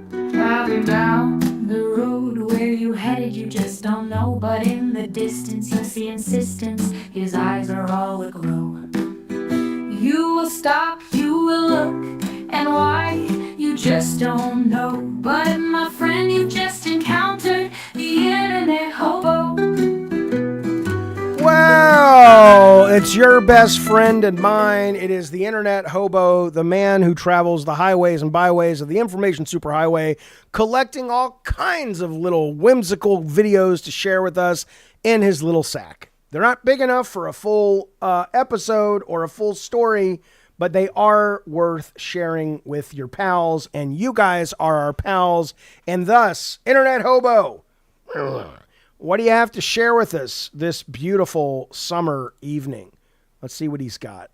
Driving down the road where you headed, you just don't know. But in the distance, you see insistence. His eyes are all aglow. You will stop, you will look, and why, you just don't know. But my friend, you just encountered the internet hobo. Well, it's your best friend and mine. It is the internet hobo, the man who travels the highways and byways of the information superhighway, collecting all kinds of little whimsical videos to share with us in his little sack. They're not big enough for a full episode or a full story, but they are worth sharing with your pals, and you guys are our pals, and thus, internet hobo. What do you have to share with us this beautiful summer evening? Let's see what he's got.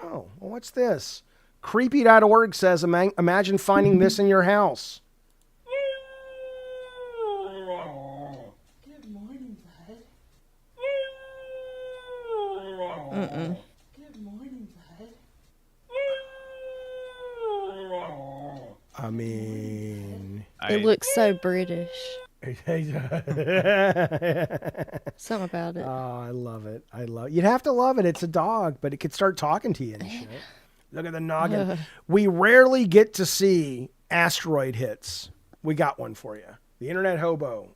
Oh, well, what's this? Creepy.org says, imagine finding this in your house. Good morning, bud. Good morning, bud. I mean... It looks so British. Something about it. Oh, I love it. You'd have to love it. It's a dog, but it could start talking to you and shit. Look at the noggin. We rarely get to see asteroid hits. We got one for you. The internet hobo.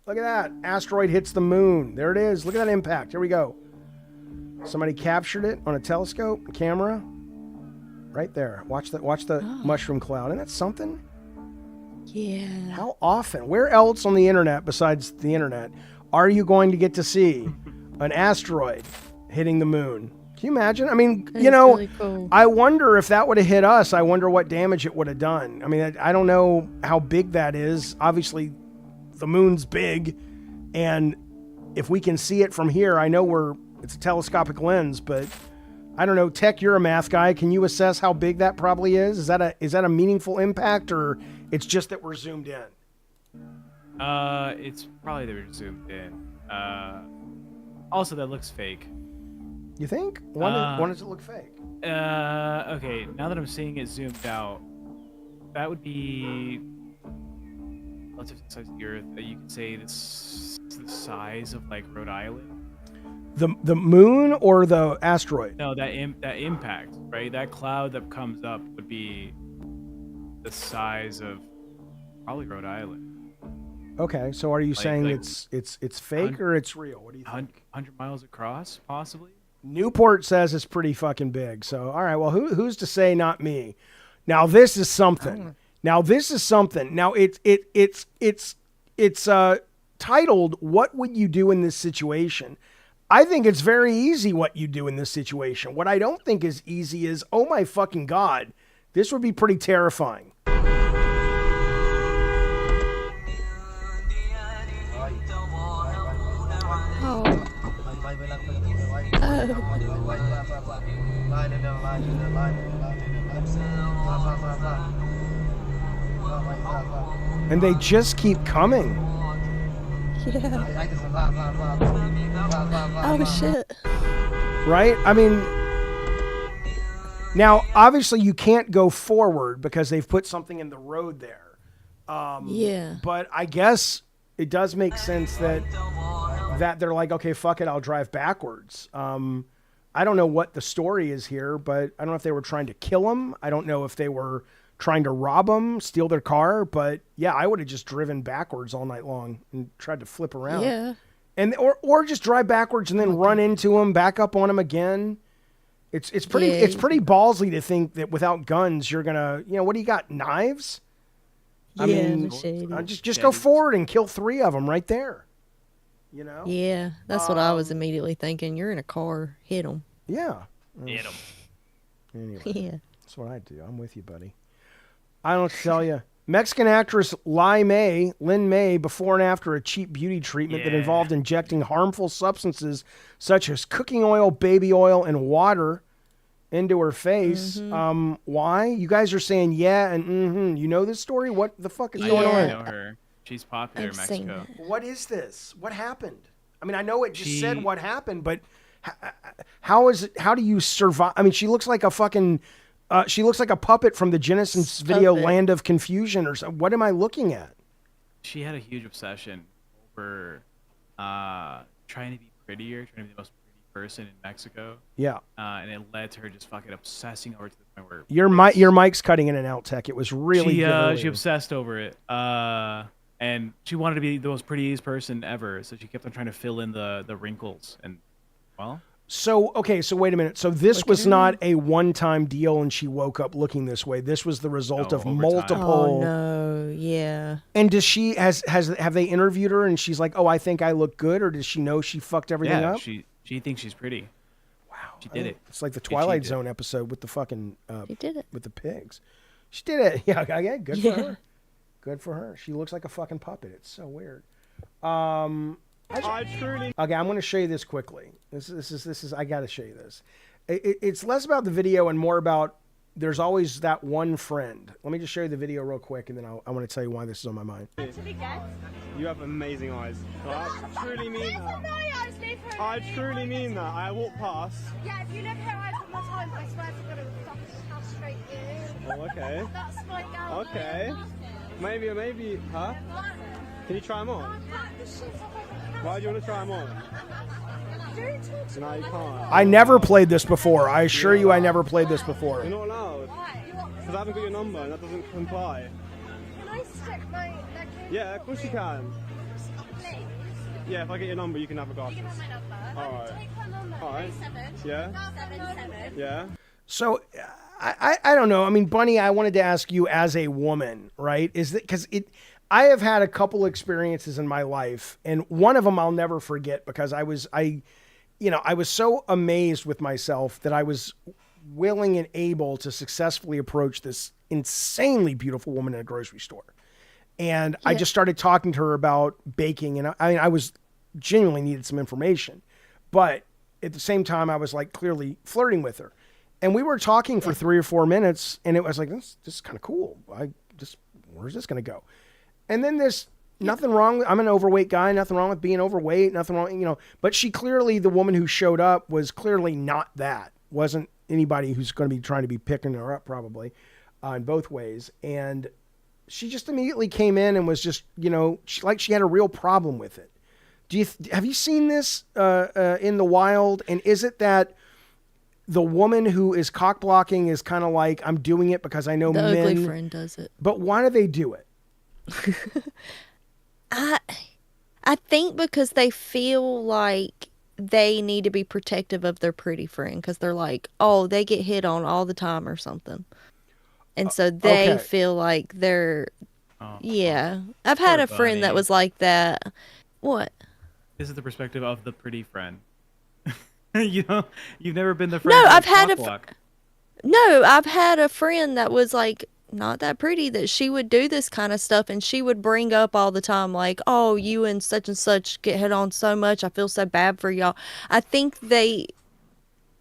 Look at that. Asteroid hits the moon. There it is. Look at that impact. Here we go. Somebody captured it on a telescope, a camera. Right there. Watch the mushroom cloud. Isn't that something? Yeah. How often? Where else on the internet besides the internet are you going to get to see an asteroid hitting the moon? Can you imagine? I mean, That is really cool. I wonder if that would have hit us. I wonder what damage it would have done. I mean, I don't know how big that is. Obviously, the moon's big, and if we can see it from here, I know it's a telescopic lens, but I don't know. Tech, you're a math guy. Can you assess how big that probably is? Is that a meaningful impact, or it's just that we're zoomed in? It's probably that we're zoomed in. Also, that looks fake. You think? Why does it look fake? Okay, now that I'm seeing it zoomed out, that would be relative to the size of the Earth. You could say it's the size of like Rhode Island. The moon or the asteroid? No, that impact, right? That cloud that comes up would be the size of probably Rhode Island. Okay, so are you saying like it's fake or it's real? What do you think? 100 miles across, possibly. Newport says it's pretty fucking big. So all right, well, who's to say not me? Now this is something. Now it's titled "What Would You Do in This Situation?" I think it's very easy what you do in this situation. What I don't think is easy is, oh my fucking God, this would be pretty terrifying. Oh. And they just keep coming. Yeah. Oh, shit. Right? I mean, now, obviously you can't go forward because they've put something in the road there. Yeah. But I guess it does make sense that they're like, okay, fuck it, I'll drive backwards. I don't know what the story is here, but I don't know if they were trying to kill him. I don't know if they were trying to rob him, steal their car. But yeah, I would have just driven backwards all night long and tried to flip around. Yeah. And or just drive backwards and then run into him, back up on him again. It's pretty ballsy to think that without guns you're gonna, what do you got, knives? I mean, just go forward and kill 3 of them right there. Yeah, that's what I was immediately thinking. You're in a car, hit them. Yeah. Hit 'em. Anyway, Yeah. that's what I do. I'm with you, buddy. I don't know what to tell you. Mexican actress Lynn May, before and after a cheap beauty treatment that involved injecting harmful substances such as cooking oil, baby oil, and water into her face. Why? You guys are saying yeah and mm-hmm. You know this story? What the fuck is going I on? know her. She's popular in I've seen Mexico. it. What is this? What happened? I mean, I know it just said what happened, but How is it? How do you survive? I mean, she looks like a fucking. She looks like a puppet from the Genesis video Puppet. Land of Confusion or something. What am I looking at? She had a huge obsession over trying to be prettier, trying to be the most pretty person in Mexico. Yeah. And it led to her just fucking obsessing over it to the point where Your mic's cutting in and out, Tech. It was really good. she obsessed over it. And she wanted to be the most prettiest person ever, so she kept on trying to fill in the wrinkles. And well, So, okay, so wait a minute. So this Look at was her. not a one-time deal and she woke up looking this way. This was the result No, of over time. multiple. Oh no, yeah. And does she have they interviewed her and she's like, "Oh, I think I look good," or does she know she fucked everything yeah, up? she thinks she's pretty. Wow. She did it. It's like the she Twilight did. Zone episode with the fucking She did it. with the pigs. She did it. Yeah, yeah, good Yeah. for her. Good for her. She looks like a fucking puppet. It's so weird. Okay, I'm going to show you this quickly. This is. I got to show you this. It's less about the video and more about. There's always that one friend. Let me just show you the video real quick, and then I want to tell you why this is on my mind. You have amazing eyes. I truly mean that. I truly mean that. I walk past. Yeah, if you look at eyes one more time, I swear to God, it will fucking straight you. Oh, okay. That's my girl. Okay. Maybe, huh? Can you try them on? Why do you want to try them on? No, you can't. I never played this before. I assure you, I never played this before. You're not allowed. Because I haven't got your number and that doesn't comply. Can I stick my leg in? Yeah, of course you can. Please. Yeah, if I get your number, you can have a glasses. You have my number. Alright. Take my number. Alright. 07 Yeah. 77. Yeah. So I don't know. I mean, Bunny, I wanted to ask you as a woman, right? Is that because I have had a couple experiences in my life, and one of them I'll never forget because I was so amazed with myself that I was willing and able to successfully approach this insanely beautiful woman in a grocery store. And I just started talking to her about baking, and I was genuinely needed some information, but at the same time, I was like clearly flirting with her. And we were talking for 3 or 4 minutes, and it was like, this is kind of cool. Where's this going to go? And then nothing wrong. I'm an overweight guy. Nothing wrong with being overweight. Nothing wrong, But she clearly, the woman who showed up, was clearly not that. Wasn't anybody who's going to be trying to be picking her up, probably, in both ways. And she just immediately came in and was just, she had a real problem with it. Have you seen this in the wild? And is it that the woman who is cock blocking is kind of like, I'm doing it because I know The men. ugly friend does it. But why do they do it? I think because they feel like they need to be protective of their pretty friend because they're like, oh, they get hit on all the time or something. And so they okay. feel like they're, Oh, yeah. I've had Poor a friend that Bunny. was like that. What? This is the perspective of the pretty friend. You've never been the friend. No, who I've had cock a block. No, I've had a friend that was like not that pretty that she would do this kind of stuff and she would bring up all the time like, oh, you and such get hit on so much. I feel so bad for y'all. I think I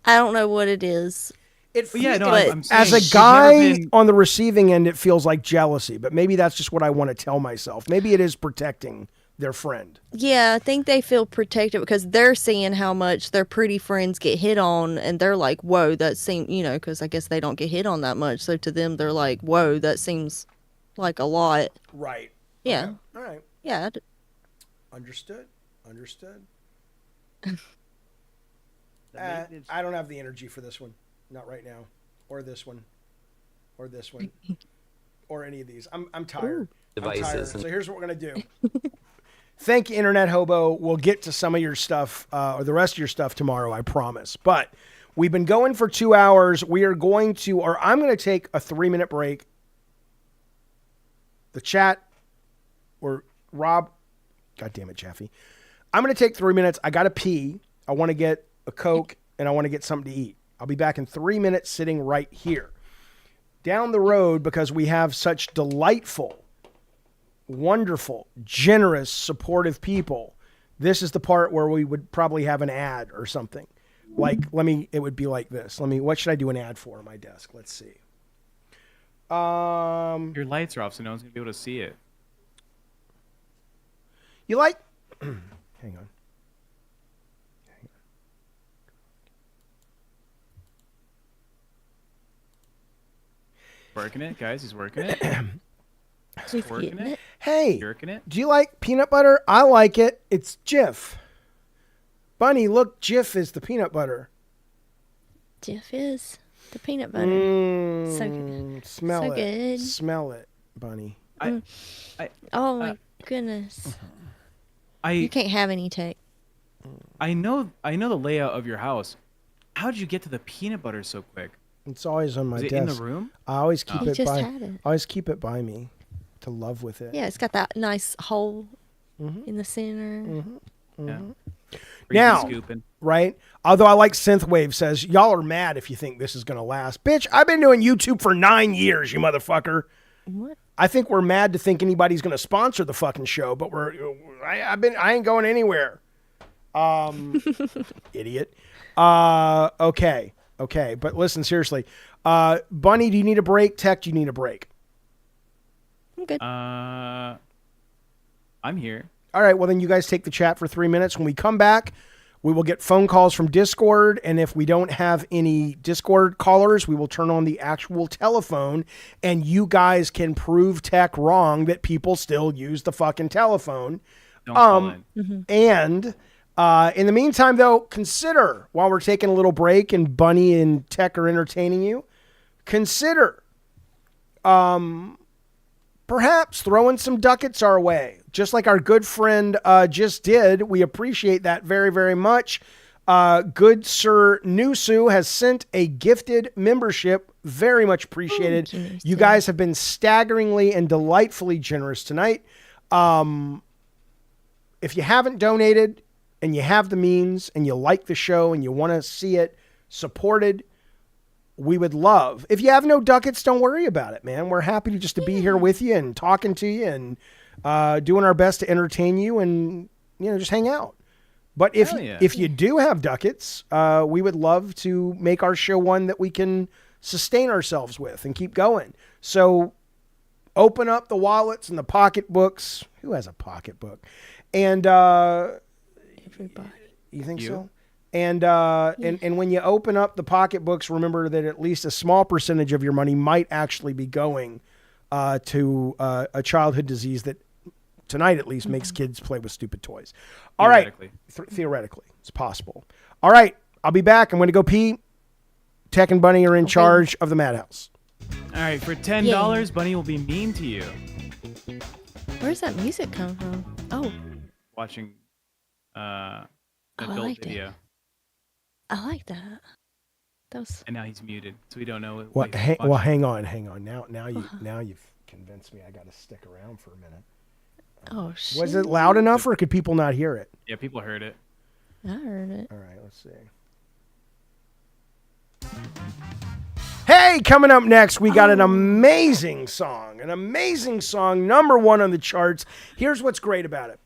don't know what it is. It But yeah, no, But- I'm saying as a she's never guy been- on the receiving end, it feels like jealousy, but maybe that's just what I want to tell myself. Maybe it is protecting their friend. Yeah, I think they feel protected because they're seeing how much their pretty friends get hit on and they're like, whoa, that seems, because I guess they don't get hit on that much. So to them, they're like, whoa, that seems like a lot. Right. Yeah. Okay. All right. Yeah. Understood. I don't have the energy for this one. Not right now. Or this one. Or this one. Or any of these. I'm tired. I'm tired. So here's what we're going to do. Thank you, Internet Hobo. We'll get to some of your stuff, or the rest of your stuff tomorrow, I promise. But we've been going for 2 hours. We are going to, or I'm going to take a 3-minute break. The chat, or Rob, God damn it, Chaffee. I'm going to take 3 minutes. I got to pee. I want to get a Coke, and I want to get something to eat. I'll be back in 3 minutes sitting right here. Down the road, because we have such delightful, wonderful, generous, supportive people, this is the part where we would probably have an ad or something. Like, it would be like this. What should I do an ad for on my desk? Let's see. Your lights are off, so no one's gonna be able to see it. You like, hang on. Working it, guys. He's working it. He's Working getting it. it. Hey, Jerking it. do you like peanut butter? I like it. It's Jif. Bunny, look, Jif is the peanut butter. Jeff is the peanut butter. So good. Smell So it. good. Smell it, Bunny. I, Oh my goodness. I, You can't have any tech. I know the layout of your house. How did you get to the peanut butter so quick? It's always on my Is it desk. in the room? I always keep He it just by. had it. I always keep it by me to love with it. Yeah, it's got that nice hole Mm-hmm. in the center. Yeah. Now- Scooping. Right? Although I like Synthwave says, y'all are mad if you think this is going to last. Bitch, I've been doing YouTube for 9 years, you motherfucker. What? I think we're mad to think anybody's going to sponsor the fucking show, but I ain't going anywhere. Idiot. Okay. But listen, seriously. Bunny, do you need a break? Tech, do you need a break? I'm good. I'm here. All right, well, then you guys take the chat for 3 minutes. When we come back, we will get phone calls from Discord. And if we don't have any Discord callers, we will turn on the actual telephone. And you guys can prove Tech wrong that people still use the fucking telephone. Don't call in. And in the meantime, though, consider, while we're taking a little break and Bunny and Tech are entertaining you, consider perhaps throwing some ducats our way, just like our good friend just did. We appreciate that very, very much. Good Sir Nusu has sent a gifted membership. Very much appreciated. You guys have been staggeringly and delightfully generous tonight. If you haven't donated and you have the means and you like the show and you want to see it supported, we would love. If you have no ducats, don't worry about it, man. We're happy to just to be here with you and talking to you and doing our best to entertain you and just hang out. But if you do have ducats, we would love to make our show one that we can sustain ourselves with and keep going. So open up the wallets and the pocketbooks. Who has a pocketbook? And Everybody. you think You? so? And when you open up the pocketbooks, remember that at least a small percentage of your money might actually be going to a childhood disease that tonight at least makes kids play with stupid toys. All right. Theoretically, it's possible. All right. I'll be back. I'm going to go pee. Tech and Bunny are in charge of the madhouse. All right, for $10, Bunny will be mean to you. Where's that music come from? Oh, Watching an I adult liked it. video. I like that. That was. And now he's muted, so we don't know what What? he's Well, watching. hang on. Now you've convinced me I got to stick around for a minute. Oh shit. Was it loud enough, or could people not hear it? Yeah, people heard it. I heard it. All right, let's see. Hey, coming up next, we got an amazing song. Number 1 on the charts. Here's what's great about it.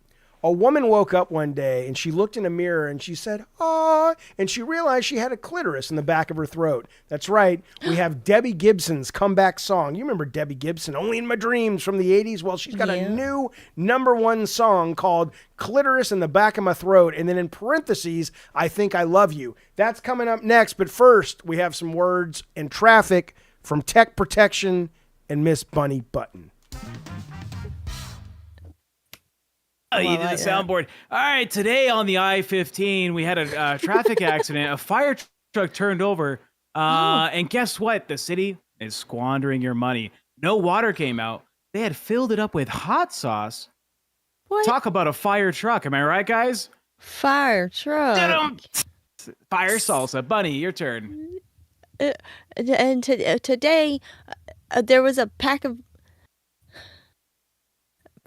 A woman woke up one day and she looked in a mirror and she said, "Aw," and she realized she had a clitoris in the back of her throat. That's right. We have Debbie Gibson's comeback song. You remember Debbie Gibson, Only in My Dreams from the 80s? Well, she's got a new number 1 song called Clitoris in the Back of My Throat. And then in parentheses, I Think I Love You. That's coming up next. But first, we have some words and traffic from Tech Protection and Miss Bunny Button. Oh, you did the soundboard. All right, today on the I-15, we had a traffic accident. A fire truck turned over, and guess what? The city is squandering your money. No water came out. They had filled it up with hot sauce. What? Talk about a fire truck. Am I right, guys? Fire truck. Fire salsa. Bunny, your turn. And today, there was a pack of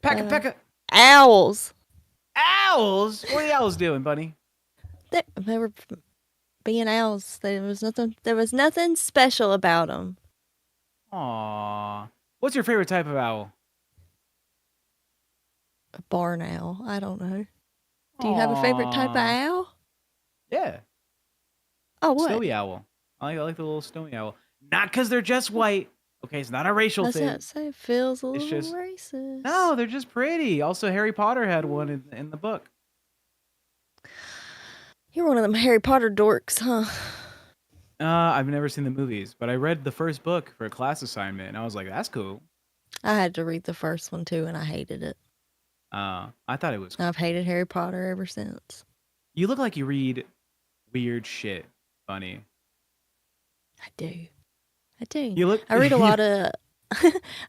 Pekka. owls. Owls? What are the owls doing, Bunny? They were being owls. There was nothing special about them. Aww. What's your favorite type of owl? A barn owl. I don't know. Do you have a favorite type of owl? Yeah. Oh, what? Snowy owl. I like the little snowy owl. Not because they're just white. Okay, it's not a racial Does thing. that say it feels a It's little just- racist? No, they're just pretty. Also, Harry Potter had one in the book. You're one of them Harry Potter dorks, huh? I've never seen the movies, but I read the first book for a class assignment, and I was like, "That's cool." I had to read the first one too, and I hated it. I thought it was. I've hated Harry Potter ever since. You look like you read weird shit, Bunny. I do. I do. You look. I read a lot of.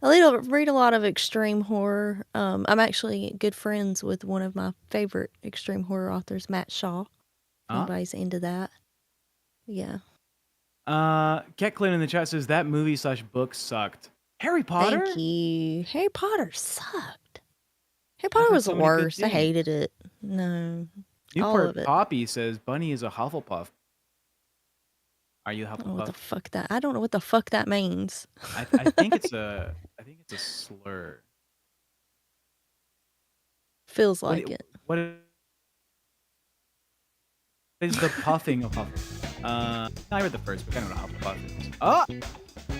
read a lot of extreme horror. I'm actually good friends with one of my favorite extreme horror authors, Matt Shaw. If Huh? anybody's into that. Yeah. Ketlin in the chat says that movie/book sucked. Harry Potter. Thank you. Harry Potter sucked. Harry I've Potter heard was so the many good worst. I things. hated it. No. all Newport of it. Poppy says Bunny is a Hufflepuff. Are you a I don't know what the Hufflepuff? fuck that. I don't know what the fuck that means. I think it's a slur. Feels What like it. what is the puffing of Hufflepuff? I read the first book. I don't know what Hufflepuff is. Oh,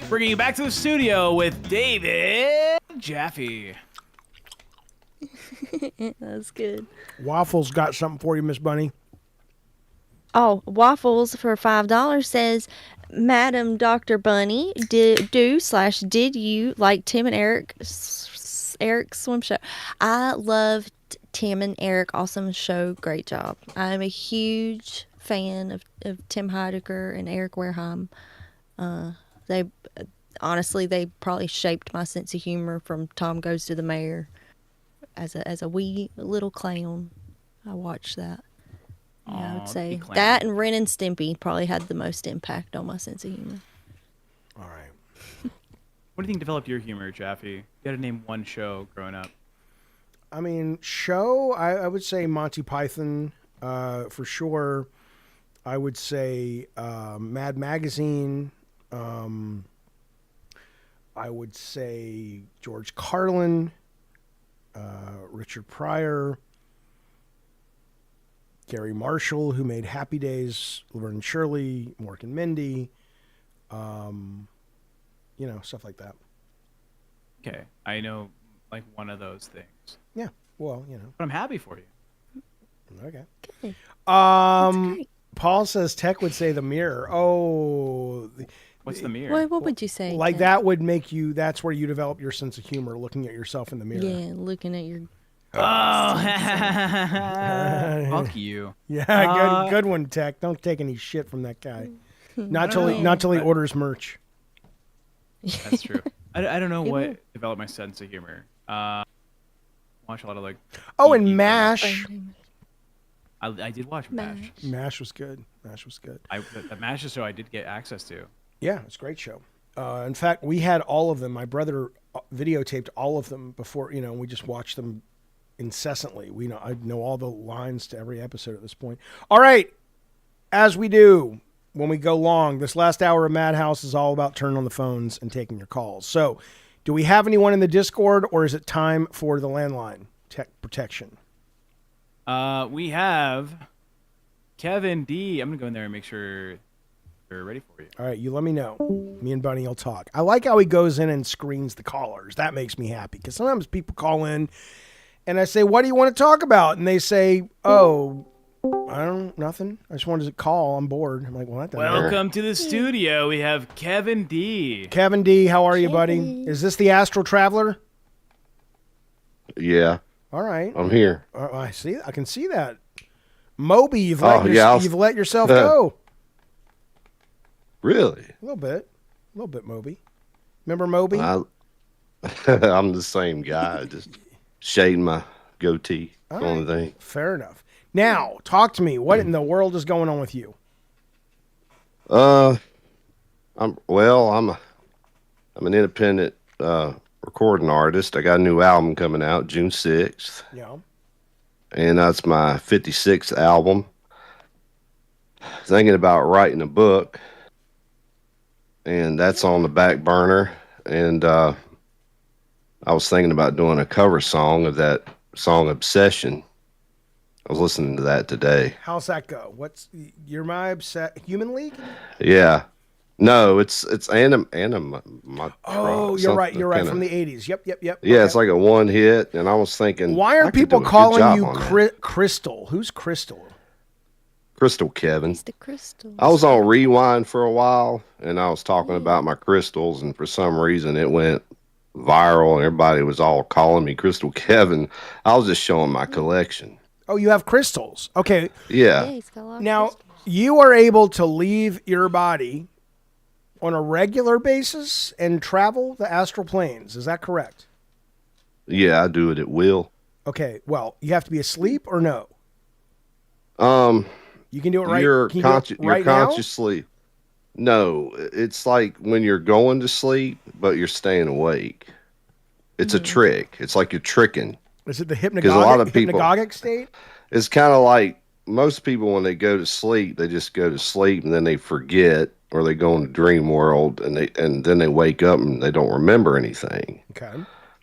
bringing you back to the studio with David Jaffe. That's good. Waffles got something for you, Miss Bunny. Oh, Waffles for $5 says, Madam Dr. Bunny, did you like Tim and Eric's swim show? I loved Tim and Eric. Awesome show. Great job. I'm a huge fan of Tim Heidecker and Eric Wareheim. They honestly, they probably shaped my sense of humor from Tom Goes to the Mayor. As a wee little clown, I watched that. Yeah, I would Aw, say the clown. that and Ren and Stimpy probably had the most impact on my sense of humor. All right. What do you think developed your humor, Jaffe? You got to name one show growing up. I mean, show, I would say Monty Python for sure. I would say Mad Magazine. I would say George Carlin, Richard Pryor, Gary Marshall, who made Happy Days, Laverne and Shirley, Mork and Mindy, stuff like that. Okay, I know like one of those things, Yeah, well, but I'm happy for you. okay. Okay. Um, great. Paul says Tech would say the mirror. Oh, What's the mirror? What would you say? like Kat? that would make you. That's where you develop your sense of humor, looking at yourself in the mirror. Yeah, looking at your. Oh, fuck you. Yeah, good one, Tech. Don't take any shit from that guy. Not till he orders merch. That's true. I don't know He what will. developed my sense of humor. Watch a lot of like. Oh, TV and shows. MASH. I did watch MASH. MASH was good. MASH was good. The MASH show I did get access to. Yeah, it's a great show. In fact, we had all of them. My brother videotaped all of them before. We just watched them incessantly. I know all the lines to every episode at this point. All right, as we do when we go long, this last hour of Madhouse is all about turning on the phones and taking your calls. So, do we have anyone in the Discord, or is it time for the landline tech protection? We have Kevin D. I'm gonna go in there and make sure they're ready for you. All right, you let me know. Me and Bunny will talk. I like how he goes in and screens the callers. That makes me happy because sometimes people call in and I say, "What do you want to talk about?" And they say, "Oh, I don't nothing. I just wanted to call. I'm bored." I'm like, "Well, that doesn't matter." Welcome to the studio. We have Kevin D. Kevin D, how are you, buddy? Is this the Astral Traveler? Yeah, All right. I'm here. I see. I can see that. Moby, you've I'll- let yourself go. Really? A little bit, Moby. Remember Moby? I'm the same guy, just shading my goatee. All Only right. thing. Fair enough. Now, talk to me. What in the world is going on with you? I'm an independent recording artist. I got a new album coming out June 6th, Yeah. and that's my 56th album. Thinking about writing a book, and that's on the back burner. And I was thinking about doing a cover song of that song Obsession. I was listening to that today. How's that go? You're my Human League? Yeah. No, it's anim. Oh, you're right. You're right. From the 80s. Yep. Yeah, Okay. it's like a one hit, and I was thinking, Why I aren't could people do a good calling job you on that. Crystal? Who's Crystal? Crystal Kevin. He's the crystals. I was on Rewind for a while, and I was talking Yeah. about my crystals, and for some reason it went viral, and everybody was all calling me Crystal Kevin. I was just showing my collection. Oh, you have crystals. Okay. Yeah, Yeah, he's got a lot of Now, crystals. you are able to leave your body on a regular basis and travel the astral planes. Is that correct? yeah, I do it at will. Okay. Well, you have to be asleep or no? Um, You can do it right. you're Can you do it conscious. You're right now? consciously. No, it's like when you're going to sleep, but you're staying awake. It's a trick. It's like you're tricking. Is it the Because a lot of people, hypnagogic state? it's kind of like most people when they go to sleep, they just go to sleep and then they forget or they go into dream world and then they wake up and they don't remember anything. Okay.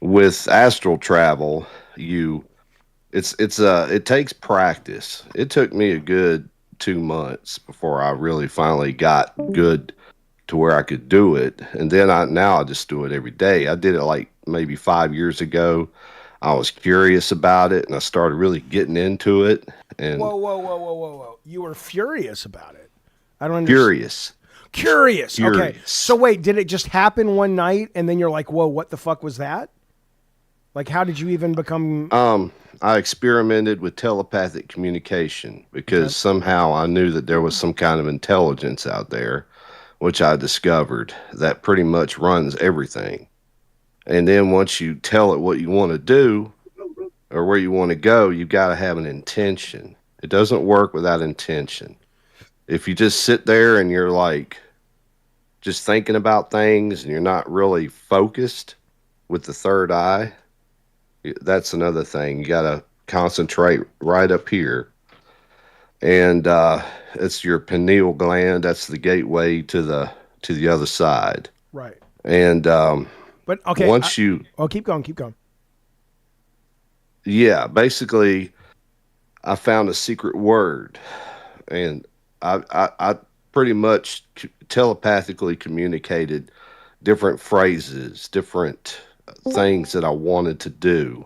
With astral travel, you it takes practice. It took me a good 2 months before I really finally got good to where I could do it. And then I just do it every day. I did it like maybe 5 years ago. I was curious about it and I started really getting into it and Whoa, whoa, whoa, whoa, whoa, whoa! You were furious about it. I don't understand. furious. Curious. Okay. Furious. So wait, did it just happen one night and then you're like, "Whoa, what the fuck was that?" Like, how did you even become? I experimented with telepathic communication because somehow I knew that there was some kind of intelligence out there, which I discovered that pretty much runs everything. And then once you tell it what you want to do or where you want to go, you got to have an intention. It doesn't work without intention. If you just sit there and you're like just thinking about things and you're not really focused with the third eye, that's another thing. You got to concentrate right up here. And it's your pineal gland. That's the gateway to the other side. Right. And But okay. once you, Oh, keep going. Keep going. yeah, basically, I found a secret word, and I pretty much telepathically communicated different phrases, different things that I wanted to do.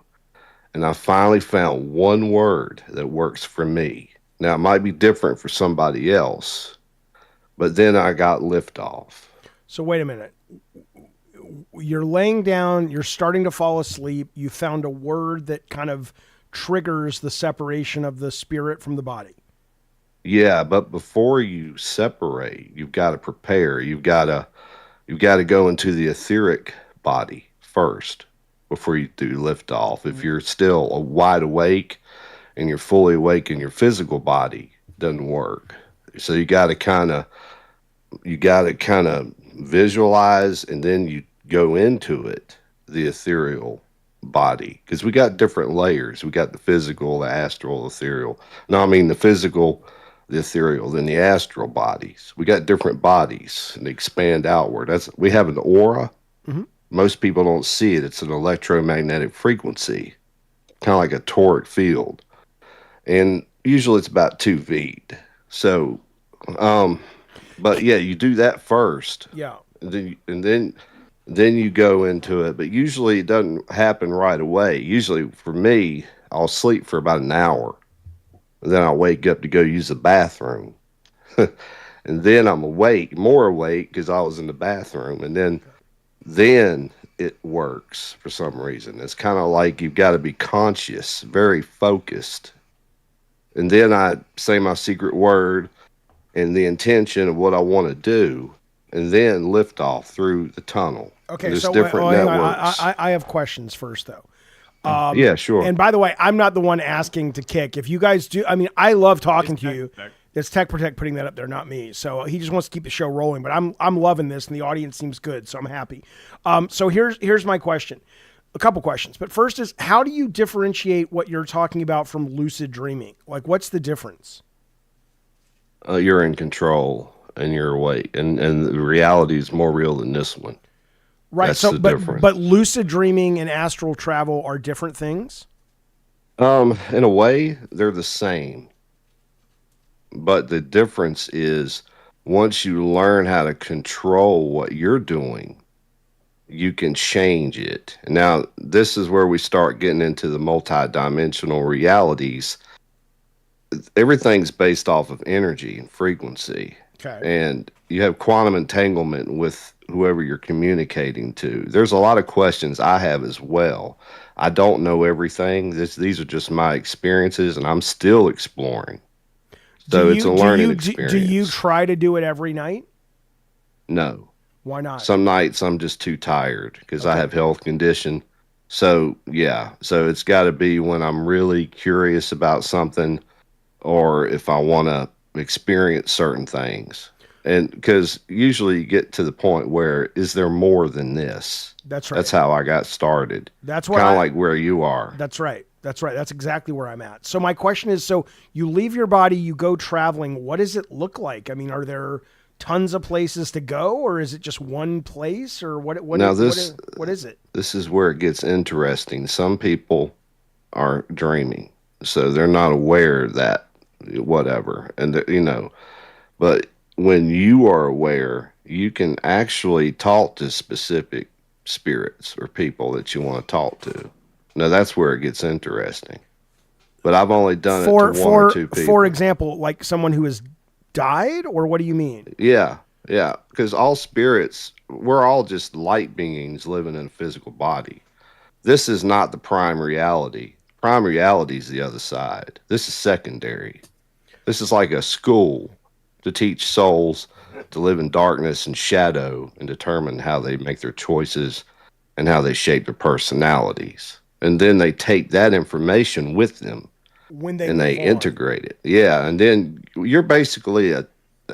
And I finally found one word that works for me. Now, it might be different for somebody else, but then I got liftoff. So wait a minute. You're laying down. You're starting to fall asleep. You found a word that kind of triggers the separation of the spirit from the body. Yeah, but before you separate, you've got to prepare. You've got to go into the etheric body first before you do liftoff. If you're still wide awake and you're fully awake in your physical body, it doesn't work. So you got to kind of visualize and then you go into it, the ethereal body, because we got different layers. We got the physical, the astral, the ethereal. No, I mean the physical, the ethereal, then the astral bodies. We got different bodies and they expand outward. We have an aura. Most people don't see it. It's an electromagnetic frequency, kind of like a toric field, and usually it's about 2 feet. So, but yeah, you do that first, Yeah. and then you go into it. But usually it doesn't happen right away. Usually for me, I'll sleep for about an hour, and then I'll wake up to go use the bathroom, and then I'm more awake because I was in the bathroom, and then it works for some reason. It's kind of like you've got to be conscious, very focused. And then I say my secret word and the intention of what I want to do, and then lift off through the tunnel. Okay. There's So different hang on. networks. I have questions first though. Yeah, sure. And by the way, I'm not the one asking to kick. If you guys do, I mean, I love talking to you. It's Tech Protect putting that up there, not me. So he just wants to keep the show rolling. But I'm loving this, and the audience seems good, so I'm happy. So here's my question, a couple questions. But first is, how do you differentiate what you're talking about from lucid dreaming? Like, what's the difference? You're in control and you're awake, and the reality is more real than this one. Right. That's So, the but difference. but lucid dreaming and astral travel are different things. In a way, they're the same. But the difference is once you learn how to control what you're doing, you can change it. Now, this is where we start getting into the multidimensional realities. everything's based off of energy and frequency. Okay. And you have quantum entanglement with whoever you're communicating to. There's a lot of questions I have as well. I don't know everything. These are just my experiences, and I'm still exploring. So it's a learning Do you experience. try to do it every night? No. Why not? Some nights I'm just too tired because I Okay. have health condition. So yeah, so it's got to be when I'm really curious about something, or if I want to experience certain things. And because usually you get to the point where, is there more than this? That's right. That's how I got started. That's where Kind of I like where you are. That's right. That's right. That's exactly where I'm at. So my question is, so you leave your body, you go traveling. What does it look like? I mean, are there tons of places to go, or is it just one place, or Now this what is it? this is where it gets interesting. Some people are dreaming, so they're not aware that whatever, and but when you are aware, you can actually talk to specific spirits or people that you want to talk to. Now that's where it gets interesting. But I've only done it to For one or for two for people. example, like someone who has died, or what do you mean? Yeah, yeah, because all spirits, we're all just light beings living in a physical body. This is not the prime reality. Prime reality is the other side. This is secondary. This is like a school to teach souls to live in darkness and shadow and determine how they make their choices and how they shape their personalities. And then they take that information with them When they and they move on. integrate it. Yeah. And then you're basically a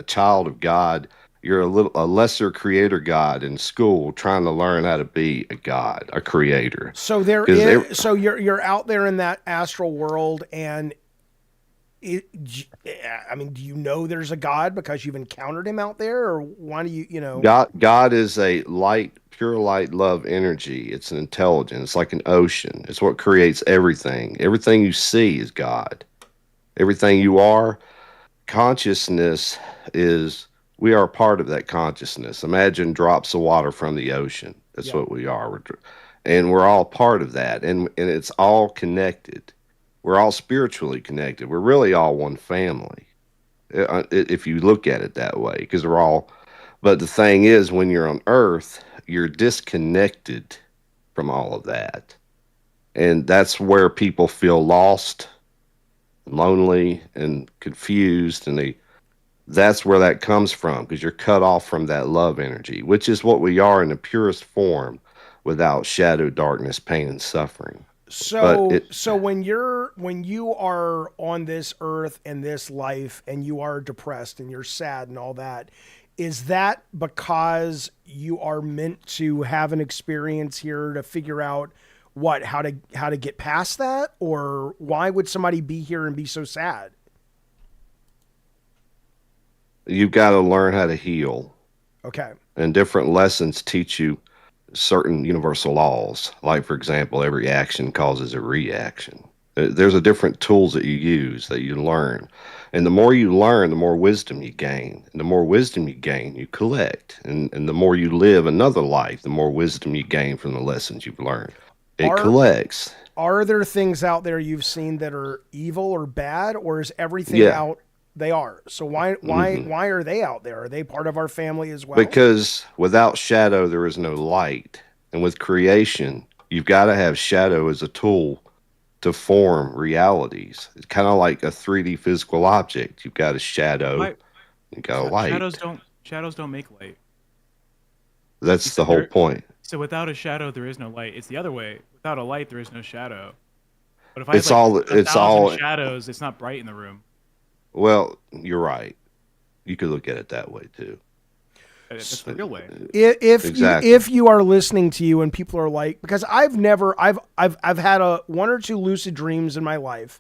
child of God. You're a lesser creator God in school trying to learn how to be a God, a creator. So there Because is so you're out there in that astral world, and it, I mean, do you know there's a God because you've encountered him out there, or why do you? God is a light, pure light, love energy. It's an intelligence. It's like an ocean. It's what creates everything. Everything you see is God. Everything you are, consciousness is. We are a part of that consciousness. Imagine drops of water from the ocean. That's Yeah. what we are. And we're all part of that. And it's all connected. We're all spiritually connected. We're really all one family, if you look at it that way, because we're all. But the thing is, when you're on Earth, you're disconnected from all of that. And that's where people feel lost, lonely, and confused. That's where that comes from, because you're cut off from that love energy, which is what we are in the purest form, without shadow, darkness, pain, and suffering. But So when you are on this earth and this life, and you are depressed and you're sad and all that, is that because you are meant to have an experience here to figure out how to get past that, or why would somebody be here and be so sad? you've got to learn how to heal, Okay. and different lessons teach you certain universal laws. Like, for example, every action causes a reaction. There's a different tools that you use, that you learn. And the more you learn, the more wisdom you gain. And the more wisdom you gain, you collect. And the more you live another life, the more wisdom you gain from the lessons you've learned. It Are collects. are there things out there you've seen that are evil or bad, or is everything Yeah. out they are? So why are they out there? Are they part of our family as well? Because without shadow, there is no light. And with creation, you've got to have shadow as a tool to form realities. It's kind of like a 3D physical object. You've got a shadow, Why you got a light. shadows don't make light. You That's the said whole there point. so without a shadow there is no light. It's the other way. Without a light there is no shadow. But if I have It's like all, a it's thousand all, shadows, it's not bright in the room. well, you're right. You could look at it that way too. That's the real way. Exactly. If you are listening to you and people are like, because I've had one or two lucid dreams in my life,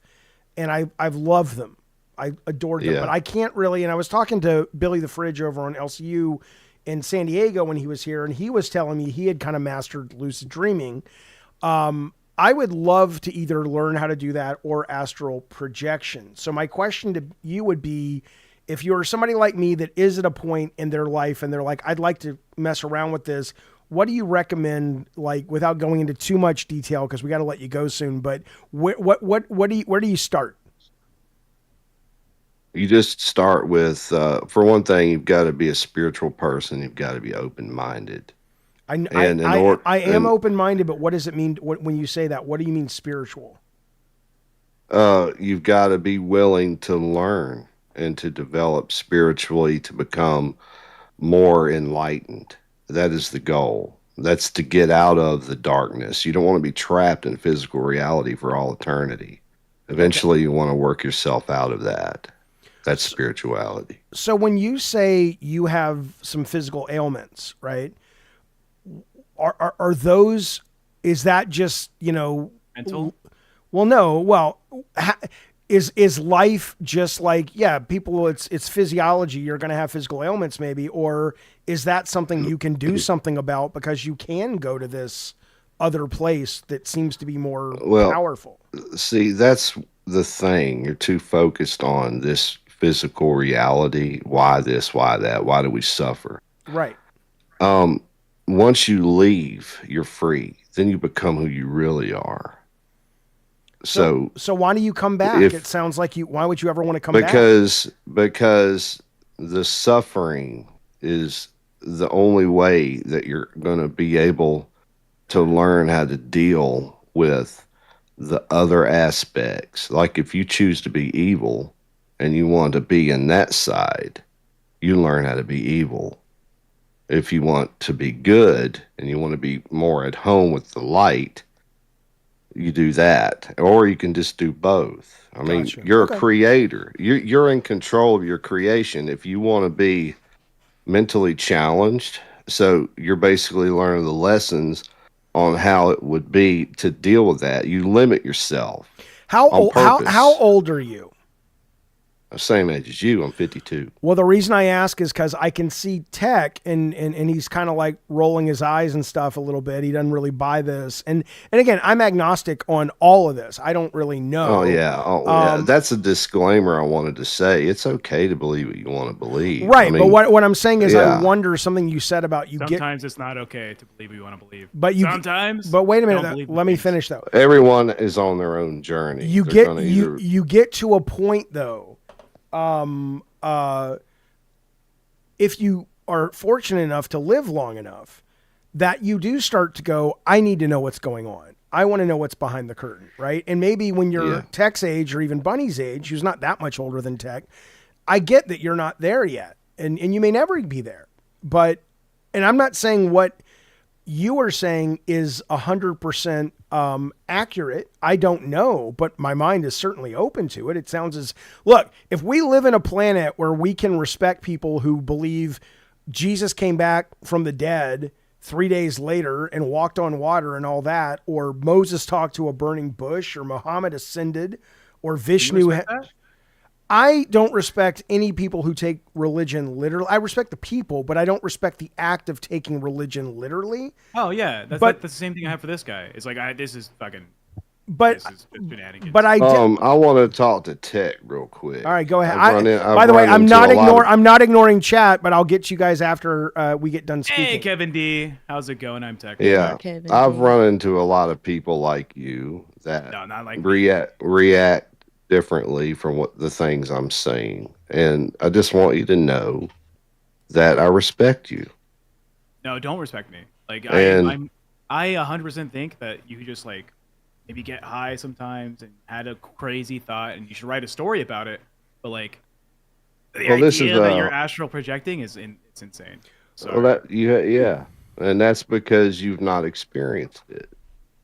and I've loved them. I adored them, Yeah. but I can't really. And I was talking to Billy the Fridge over on LCU in San Diego when he was here, and he was telling me he had kind of mastered lucid dreaming. I would love to either learn how to do that or astral projection. So my question to you would be, if you're somebody like me that is at a point in their life and they're like, I'd like to mess around with this, what do you recommend, like, without going into too much detail, because we got to let you go soon, but where do you start? You just start with, for one thing, you've got to be a spiritual person. You've got to be open minded, and in order, I am and open minded, but what does it mean when you say that? What do you mean spiritual? you've got to be willing to learn and to develop spiritually to become more enlightened. That is the goal. That's to get out of the darkness. You don't want to be trapped in physical reality for all eternity. Okay. Eventually, you want to work yourself out of that. That's spirituality. So when you say you have some physical ailments, right? Are those? Is that just Mental? Well, no. Well, is life just like people? It's physiology. You're going to have physical ailments, maybe, or is that something you can do something about because you can go to this other place that seems to be more Well, powerful? see, that's the thing. You're too focused on this physical reality. Why this? Why that? Why do we suffer? Right. Um, Once you leave, you're free. Then you become who you really are. So So why do you come back? It if sounds like you. Why would you ever want to come back? because the suffering is the only way that you're going to be able to learn how to deal with the other aspects. Like if you choose to be evil and you want to be in that side, you learn how to be evil. If you want to be good and you want to be more at home with the light, you do that. Or you can just do both. I mean, Gotcha. you're a Okay. creator. You're in control of your creation. If you want to be mentally challenged, so you're basically learning the lessons on how it would be to deal with that. You limit yourself How on old? How purpose. old are you? Same age as you. I'm 52. Well, the reason I ask is because I can see Tech, and he's kind of like rolling his eyes and stuff a little bit. He doesn't really buy this, and again, I'm agnostic on all of this. I don't really Oh know. yeah, oh yeah. That's a disclaimer I wanted to say. It's okay to believe what you want to believe. I Right, but mean, what I'm saying is, I yeah. wonder something you said about you get, Sometimes it's not okay to believe what you want to believe. but Sometimes but wait a don't minute. believe Let me things. finish though. Everyone is on their own journey. You They're get gonna either you get to a point though, if you are fortunate enough to live long enough, that you do start to go, I need to know what's going on. I want to know what's behind the curtain, right? And maybe when you're Yeah. Tech's age or even Bunny's age, who's not that much older than Tech, I get that you're not there yet. And you may never be there. But, and I'm not saying what you are saying is 100% accurate. I don't know, but my mind is certainly open to it. It sounds as, look, if we live in a planet where we can respect people who believe Jesus came back from the dead 3 days later and walked on water and all that, or Moses talked to a burning bush, or Muhammad ascended, or Do you Vishnu. respect that? I don't respect any people who take religion literally. I respect the people, but I don't respect the act of taking religion literally. Oh yeah, But- that's the same thing I have for this guy. It's like this is fucking But this is shenanigans. but I I want to talk to Tech real quick. all right, go ahead. I've By the way, run I'm into not a lot of- I'm not ignoring chat, but I'll get you guys after we get done speaking. Hey Kevin D, how's it going? I'm Tech. Yeah, Kevin I've D. run into a lot of people like you that No, not like me. react differently from what the things I'm saying, and I just want you to know that I respect you. No, don't respect me. Like And- I 100% think that you could just like maybe get high sometimes and had a crazy thought and you should write a story about it. But like the Well, this idea is, that you're astral projecting it's insane. So Well, yeah, and that's because you've not experienced it.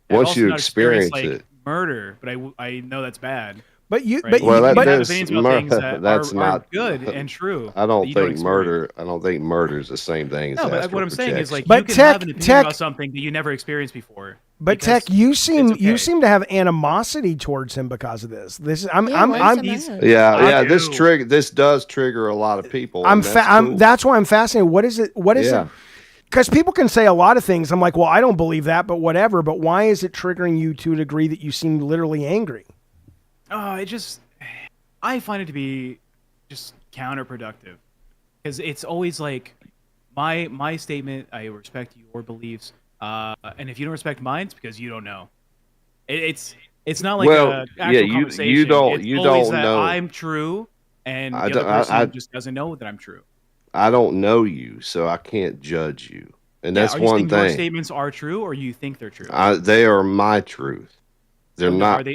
I've Once also you not experienced, experience it, murder, but I know that's bad. But you, Right? but Well, you, that You can have does- opinions about mur- things that that's are not- good and true. I that don't you think experience. murder. I don't think murder is the same thing as No, but astral what I'm saying is like projection. you But can have an Tech- opinion Tech- about something that you never experienced before. but because Tech, you it's seem okay. to have animosity towards him because of this. This is Yeah, why I'm is he mad? Yeah, I yeah. do. This does trigger a lot of people. I'm and that's cool. that's why I'm fascinated. What is it? What is Yeah. it? Because people can say a lot of things. I'm like, well, I don't believe that, but whatever. But why is it triggering you to a degree that you seem literally angry? I find it to be just counterproductive because it's always like my statement. I respect your beliefs, and if you don't respect mine, it's because you don't know. It's not like Well, a actual yeah, you conversation. don't- It's you always don't that know. I'm true and I the don't, other person just doesn't know that I'm true. I don't know you, so I can't judge you. And Yeah, that's are you one saying your thing. statements are true, or you think they're true? They are my truth. They're So not.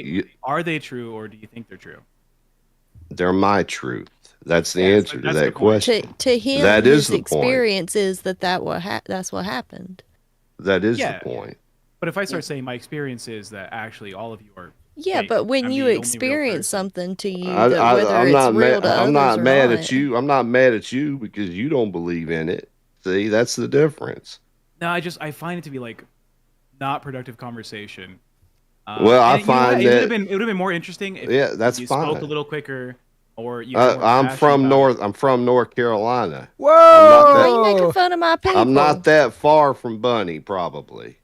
are they true, or do you think they're true? They're my truth. That's the Yeah, answer to that's the that point. question. To him, That is his the point. experience is that's what happened. That is the Yeah, point. but if I start saying my experience is that actually all of you are Yeah, fake, but when I'm you the only real experience person. something to you, that whether I'm it's not real mad. to I'm others not or mad not. at you. I'm not mad at you because you don't believe in it. See, that's the difference. No, I find it to be like not productive conversation. Well, I And you know what? find that It would have been more interesting if yeah, that's you spoke a fine. little quicker or you had more I'm passion from about it. North. I'm from North Carolina. I'm not Why are you that. making Whoa! fun of my I'm not people? that far from Bunny. Probably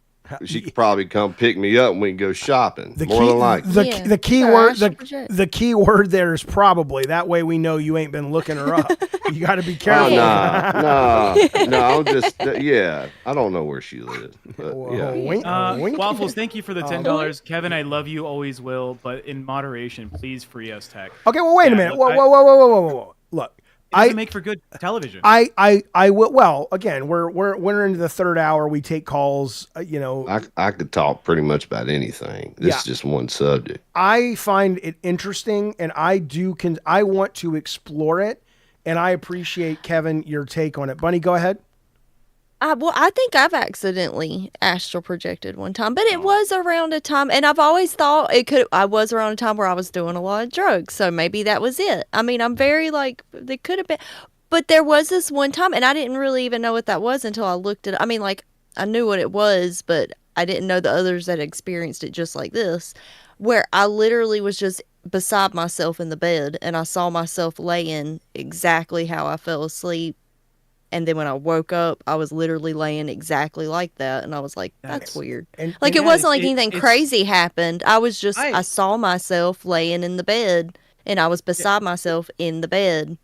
she could probably come pick me up and we can go shopping. The More key, than likely. Yeah, the key her word, astral project. the key word there is probably. That way we know you ain't been looking her up. You got to be Oh careful. no! I'm just yeah. I don't know where she lives, but Whoa, yeah. wink, wink. Waffles, thank you for the $10. Kevin, I love you, always will, but in moderation, please free us tech. Okay, well, wait a Yeah, minute. look, Whoa. Look, it doesn't make for good television. I will. Well, again, we're into the third hour. We take calls. I could talk pretty much about anything. This is just one subject. I find it interesting, and I want to explore it, and I appreciate Kevin your take on it. Bunny, go ahead. Well, I think I've accidentally astral projected one time, but it was around a time, and I've always thought I was around a time where I was doing a lot of drugs, so maybe that was it. I mean, I'm very like, it could have been, but there was this one time, and I didn't really even know what that was until I looked at it. I mean, like, I knew what it was, but I didn't know the others that experienced it just like this, where I literally was just beside myself in the bed, and I saw myself laying exactly how I fell asleep. And then when I woke up, I was literally laying exactly like that. And I was like, that's weird. Like, it wasn't like anything crazy happened. I was just, I saw myself laying in the bed and I was beside myself in the bed.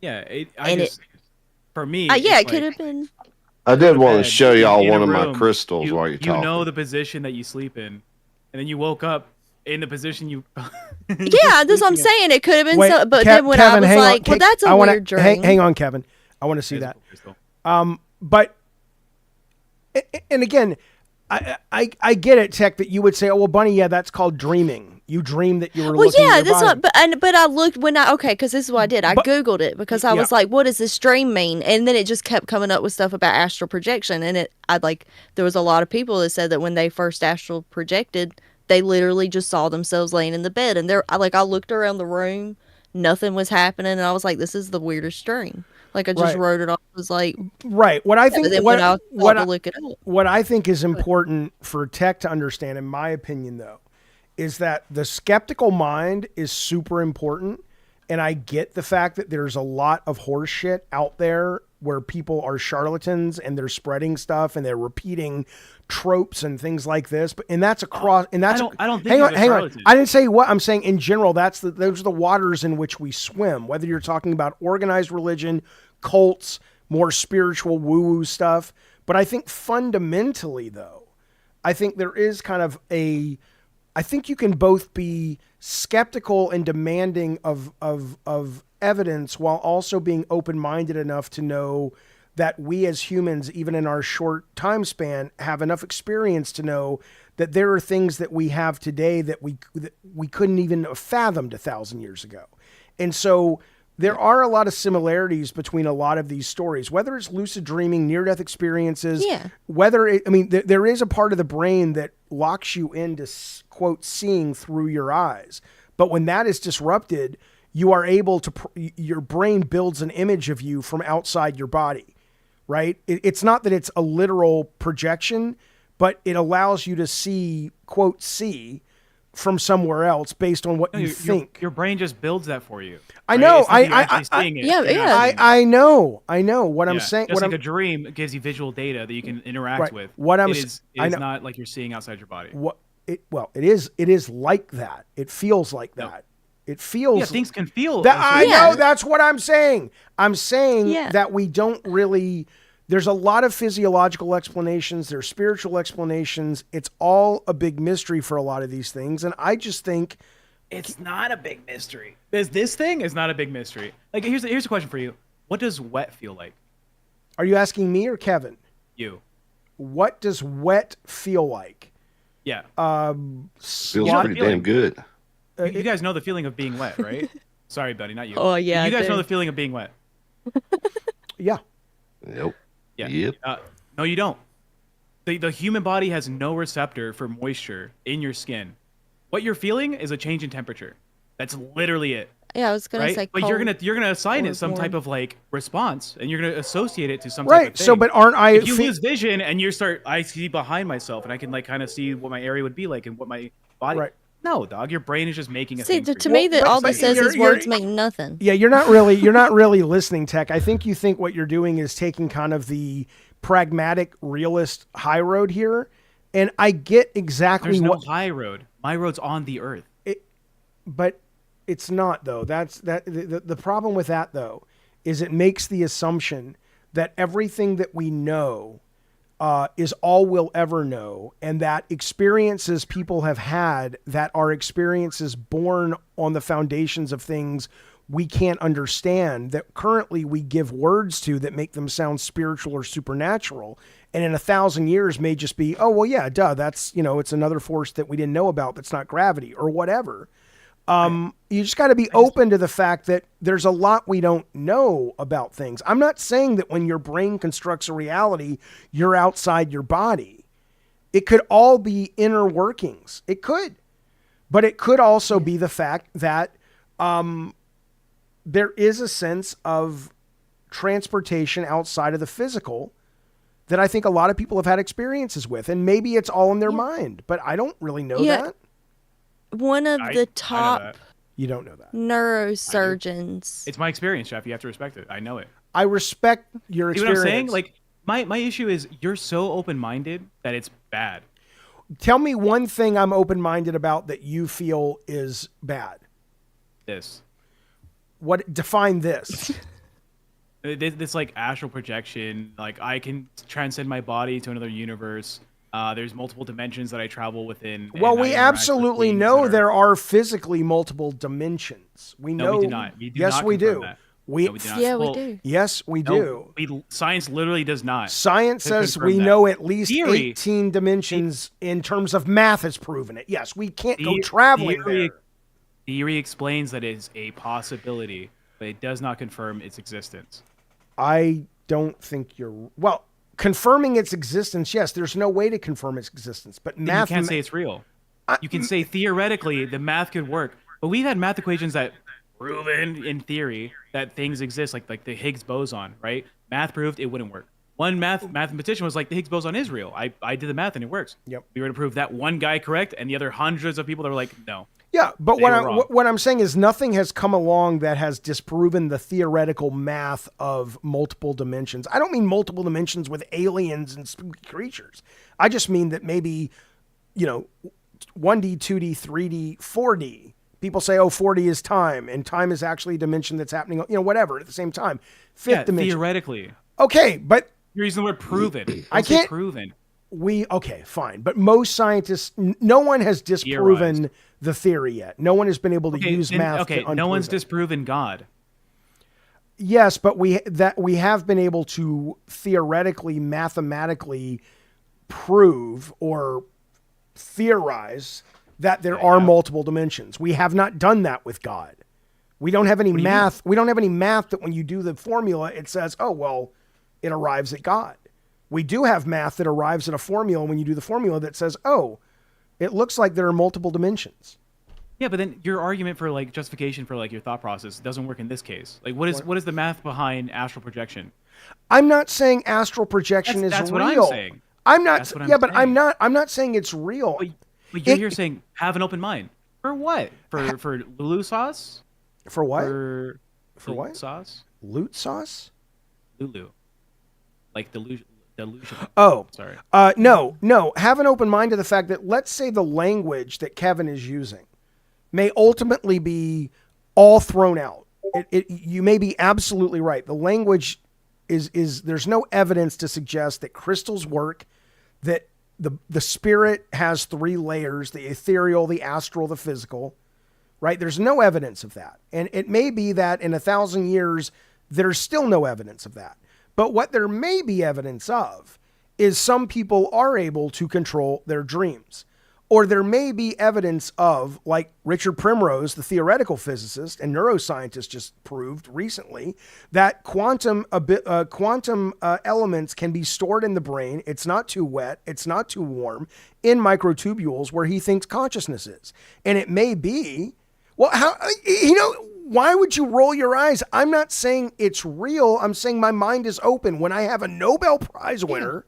Yeah, for me, yeah, it could have been. I did want to show y'all in one a of my room, crystals while you're talking. You know the position that you sleep in, and then you woke up in the position you. Yeah, that's what I'm saying. It could have been. Wait, But then when Kevin, I was like, well, that's a weird dream. Hang on, Kevin. I want to see that. But, and again, I get it, Tech, that you would say, oh, well, Bunny, yeah, that's called dreaming. You dreamed that you were looking at your body. But I looked because this is what I did. I Googled it because I was like, what does this dream mean? And then it just kept coming up with stuff about astral projection. And there was a lot of people that said that when they first astral projected, they literally just saw themselves laying in the bed. And I looked around the room, nothing was happening. And I was like, this is the weirdest dream. Like, I just wrote it off. It was like, right. What I think, what I think is important for Tech to understand, in my opinion, though, is that the skeptical mind is super important. And I get the fact that there's a lot of horse shit out there where people are charlatans and they're spreading stuff and they're repeating tropes and things like this. But that's across. And that's I don't think hang on. I didn't say what I'm saying in general. Those are the waters in which we swim. Whether you're talking about organized religion, cults, more spiritual woo-woo stuff. But I think fundamentally, though, I think there is kind of I think you can both be skeptical and demanding of evidence while also being open-minded enough to know that we as humans, even in our short time span, have enough experience to know that there are things that we have today that we couldn't even have fathomed 1,000 years ago. And so there are a lot of similarities between a lot of these stories, whether it's lucid dreaming, near-death experiences, there is a part of the brain that locks you into, quote, seeing through your eyes. But when that is disrupted, you are able to, your brain builds an image of you from outside your body, right? It's not that it's a literal projection, but it allows you to see, quote, see from somewhere else based on what you think. Your brain just builds that for you. I know. I know. What I'm saying. Just like a dream gives you visual data that you can interact with. It is not like you're seeing outside your body. It is like that. It feels like that. It feels. Things can feel. That, I know. That's what I'm saying. I'm saying that we don't really. There's a lot of physiological explanations. There's spiritual explanations. It's all a big mystery for a lot of these things. And I just think It's not a big mystery. This thing is not a big mystery. Like here's a question for you. What does wet feel like? Are you asking me or Kevin? You. What does wet feel like? Yeah. Feels pretty damn good. You guys know the feeling of being wet, right? Sorry, buddy, not you. Oh, yeah, You guys I know do. the feeling of being wet. Yeah. Yep. Yeah. Yep. No, you don't. The human body has no receptor for moisture in your skin. What you're feeling is a change in temperature. That's literally it. Yeah, I was gonna Right? say. But you're gonna assign or it some type warm. of like response, and you're gonna associate it to some type Right. of thing. So, but aren't I? If you lose vision and you start, I see behind myself, and I can like kind of see what my area would be like and what my body. Right. No, dog, your brain is just making a See, thing. to me, that Well, all but this says is you're- words mean nothing. Yeah, you're not really listening, Tech. I think you think what you're doing is taking kind of the pragmatic, realist high road here, and I get exactly There's no what. high road. My road's on the earth. But it's not though. That's the problem with that though is it makes the assumption that everything that we know is all we'll ever know, and that experiences people have had that are experiences born on the foundations of things we can't understand, that currently we give words to that make them sound spiritual or supernatural, and in 1,000 years may just be, oh well, yeah, duh, that's, it's another force that we didn't know about that's not gravity or whatever. You just got to be open to the fact that there's a lot we don't know about things. I'm not saying that when your brain constructs a reality, you're outside your body. It could all be inner workings. It could. But it could also be the fact that there is a sense of transportation outside of the physical that I think a lot of people have had experiences with. And maybe it's all in their mind, but I don't really know that. One of I the know top that. You don't know that. neurosurgeons. It's my experience, Jeff. You have to respect it. I know it. I respect your See what experience. I'm saying? Like my issue is you're so open-minded that it's bad. Tell me one thing I'm open-minded about that you feel is bad. This. What define this? This like astral projection. Like I can transcend my body to another universe. There's multiple dimensions that I travel within. Well, and I we interact with absolutely beings know that are- there are physically multiple dimensions. We No, know. we do not. We do yes, not we confirm do. that. We No, we do not. Yeah, we Well, do. yes, we no, do. Science literally does not. Science to says confirm we that. know at least Theory. 18 dimensions in terms of math has proven it. Yes, we can't go The- traveling theory, there. theory explains that it is a possibility, but it does not confirm its existence. I don't think you're well. Confirming its existence, yes. There's no way to confirm its existence, but Then math. you can't say it's real. You can say theoretically the math could work, but we've had math equations that prove in theory that things exist, like the Higgs boson, right? Math proved it wouldn't work. One mathematician was like, the Higgs boson is real. I did the math and it works. Yep. We were to prove that one guy correct, and the other hundreds of people that were like, no. Yeah, but They what were wrong. what I'm saying is nothing has come along that has disproven the theoretical math of multiple dimensions. I don't mean multiple dimensions with aliens and spooky creatures. I just mean that maybe, 1D, 2D, 3D, 4D. People say, oh, 4D is time, and time is actually a dimension that's happening, whatever, at the same time. Fifth dimension. Theoretically. Okay, but You're using the word proven. I Don't say can't- proven. okay, fine. But most scientists, no one has disproven Theorized. the theory yet. No one has been able to use then- math okay, to unprove no one's it. disproven God. Yes, but we have been able to theoretically, mathematically prove or theorize that there are multiple dimensions. We have not done that with God. We don't have any do you math. We don't have any math that when you do the formula, it says, oh, well, it arrives at God. We do have math that arrives at a formula when you do the formula that says, oh, it looks like there are multiple dimensions. Yeah, but then your argument for like justification for like your thought process doesn't work in this case. Like, what is the math behind astral projection? I'm not saying astral projection That's is what real. I'm saying. I'm not. That's what I'm Yeah, but saying. I'm not saying it's real. But you're It- here saying have an open mind for what? For Lulu sauce? For what? For For what? sauce? Loot sauce? Lulu, like delusion. Oh, Sorry. No. Have an open mind to the fact that let's say the language that Kevin is using may ultimately be all thrown out. You may be absolutely right. The language is there's no evidence to suggest that crystals work, that the spirit has three layers: the ethereal, the astral, the physical. right? There's no evidence of that. And it may be that in 1,000 years, there's still no evidence of that. But what there may be evidence of is some people are able to control their dreams. Or there may be evidence of, like Richard Primrose, the theoretical physicist and neuroscientist, just proved recently, that quantum elements can be stored in the brain. It's not too wet. It's not too warm in microtubules where he thinks consciousness is. And it may be, well, how, why would you roll your eyes? I'm not saying it's real. I'm saying my mind is open. When I have a Nobel Prize winner,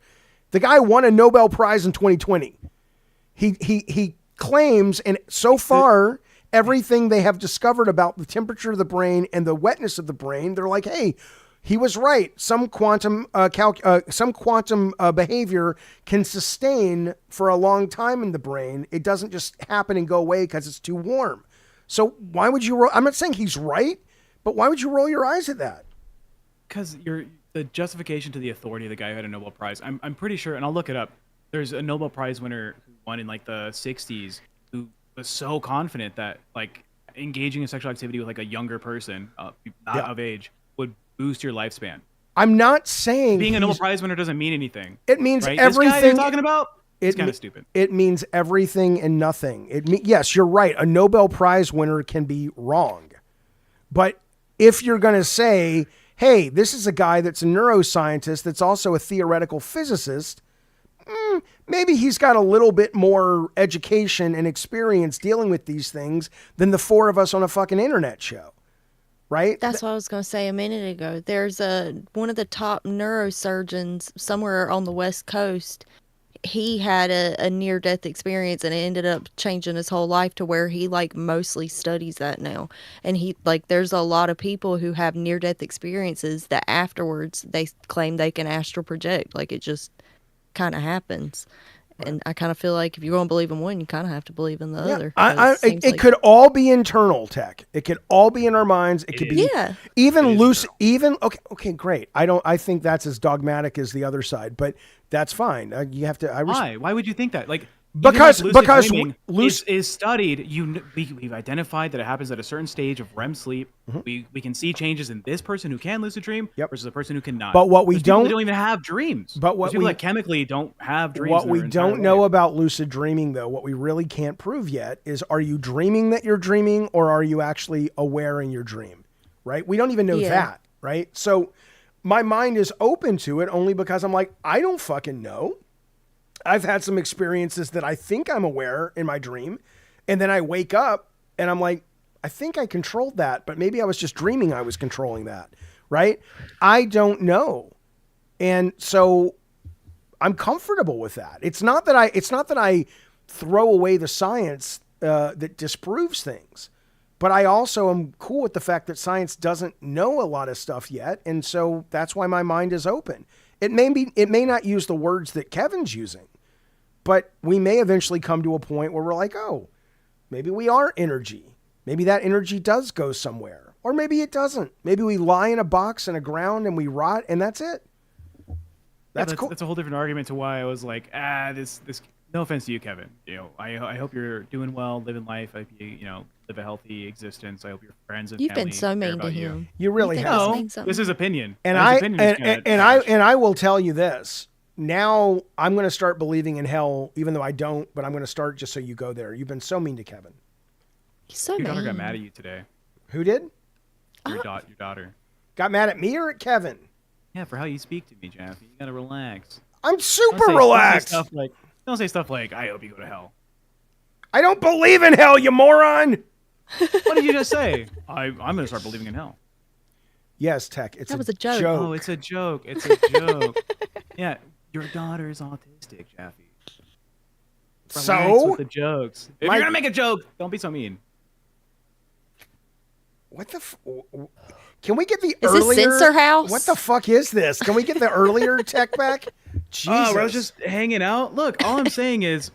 the guy won a Nobel Prize in 2020. He claims, and so far, everything they have discovered about the temperature of the brain and the wetness of the brain, they're like, hey, he was right. Some quantum behavior can sustain for a long time in the brain. It doesn't just happen and go away because it's too warm. So why would you roll? I'm not saying he's right, but why would you roll your eyes at that? Because the justification to the authority of the guy who had a Nobel Prize. I'm pretty sure, and I'll look it up. There's a Nobel Prize winner who won in like the 60s who was so confident that like engaging in sexual activity with like a younger person, not of age, would boost your lifespan. I'm not saying being a Nobel Prize winner doesn't mean anything. It means right? everything. This guy you're talking about? It's kind of stupid. It means everything and nothing. Yes, you're right. A Nobel Prize winner can be wrong. But if you're going to say, hey, this is a guy that's a neuroscientist that's also a theoretical physicist, maybe he's got a little bit more education and experience dealing with these things than the four of us on a fucking internet show. Right? That's what I was going to say a minute ago. There's one of the top neurosurgeons somewhere on the West Coast. He had a near-death experience, and it ended up changing his whole life to where he like mostly studies that now. And he like, there's a lot of people who have near-death experiences that afterwards they claim they can astral project. Like it just kind of happens. And I kind of feel like if you're going to believe in one, you kind of have to believe in the other. It could all be internal, Tech. It could all be in our minds. It could be even loose. Even okay, great. I think that's as dogmatic as the other side, but that's fine. You have to. Why would you think that? Like because loose is studied. We've identified that it happens at a certain stage of REM sleep. We can see changes in this person who can lucid dream versus a person who cannot. But what we don't even have dreams. But what people that chemically don't have dreams. What we don't know about lucid dreaming, though, what we really can't prove yet is: are you dreaming that you're dreaming, or are you actually aware in your dream? Right? We don't even know that. Right? So my mind is open to it only because I'm like, I don't fucking know. I've had some experiences that I think I'm aware in my dream, and then I wake up and I'm like, I think I controlled that, but maybe I was just dreaming I was controlling that, right? I don't know. And so I'm comfortable with that. It's not that I throw away the science that disproves things, but I also am cool with the fact that science doesn't know a lot of stuff yet, and so that's why my mind is open. It may not use the words that Kevin's using, but we may eventually come to a point where we're like, oh, maybe we are energy. Maybe that energy does go somewhere. Or maybe it doesn't. Maybe we lie in a box in the ground and we rot and that's it. That's cool. That's a whole different argument to why I was like, this. No offense to you, Kevin. I hope you're doing well, living life. I hope you live a healthy existence. I hope your friends and You've family been so mean to you. him. You really have. No, this is opinion. And I will tell you this. Now I'm going to start believing in hell, even though I don't. But I'm going to start just so you go there. You've been so mean to Kevin. He's so Your daughter mean. got mad at you today. Who did? Your daughter got mad at me or at Kevin? Yeah, for how you speak to me, Jeff. You gotta relax. I'm super relaxed. Don't say stuff like, I hope you go to hell. I don't believe in hell, you moron. What did you just say? I'm going to start believing in hell. Yes, Tech. That was a joke. Oh, it's a joke. It's a joke. Yeah, your daughter is autistic, Jeffy. Relax with the jokes. If you're going to make a joke, don't be so mean. What the Can we get the is earlier... Is this Censor House? What the fuck is this? Can we get the earlier Tech back? Jesus. Oh, I was just hanging out. Look, all I'm saying is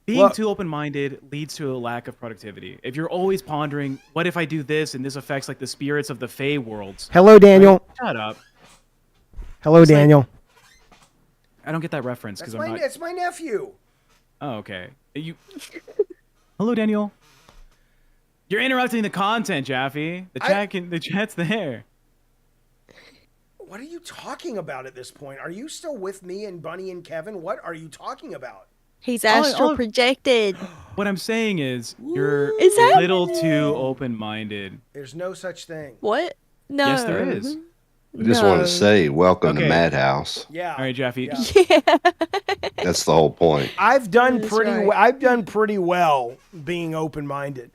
being too open-minded leads to a lack of productivity. If you're always pondering, what if I do this and this affects like the spirits of the Fey worlds? Hello, Daniel. Shut up. Hello, it's Daniel. Like, I don't get that reference because I'm not... It's my nephew. Oh, okay. Hello, Daniel. You're interrupting the content, Jaffe. The chat's there. What are you talking about at this point? Are you still with me and Bunny and Kevin? What are you talking about? He's astral projected. What I'm saying is you're Is that- a little too open-minded. There's no such thing. What? No. Yes, there is. I just wanted to say, welcome to Okay. Madhouse. Yeah. All right, Jaffe. Yeah. That's the whole point. I've done That's pretty. right. I've done pretty well being open-minded.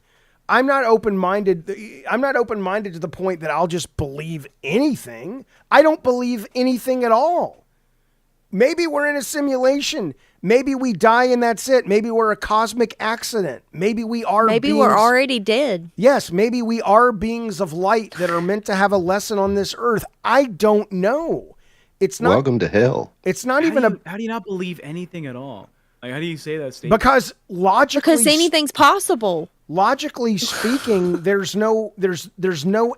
I'm not open-minded. I'm not open-minded to the point that I'll just believe anything. I don't believe anything at all. Maybe we're in a simulation. Maybe we die and that's it. Maybe we're a cosmic accident. Maybe we are. Maybe beings, we're already dead. Yes, maybe we are beings of light that are meant to have a lesson on this earth. I don't know. It's not. Welcome to hell. It's not even How do you not believe anything at all? Like, how do you say that statement? because logically. Because anything's possible. Logically speaking, there's no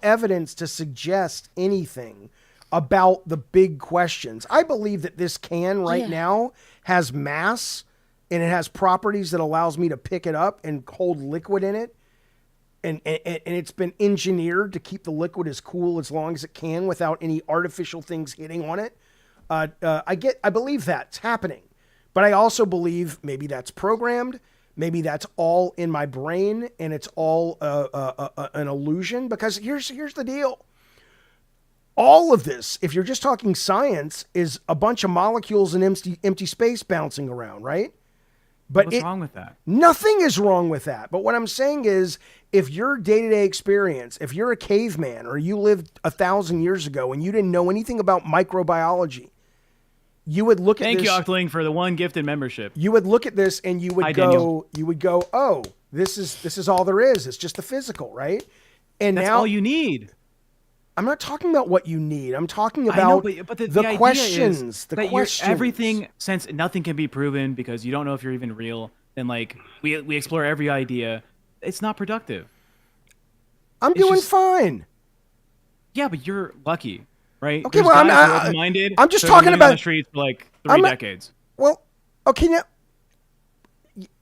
evidence to suggest anything about the big questions. I believe that this can right now has mass and it has properties that allows me to pick it up and hold liquid in it. And it's been engineered to keep the liquid as cool as long as it can without any artificial things hitting on it. I believe that's happening, but I also believe maybe that's programmed. Maybe that's all in my brain and it's all an illusion. Because here's the deal. All of this, if you're just talking science, is a bunch of molecules in empty space bouncing around, right? But What's wrong with that? Nothing is wrong with that. But what I'm saying is, if your day-to-day experience, if you're a caveman or you lived 1,000 years ago and you didn't know anything about microbiology, you would look at this. Thank you, Octoling, for the one gifted membership. You would look at this and you would Hi, go, Daniel. oh, this is all there is. It's just the physical, right? And That's now all you need. I'm not talking about what you need. I'm talking I know, about but the the idea questions. is The that questions. everything, since nothing can be proven because you don't know if you're even real, then like we explore every idea. It's not productive. I'm it's doing just- fine. Yeah, but you're lucky, right? Okay, There's well, guys who are I'm open-minded, I'm just so they're talking living on about- the streets for like 3 I'm not- decades. Well, okay, now,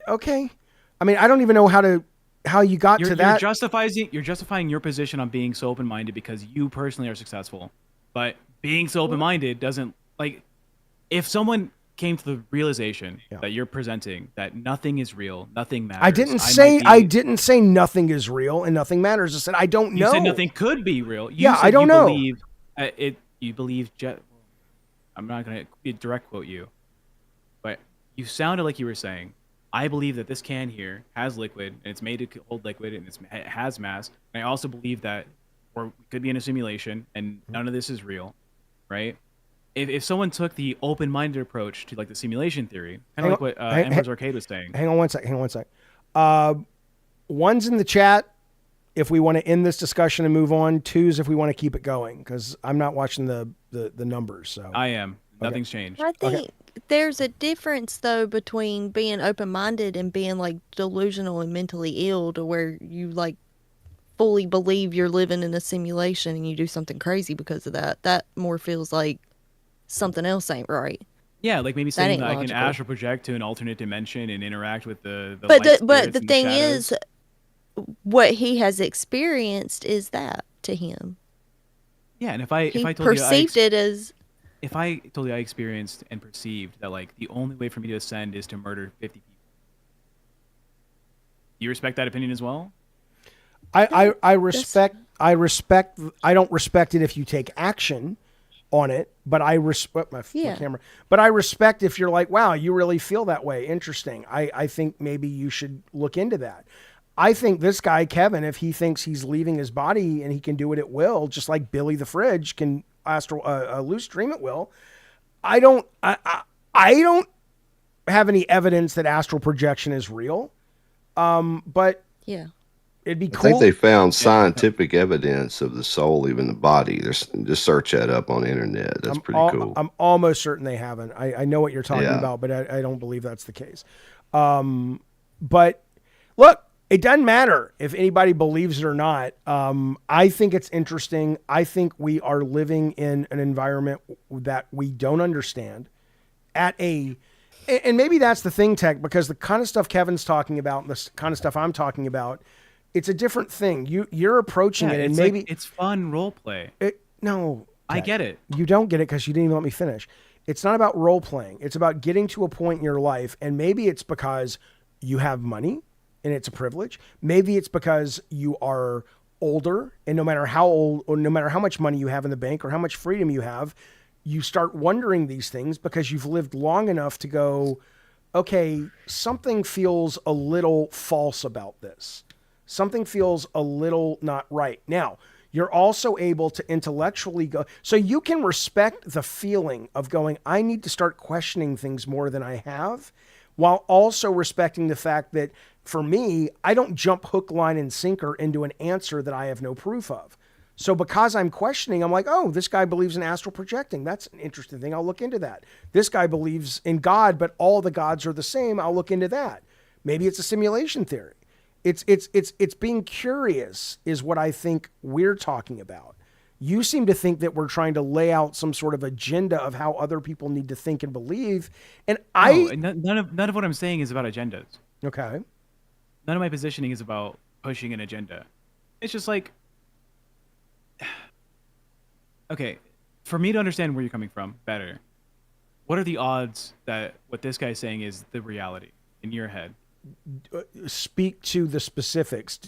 okay. I mean, I don't even know how you got to that. You're justifying your position on being so open-minded because you personally are successful. But being so open-minded doesn't, like, if someone came to the realization that you're presenting that nothing is real, nothing matters. I didn't say nothing is real and nothing matters. I said I don't know. You said nothing could be real. You Yeah, said I don't you know. Believe, you believe. I'm not going to direct quote you, but you sounded like you were saying, I believe that this can here has liquid and it's made to hold liquid and it has mass. And I also believe that we could be in a simulation and none of this is real, right? If someone took the open-minded approach to like the simulation theory, kind of like what Ember's Arcade was saying. Hang on one sec. One's in the chat if we want to end this discussion and move on. Two's if we want to keep it going because I'm not watching the numbers. So I am. Nothing's changed. I think there's a difference though between being open-minded and being like delusional and mentally ill to where you like fully believe you're living in a simulation and you do something crazy because of that. That more feels like something else ain't right. Yeah, like maybe saying ain't that I can logical. astral project to an alternate dimension and interact with the But light but spirits the and thing shadows. is, what he has experienced is that to him. Yeah, and if I He told you perceived it as if I told you I experienced and perceived that like the only way for me to ascend is to murder 50 people, you respect that opinion as well? I respect. I don't respect it if you take action on it, but I respect my camera. But I respect if you're like, wow, you really feel that way. Interesting. I think maybe you should look into that. I think this guy, Kevin, if he thinks he's leaving his body and he can do it at will, just like Billy the Fridge can loose dream at will. I don't have any evidence that astral projection is real. But yeah. It'd be I cool. think they found scientific evidence of the soul leaving the body. Just search that up on the internet. That's pretty cool. I'm almost certain they haven't. I know what you're talking Yeah. about, but I don't believe that's the case. But look, it doesn't matter if anybody believes it or not. I think it's interesting. I think we are living in an environment that we don't understand and maybe that's the thing, Tech, because the kind of stuff Kevin's talking about and the kind of stuff I'm talking about It's a different thing. You're approaching Yeah, it, and it's maybe like, it's fun role play. no. I Ted, get it. You don't get it because you didn't even let me finish. It's not about role playing. It's about getting to a point in your life, and maybe it's because you have money and it's a privilege. Maybe it's because you are older, and no matter how old or no matter how much money you have in the bank or how much freedom you have, you start wondering these things because you've lived long enough to go, okay, something feels a little false about this. Something feels a little not right. Now, you're also able to intellectually go, so you can respect the feeling of going, I need to start questioning things more than I have, while also respecting the fact that for me, I don't jump hook, line, and sinker into an answer that I have no proof of. So because I'm questioning, I'm like, oh, this guy believes in astral projecting. That's an interesting thing. I'll look into that. This guy believes in God, but all the gods are the same. I'll look into that. Maybe it's a simulation theory. It's being curious is what I think we're talking about. You seem to think that we're trying to lay out some sort of agenda of how other people need to think and believe. And No, none of what I'm saying is about agendas. Okay. None of my positioning is about pushing an agenda. It's just like, okay, for me to understand where you're coming from better, what are the odds that what this guy's saying is the reality in your head? Speak to the specifics.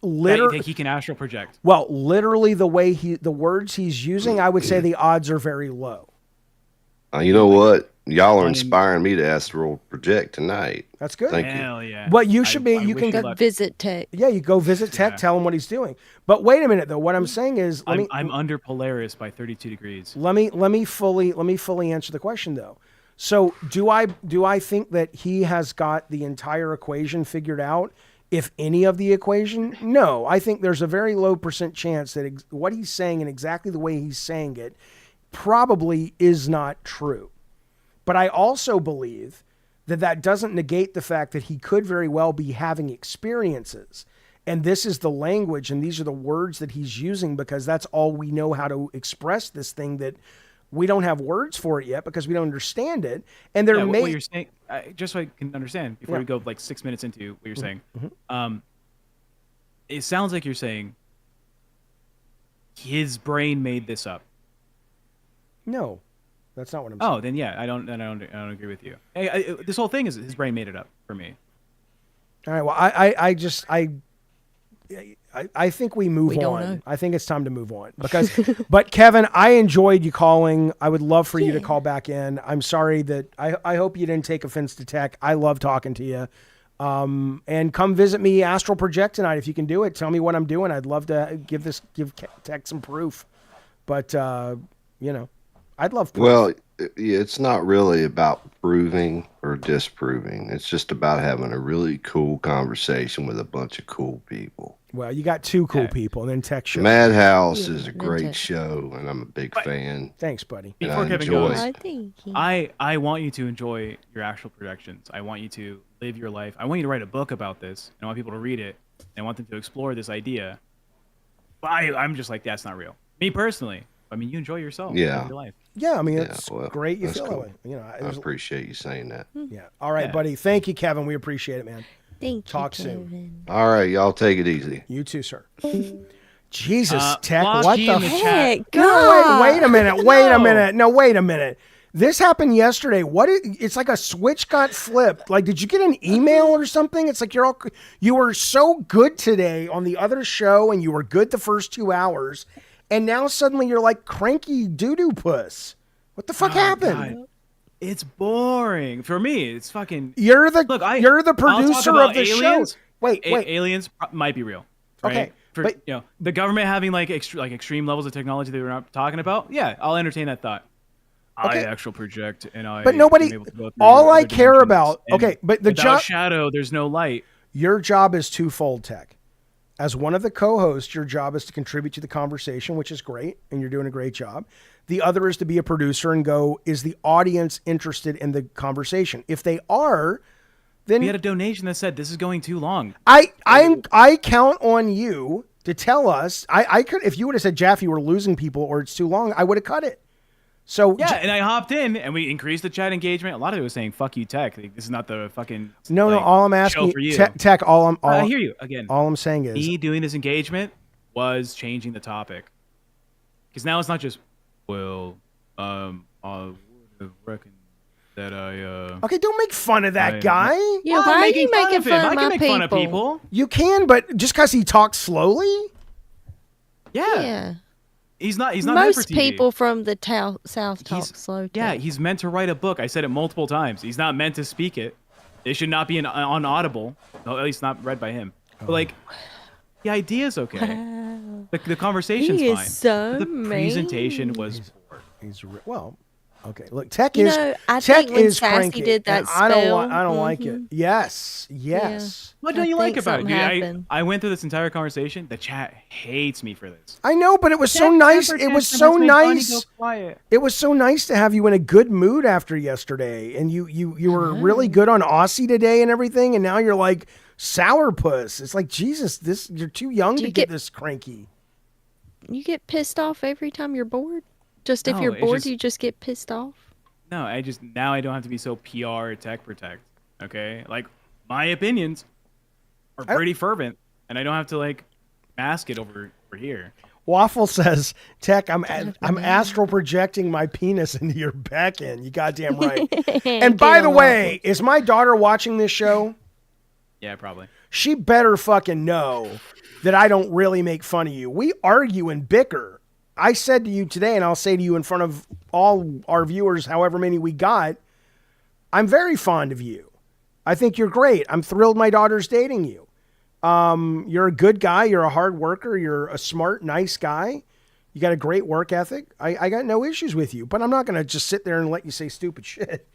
That he can astral project. Well, literally the words he's using, I would say the odds are very low. You know what? Y'all are inspiring me to astral project tonight. That's good. Thank Hell yeah. Well, you should be. I You wish can you luck. Visit Tech. Yeah, you go visit Tech. Tell him what he's doing. But wait a minute, though. What I'm saying is, I'm under Polaris by 32 degrees. let me fully answer the question though. So do I think that he has got the entire equation figured out? If any of the equation, no. I think there's a very low % chance that what he's saying and exactly the way he's saying it probably is not true. But I also believe that doesn't negate the fact that he could very well be having experiences. And this is the language and these are the words that he's using because that's all we know how to express this thing that we don't have words for it yet because we don't understand it. And there What you're saying, just so I can understand before we go like 6 minutes into what you're saying, it sounds like you're saying his brain made this up. No. That's not what I'm saying. Oh, then yeah, I don't agree with you. This whole thing is his brain made it up for me. All right. Well, I think we move don't on. know. I think it's time to move on because, but Kevin, I enjoyed you calling. I would love for you to call back in. I'm sorry that I hope you didn't take offense to Tech. I love talking to you. And come visit me Astral Project tonight if you can do it. Tell me what I'm doing. I'd love to give Tech some proof. But I'd love proof. Well, it's not really about proving or disproving. It's just about having a really cool conversation with a bunch of cool people. Well, you got two cool people, and then Tech show. Madhouse is a great show, and I'm a big fan. Thanks, buddy. Before Kevin enjoy goes, it. I want you to enjoy your actual projections. I want you to live your life. I want you to write a book about this. And I want people to read it. And I want them to explore this idea. But I'm just like, that's not real. Me personally. I mean, you enjoy yourself. Yeah. Live your life. Yeah, I mean, it's great you that's feel cool. that way. I appreciate you saying that. Yeah. All right, buddy. Thank you, Kevin. We appreciate it, man. Talk soon. All right, y'all take it easy. You too, sir. Jesus, Tech. Flocky What the in the chat. Heck, No, wait a minute. Wait a No. minute. No, wait a minute. This happened yesterday. It's like a switch got flipped. Like, did you get an email or something? It's like you were so good today on the other show and you were good the first 2 hours. And now suddenly you're like cranky doo-doo puss. What the fuck happened? God. It's boring. For me, it's fucking... You're the I'll talk producer about of the aliens. show. Wait. Aliens might be real. Right? Okay, For, the government having like extreme levels of technology that we're not talking about. Yeah, I'll entertain that thought. Okay. I actual project, and I. But nobody. am able to go through All I other care dimensions, about. and Okay, but the without job. shadow, there's no light. Your job is twofold, Tech. As one of the co-hosts, your job is to contribute to the conversation, which is great, and you're doing a great job. The other is to be a producer and go, is the audience interested in the conversation? If they are, then We had a donation that said this is going too long. I count on you to tell us. I could, if you would have said, Jaffe, we're losing people or it's too long, I would have cut it. So Yeah, and I hopped in, and we increased the chat engagement. A lot of it was saying "fuck you, Tech." Like, this is not the fucking no. like, All I'm show asking for you. Tech. I hear you again. All I'm saying is Me doing this engagement was changing the topic, because now it's not just I would have reckoned that okay. Don't make fun of that I- guy. Yeah, I'm why are you making making of him. fun I of can my make people? fun of people. You can, but just because he talks slowly. Yeah. Yeah. He's not meant for Most TV. people from the South talk He's slow. Yeah, too. he's meant to write a book. I said it multiple times. He's not meant to speak it. It should not be on Audible. No, at least not read by him. But like, the idea's okay. The conversation's He is fine. so The mean. presentation was poor. Well, okay. Look, Tech You is know, I Tech think when is Sassy cranky. did that and I don't spell, like it. Yes. What I don't you like think about it, something dude? happened. I went through this entire conversation. The chat hates me for this. I know, but it was so nice. It was so nice. It was so nice to have you in a good mood after yesterday, and you were really good on Aussie today and everything, and now you're like sourpuss. It's like Jesus, you're too young to get this cranky. You get pissed off every time you're bored? Just if No, you're it's bored, just- you just get pissed off? No, now I don't have to be so PR tech protect. Okay, like my opinions are pretty fervent, and I don't have to like mask it over here. Waffle says, Tech, I'm astral projecting my penis into your back end. You goddamn right. And by the way, is my daughter watching this show? Yeah, probably. She better fucking know that I don't really make fun of you. We argue and bicker. I said to you today, and I'll say to you in front of all our viewers, however many we got, I'm very fond of you. I think you're great. I'm thrilled my daughter's dating you. You're a good guy. You're a hard worker. You're a smart, nice guy. You got a great work ethic. I got no issues with you, but I'm not going to just sit there and let you say stupid shit.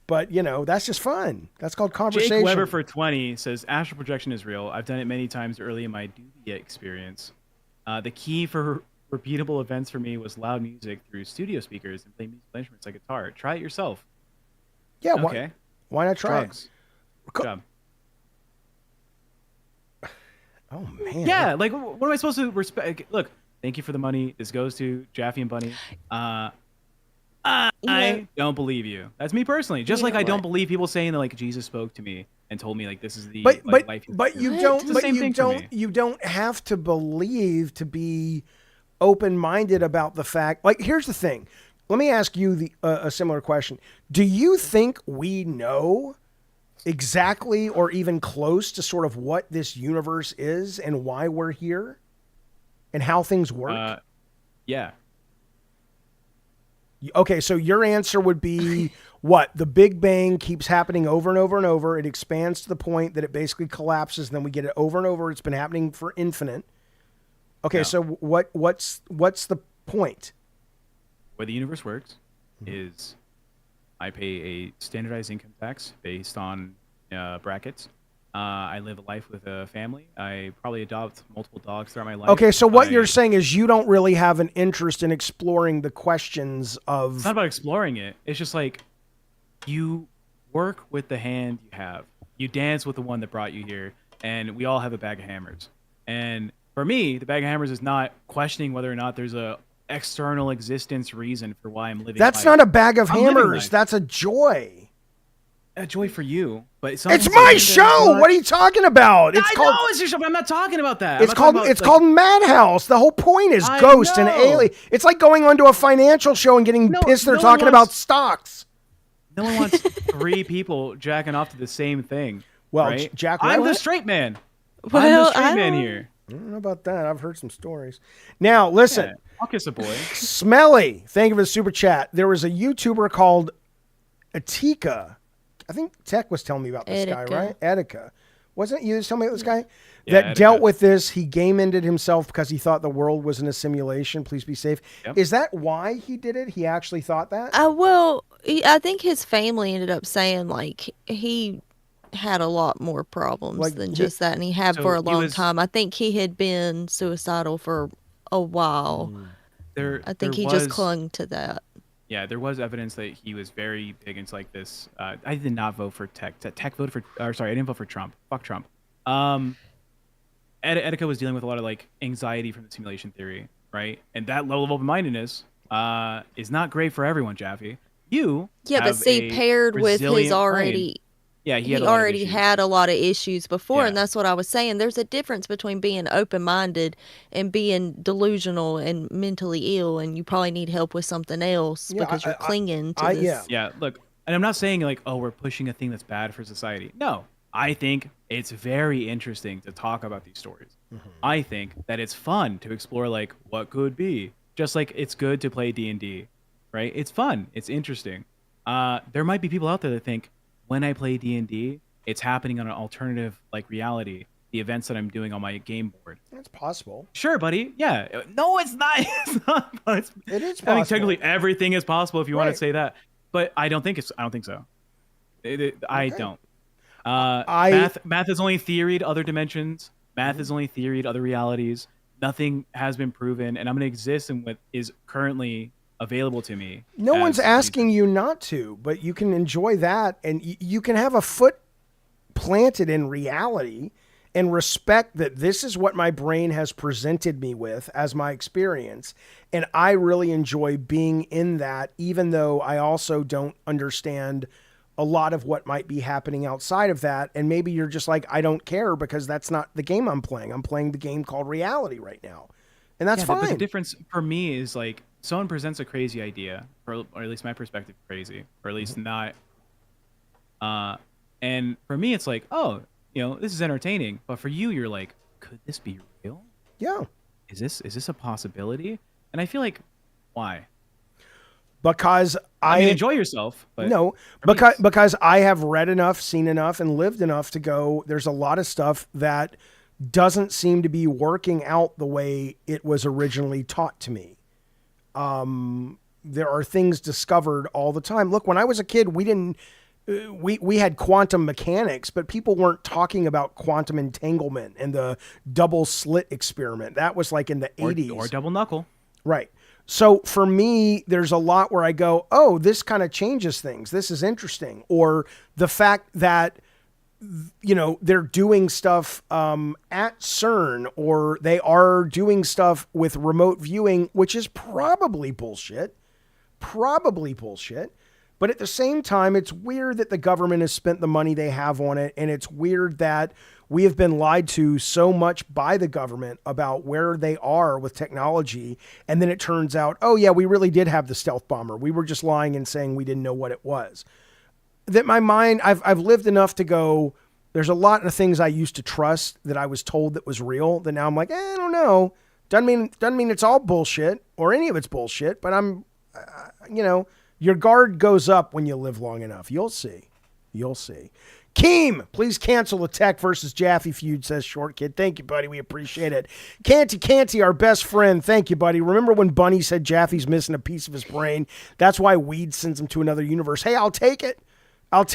But, that's just fun. That's called conversation. Jake Weber for 20 says, astral projection is real. I've done it many times early in my Dubia experience. The key for repeatable events for me was loud music through studio speakers and play musical instruments like guitar. Try it yourself. Yeah, okay. Why not try Drugs. it? Good job. Oh, man. Yeah, like, what am I supposed to respect? Look, thank you for the money. This goes to Jaffe and Bunny. I don't believe you. That's me personally. Just like I don't believe people saying that like Jesus spoke to me and told me like this is the life. But you don't. But you don't have to believe to be open-minded about the fact. Like, here's the thing. Let me ask you a similar question. Do you think we know exactly or even close to sort of what this universe is and why we're here and how things work? Yeah. Okay, so your answer would be what? The Big Bang keeps happening over and over and over. It expands to the point that it basically collapses, and then we get it over and over. It's been happening for infinite. Okay, No. so what's the point? Way the universe works is I pay a standardized income tax based on brackets. I live a life with a family. I probably adopt multiple dogs throughout my life. Okay, so what you're saying is you don't really have an interest in exploring the questions of... It's not about exploring it. It's just like you work with the hand you have. You dance with the one that brought you here, and we all have a bag of hammers. And for me, the bag of hammers is not questioning whether or not there's a external existence reason for why I'm living That's life. not a bag of I'm living hammers. life. That's a joy. A joy for you, but It's my show. What are you talking about? It's I called. know it's your show, but I'm not talking about that. It's called Madhouse. The whole point is I ghost and know. alien. It's like going onto a financial show and getting pissed they're no one talking about wants- stocks. No one wants three people jacking off to the same thing. Well, right? Jack, I'm what? the straight man. I'm Well, the straight I man don't- here. I don't know about that. I've heard some stories. Now, listen. Yeah, I'll kiss a boy. Smelly, thank you for the super chat. There was a YouTuber called Atika. I think Tech was telling me about this guy, Etika. right? Etika. Wasn't it you that was telling me about this guy? Yeah, That Etika. dealt with this. He game ended himself because he thought the world was in a simulation. Please be safe. Yep. Is that why he did it? He actually thought that? Well, I think his family ended up saying like he had a lot more problems Like, than he- just that, and he had So for a he long was- time. I think he had been suicidal for a while. I think he just clung to that. Yeah, there was evidence that he was very big into like this. I did not vote for Tech. Tech voted for. I didn't vote for Trump. Fuck Trump. Etika was dealing with a lot of like anxiety from the simulation theory, right? And that level of open-mindedness is not great for everyone, Jaffe. You Yeah, but have see, a paired with his resilient brain. already, Yeah, he had he a lot of already issues. had a lot of issues before, and Yeah. that's what I was saying. There's a difference between being open-minded and being delusional and mentally ill, and you probably need help with something else Yeah, because you're clinging to yeah. this. Yeah, look, and I'm not saying like, oh, we're pushing a thing that's bad for society. No, I think it's very interesting to talk about these stories. I think that it's fun to explore like what could be. Just like it's good to play D&D, right? It's fun. It's interesting. There might be people out there that think when I play D&D, it's happening on an alternative like reality. The events that I'm doing on my game board. That's possible. Sure, buddy. Yeah. No, it's not. It's not. But It is I mean, possible. technically, everything is possible if you want Right. to say that. But I don't think it's. I don't think so. I Okay. don't. I Math is only theoried other dimensions. Math is only theoried other realities. Nothing has been proven, and I'm gonna exist in what is currently available to me. No one's as asking you not to, but you can enjoy that, and you can have a foot planted in reality and respect that this is what my brain has presented me with as my experience. And I really enjoy being in that, even though I also don't understand a lot of what might be happening outside of that. And maybe you're just like, I don't care because that's not the game I'm playing. I'm playing the game called reality right now. And that's Yeah, fine. but the difference for me is like someone presents a crazy idea, or at least my perspective, crazy, or at least not. And for me, it's like, oh, this is entertaining. But for you, you're like, could this be real? Yeah. Is this a possibility? And I feel like, why? Because I mean, enjoy yourself. But no, for me, because I have read enough, seen enough, and lived enough to go, there's a lot of stuff that doesn't seem to be working out the way it was originally taught to me. There are things discovered all the time. Look, when I was a kid, we had quantum mechanics, but people weren't talking about quantum entanglement and the double slit experiment. That was like in the 80s. Or double knuckle. Right. So for me, there's a lot where I go, oh, this kind of changes things. This is interesting. Or the fact that, they're doing stuff at CERN, or they are doing stuff with remote viewing, which is probably bullshit. But at the same time, it's weird that the government has spent the money they have on it. And it's weird that we have been lied to so much by the government about where they are with technology. And then it turns out, oh yeah, we really did have the stealth bomber. We were just lying and saying we didn't know what it was. That my mind, I've lived enough to go, there's a lot of things I used to trust that I was told that was real that now I'm like, I don't know. Doesn't mean it's all bullshit or any of it's bullshit, but I'm, your guard goes up when you live long enough. You'll see. Keem, please cancel the Tech versus Jaffe feud, says Short Kid. Thank you, buddy. We appreciate it. Canty, our best friend. Thank you, buddy. Remember when Bunny said Jaffe's missing a piece of his brain? That's why Weed sends him to another universe. Hey, I'll take it. Yeah,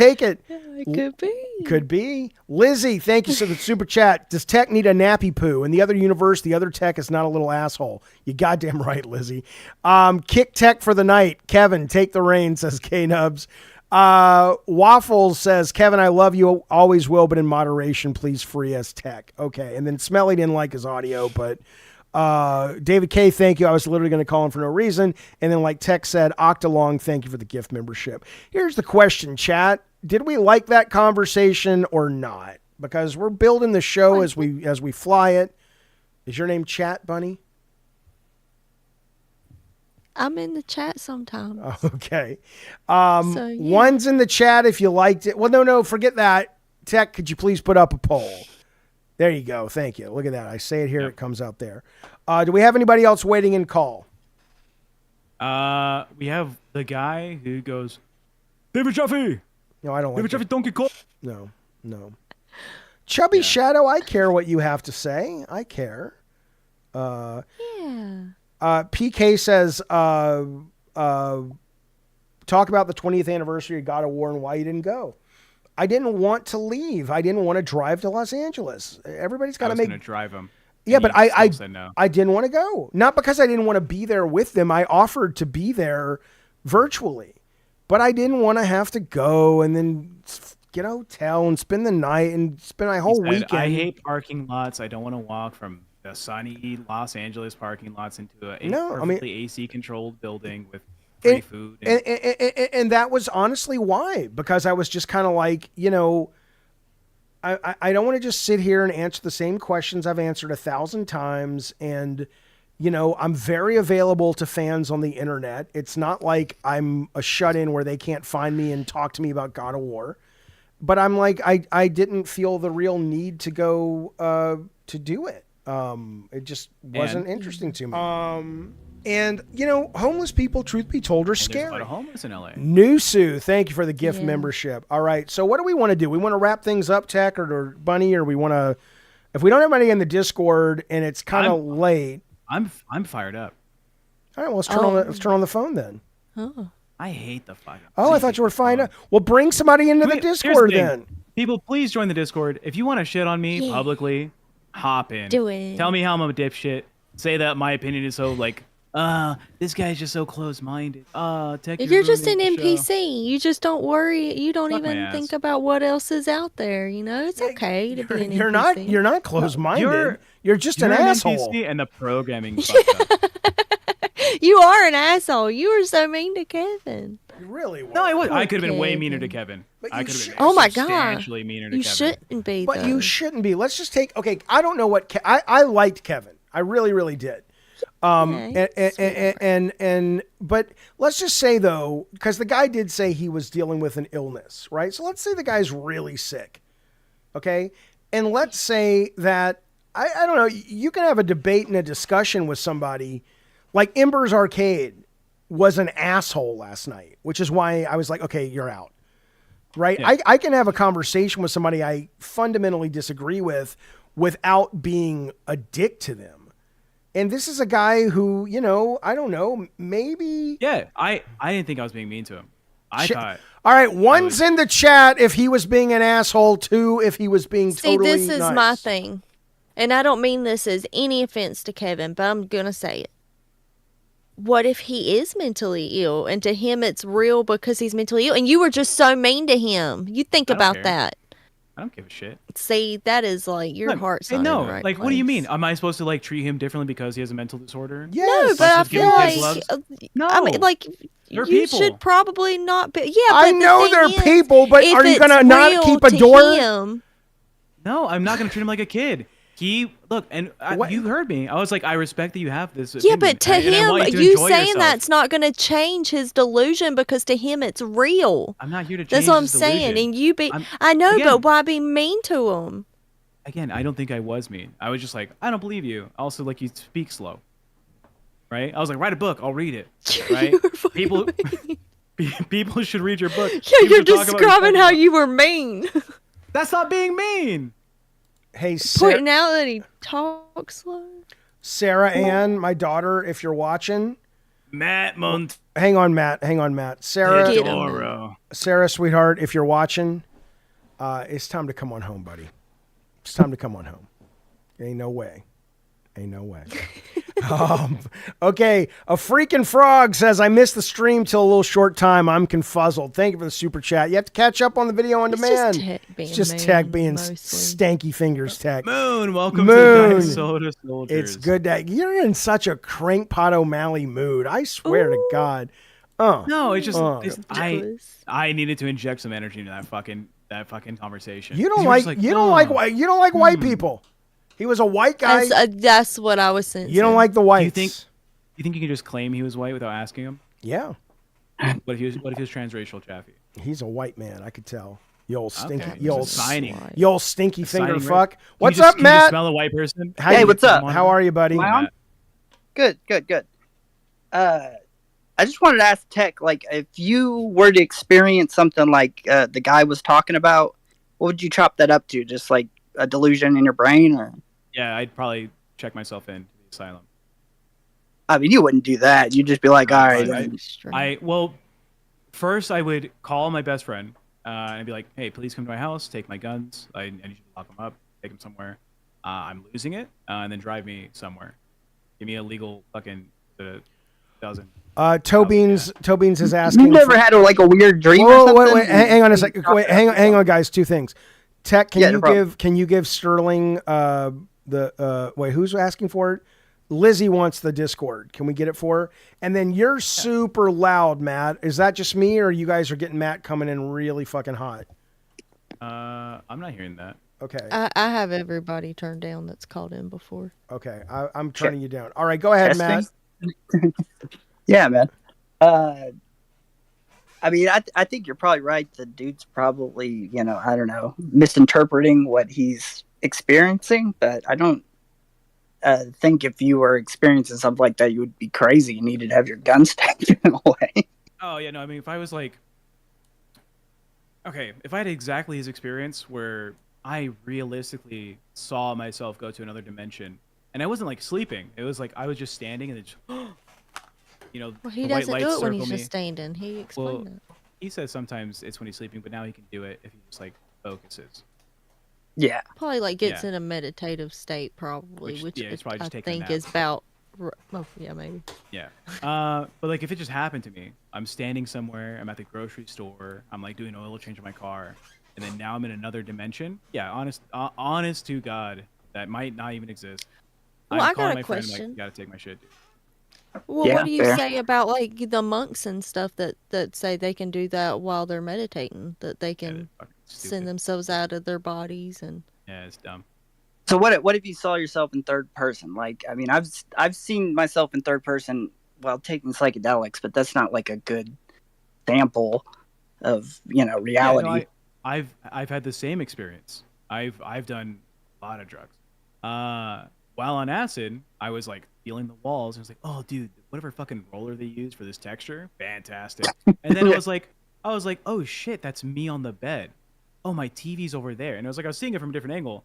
it could be. Lizzie, thank you for the super chat. Does Tech need a nappy poo? In the other universe, the other Tech is not a little asshole. You goddamn right, Lizzie. Kick Tech for the night. Kevin, take the reins, says K-Nubs. Waffles says, Kevin, I love you, always will, but in moderation, please free us Tech. Okay, and then Smelly didn't like his audio, but David K, thank you. I was literally going to call him for no reason. And then like Tech said, Octalong, thank you for the gift membership. Here's the question, chat. Did we like that conversation or not? Because we're building the show as we fly it. Is your name Chat, Bunny? I'm in the chat sometimes. Okay. So, yeah. One's in the chat if you liked it. Well, no, forget that. Tech, could you please put up a poll? There you go. Thank you. Look at that. I say it here. Yep. It comes out there. Do we have anybody else waiting in call? We have the guy who goes, David Jaffe. No, I don't David like Jaffe Donkey Kong. No. Chubby Shadow, I care what you have to say. I care. Yeah. PK says, talk about the 20th anniversary of God of War and why you didn't go. I didn't want to leave. I didn't want to drive to Los Angeles. Everybody's got to make. I was going to drive him. Yeah, but I said no. I didn't want to go. Not because I didn't want to be there with them. I offered to be there virtually, but I didn't want to have to go and then get a hotel and spend the night and spend my whole weekend. I hate parking lots. I don't want to walk from the sunny Los Angeles parking lots into a No, I mean- perfectly AC controlled building with free food. And that was honestly why, because I was just kind of like, I don't want to just sit here and answer the same questions I've answered 1,000 times. And, I'm very available to fans on the internet. It's not like I'm a shut-in where they can't find me and talk to me about God of War. But I'm like, I didn't feel the real need to go to do it. It just wasn't interesting to me. And, homeless people, truth be told, are There's a scary. lot of homeless in LA. Noosu, thank you for the gift Yeah. membership. All right, so what do we want to do? We want to wrap things up, Tech or Bunny, or we want to, if we don't have anybody in the Discord and it's kind of late. I'm fired up. All right, well, let's turn on the phone then. Oh. I hate the fucking. Oh, I thought you were fired up. Well, bring somebody into the Here's Discord the thing. then. People, please join the Discord. If you want to shit on me Yeah. publicly, hop in. Do it. Tell me how I'm a dipshit. Say that my opinion is so this guy's just so close-minded. Tech, You're just an ruining the show. NPC. You just don't worry. You don't Fuck my even ass. think about what else is out there. It's okay to be an You're NPC. not close-minded. You're just an You're asshole. NPC and the programming fucked up. You are an asshole. You were so mean to Kevin. You really were. No, I was. Poor I could have been way meaner to Kevin. Kevin. But I you could have should- been Oh my God. substantially meaner to You Kevin. shouldn't be. But though. you shouldn't be. Let's just take. Okay, I don't know what I liked Kevin. I really, really did. But let's just say though, because the guy did say he was dealing with an illness, right? So let's say the guy's really sick, okay? And let's say that I don't know. You can have a debate and a discussion with somebody, like Ember's Arcade was an asshole last night, which is why I was like, okay, you're out. Right? Yeah. I can have a conversation with somebody I fundamentally disagree with without being a dick to them. And this is a guy who, I don't know, maybe. Yeah, I didn't think I was being mean to him. I thought. All right, one's in the chat if he was being an asshole, two if he was being See, totally this is nice. my thing. And I don't mean this as any offense to Kevin, but I'm going to say it. What if he is mentally ill and to him it's real because he's mentally ill and you were just so mean to him? You think I don't about care. that. I don't give a shit. See, that is like your Look, heart's hey, not no, in the right like, what do you place. mean? Am I supposed to treat him differently because he has a mental disorder? Yes. No, but I Let's just give feel him kid like gloves? No. I mean, like They're you people. should probably not be. Yeah, I but the know thing they're is, people, but if are you it's gonna not real keep a to door? him- No, I'm not going to treat him like a kid. What? You heard me. I was like, I respect that you have this. Yeah, opinion, but to and I want him, to you enjoy saying yourself. that's not going to change his delusion because to him it's real. I'm not here to change That's what I'm his saying. delusion. And you be, I'm- I know, again- but why be mean to him? Again, I don't think I was mean. I was just like, I don't believe you. Also, you speak slow. Right? I was like, write a book. I'll read it. Right? You were fucking People, mean. people should read your book. Yeah, People you're should talk about describing your how book. you were mean. That's not being mean. Hey, Sarah, Pointing out that he talks slow. Sarah Ann, my daughter, if you're watching. Matt Montoro. Hang on, Matt. Sarah, Get him. Sarah, sweetheart, if you're watching, it's time to come on home, buddy. It's time to come on home. Ain't no way. Okay, a freaking frog says, I missed the stream till a little short time. I'm confuzzled. Thank you for the super chat. You have to catch up on the video on It's demand. just Tech being It's just mean, Tech being mostly. stanky fingers, Tech. Moon, welcome Moon. to the Soda Soldiers. It's good that you're in such a Crankpot O'Malley mood. I swear to God. No, it's just Ridiculous. I needed to inject some energy into that fucking conversation. You don't 'Cause like, were just you don't like white. You don't like white people. He was a white guy. That's what I was saying. You don't like the whites. You think you can just claim he was white without asking him? Yeah. What if he was transracial, Chaffee? He's a white man. I could tell. You old stinky, Okay. you old, It's a signing. you old stinky finger Signing, right? fuck. Can you What's just- up, can you just Matt? smell a white person? Hey, what's up? How are you, buddy? Am I on? Good. I just wanted to ask Tech, if you were to experience something like the guy was talking about, what would you chop that up to? Just like a delusion in your brain, or? Yeah, I'd probably check myself in to the asylum. I mean, you wouldn't do that. You'd just be like, all right. Well, first I would call my best friend and be like, "Hey, please come to my house. Take my guns. I need you to lock them up. Take them somewhere. I'm losing it, and then drive me somewhere. Give me a legal fucking dozen." Tobin's is asking. You never had a weird dream or Whoa, something? wait, hang on a second. Wait, hang on, guys. Two things. Tech, can Yeah, you no problem. give Sterling Wait, who's asking for it? Lizzie wants the Discord. Can we get it for her? And then you're super loud, Matt. Is that just me, or you guys are getting Matt coming in really fucking hot? I'm not hearing that. Okay. I have everybody turned down that's called in before. Okay. I'm turning you down. All right, go ahead, Testing? Matt. Yeah, man. I mean, I think you're probably right. The dude's probably, I don't know, misinterpreting what he's experiencing. But I don't think if you were experiencing something like that, you would be crazy. You needed to have your guns taken away. Oh yeah, no. I mean, if I was like, okay, if I had exactly his experience where I realistically saw myself go to another dimension, and I wasn't like sleeping. It was like I was just standing and it just, Well, he the white doesn't lights do it when circle he's me. just standing. He explained Well, that. he says sometimes it's when he's sleeping, but now he can do it if he just like focuses. Yeah. Probably like gets Yeah. in a meditative state, probably, which he's probably I just taking a think nap. is about. Oh yeah, maybe. Yeah. But like if it just happened to me, I'm standing somewhere, I'm at the grocery store, I'm like doing an oil change in my car, and then now I'm in another dimension. Yeah, honest to God, that might not even exist. Well, I'm I calling got a my friend like, question. you gotta take my shit, dude. Well, Yeah, what do you fair. say about like the monks and stuff that say they can do that while they're meditating? That they Yeah, can that's fucking stupid. send themselves out of their bodies and. Yeah, it's dumb. So what if you saw yourself in third person? Like, I mean, I've seen myself in third person while taking psychedelics, but that's not like a good sample of reality. Yeah, no, I've had the same experience. I've done a lot of drugs. While on acid, I was like feeling the walls. And I was like, oh, dude, whatever fucking roller they use for this texture, fantastic. And then I was like, oh shit, that's me on the bed. Oh, my TV's over there. And I was like, I was seeing it from a different angle,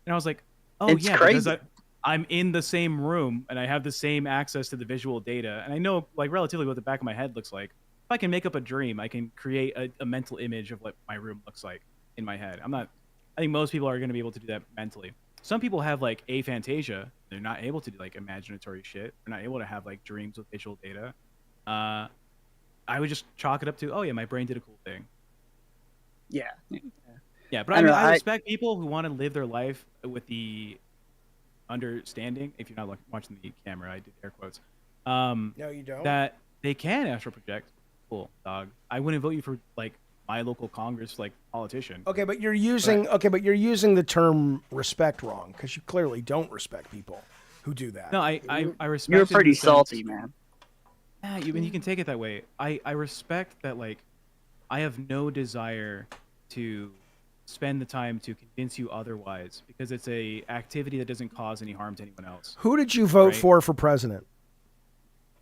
and I was like, oh It's yeah, crazy. because I'm in the same room and I have the same access to the visual data, and I know like relatively what the back of my head looks like. If I can make up a dream, I can create a mental image of what my room looks like in my head. I think most people are going to be able to do that mentally. Some people have like aphantasia. They're not able to do like imaginatory shit. They're not able to have like dreams with visual data. I would just chalk it up to, oh yeah, my brain did a cool thing. Yeah. Yeah, but I I don't mean, know, I I- respect people who want to live their life with the understanding. If you're not watching the camera, I did air quotes. No, you don't. That they can astral project. Cool, dog. I wouldn't vote you for like my local Congress like politician. Okay, but you're using the term respect wrong, because you clearly don't respect people who do that. No, I respect. You're it in pretty the sense- salty, man. Yeah, you can take it that way. I respect that. Like, I have no desire to spend the time to convince you otherwise, because it's a activity that doesn't cause any harm to anyone else. Who did you vote Right. for president?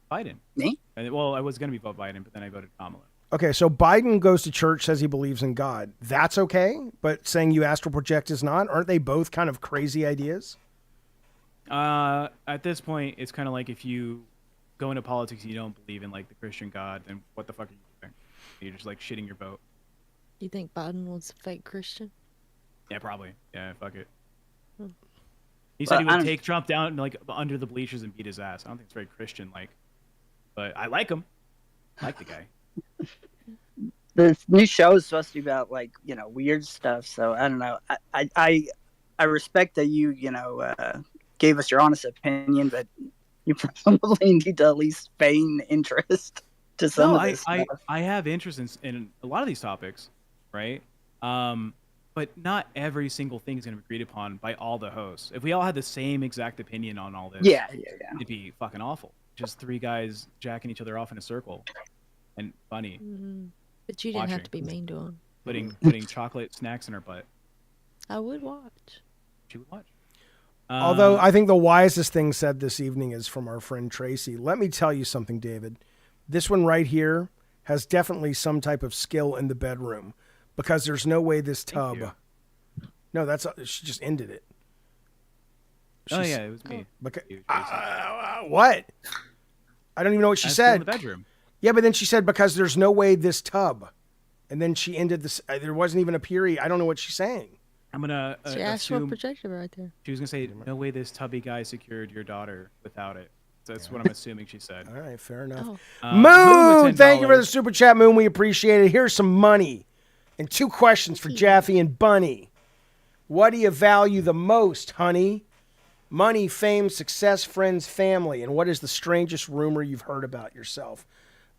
Biden. Me? Well, I was going to be vote Biden, but then I voted Kamala. Okay, so Biden goes to church, says he believes in God. That's okay, but saying you astral project is not. Aren't they both kind of crazy ideas? At this point, it's kind of like if you go into politics and you don't believe in like the Christian God, then what the fuck are you doing? You're just like shitting your vote. You think Biden was a fake Christian? Yeah, probably. Yeah, fuck it. Hmm. He said Well, he I would don't- take Trump down like under the bleachers and beat his ass. I don't think it's very Christian like, but I like him. I like the guy. The new show is supposed to be about like weird stuff. So I don't know. I respect that you gave us your honest opinion, but you probably need to at least feign interest to some No, of this stuff. I have interest in a lot of these topics, right? But not every single thing is going to be agreed upon by all the hosts. If we all had the same exact opinion on all this, Yeah. it'd be fucking awful. Just three guys jacking each other off in a circle, and funny, But you didn't have Watching. to be mean to him. putting chocolate snacks in her butt. I would watch. She would watch. Although I think the wisest thing said this evening is from our friend Tracy. Let me tell you something, David. This one right here has definitely some type of skill in the bedroom, because there's no way this tub. you. No, she just ended it. Oh She's- yeah, it was me. Because, You, Tracy. what? I don't even know what she I was still in said. the bedroom. Yeah, but then she said, because there's no way this tub. And then she ended this. There wasn't even a period. I don't know what she's saying. I'm gonna She asked for a assume projector right there. she was gonna say, "No way, this tubby guy secured your daughter without it." So that's what I'm assuming she said. All right, fair enough. Oh, Moon, with thank you for the $10. super chat, Moon. We appreciate it. Here's some money and 2 questions for Jaffe and Bunny. What do you value the most, honey? Money, fame, success, friends, family. And what is the strangest rumor you've heard about yourself?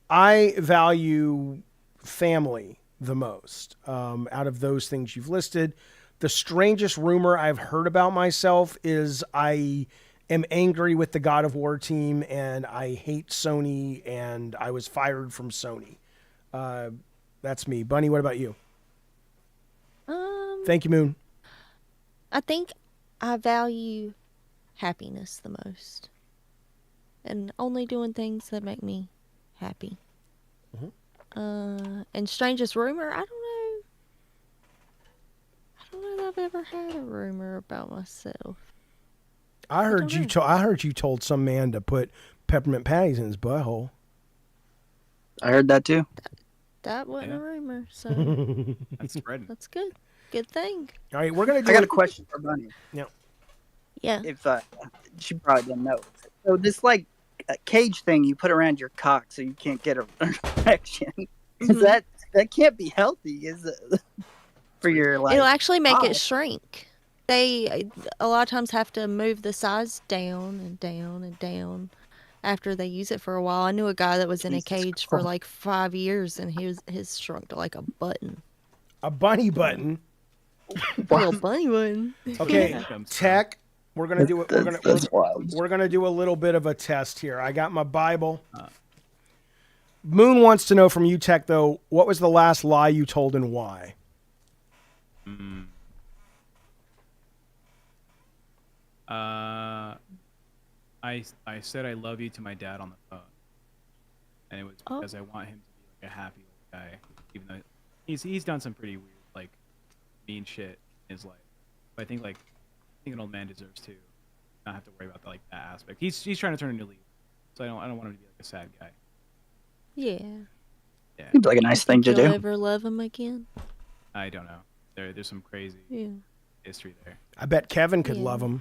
I value family the most out of those things you've listed. The strangest rumor I've heard about myself is I am angry with the God of War team and I hate Sony and I was fired from Sony. That's me. Bunny, what about you? Thank you, Moon. I think I value happiness the most, and only doing things that make me happy. And strangest rumor, I don't know. I don't know that I've ever had a rumor about myself. I heard you told some man to put peppermint patties in his butthole. I heard that too. That wasn't a rumor, so That's spreading. that's good. Good thing. All right, we're gonna do. I got a question for Bunny. Yeah. If she probably didn't know. So this like cage thing you put around your cock so you can't get an erection. Is that can't be healthy, is it? For your like. It'll actually make cock. it shrink. They a lot of times have to move the size down and down and down after they use it for a while. I knew a guy that was in a cage for like 5 years, and his shrunk to like a button. A bunny button. A little bunny button. Okay, Tech. We're gonna do it. That's wild. We're gonna do a little bit of a test here. I got my Bible. Moon wants to know from you, Tech, though, what was the last lie you told and why? I said I love you to my dad on the phone, and it was because I want him to be like a happy old guy, even though he's done some pretty weird, like mean shit in his life. But I think an old man deserves to not have to worry about that aspect. He's trying to turn a new leaf, so I don't want him to be like a sad guy. Yeah. Yeah, Seems like a nice thing to You'll do. ever love him again? I don't know. There's some crazy history there. I bet Kevin could Yeah. love him.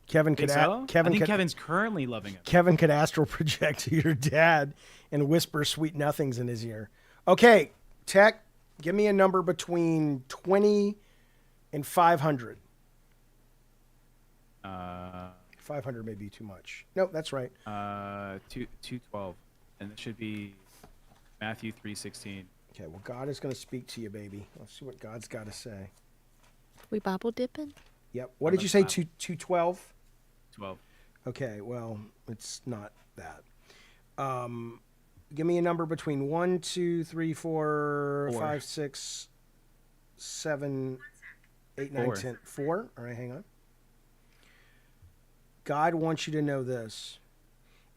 Kevin Think could. so? Kevin I think could. Kevin's currently loving him. Kevin could astral project to your dad and whisper sweet nothings in his ear. Okay, Tech, give me a number between 20 and 500. 500 may be too much. Nope, that's right. 212, and it should be Matthew 3:16. Okay, well, God is going to speak to you, baby. Let's see what God's got to say. We Bible dipping? Yep. What did you say? 212? 12. Okay, well, it's not that. Give me a number between 1, 2, 3, 4, 5, 6, 7, 8, 9, 10. 4? All right, hang on. God wants you to know this.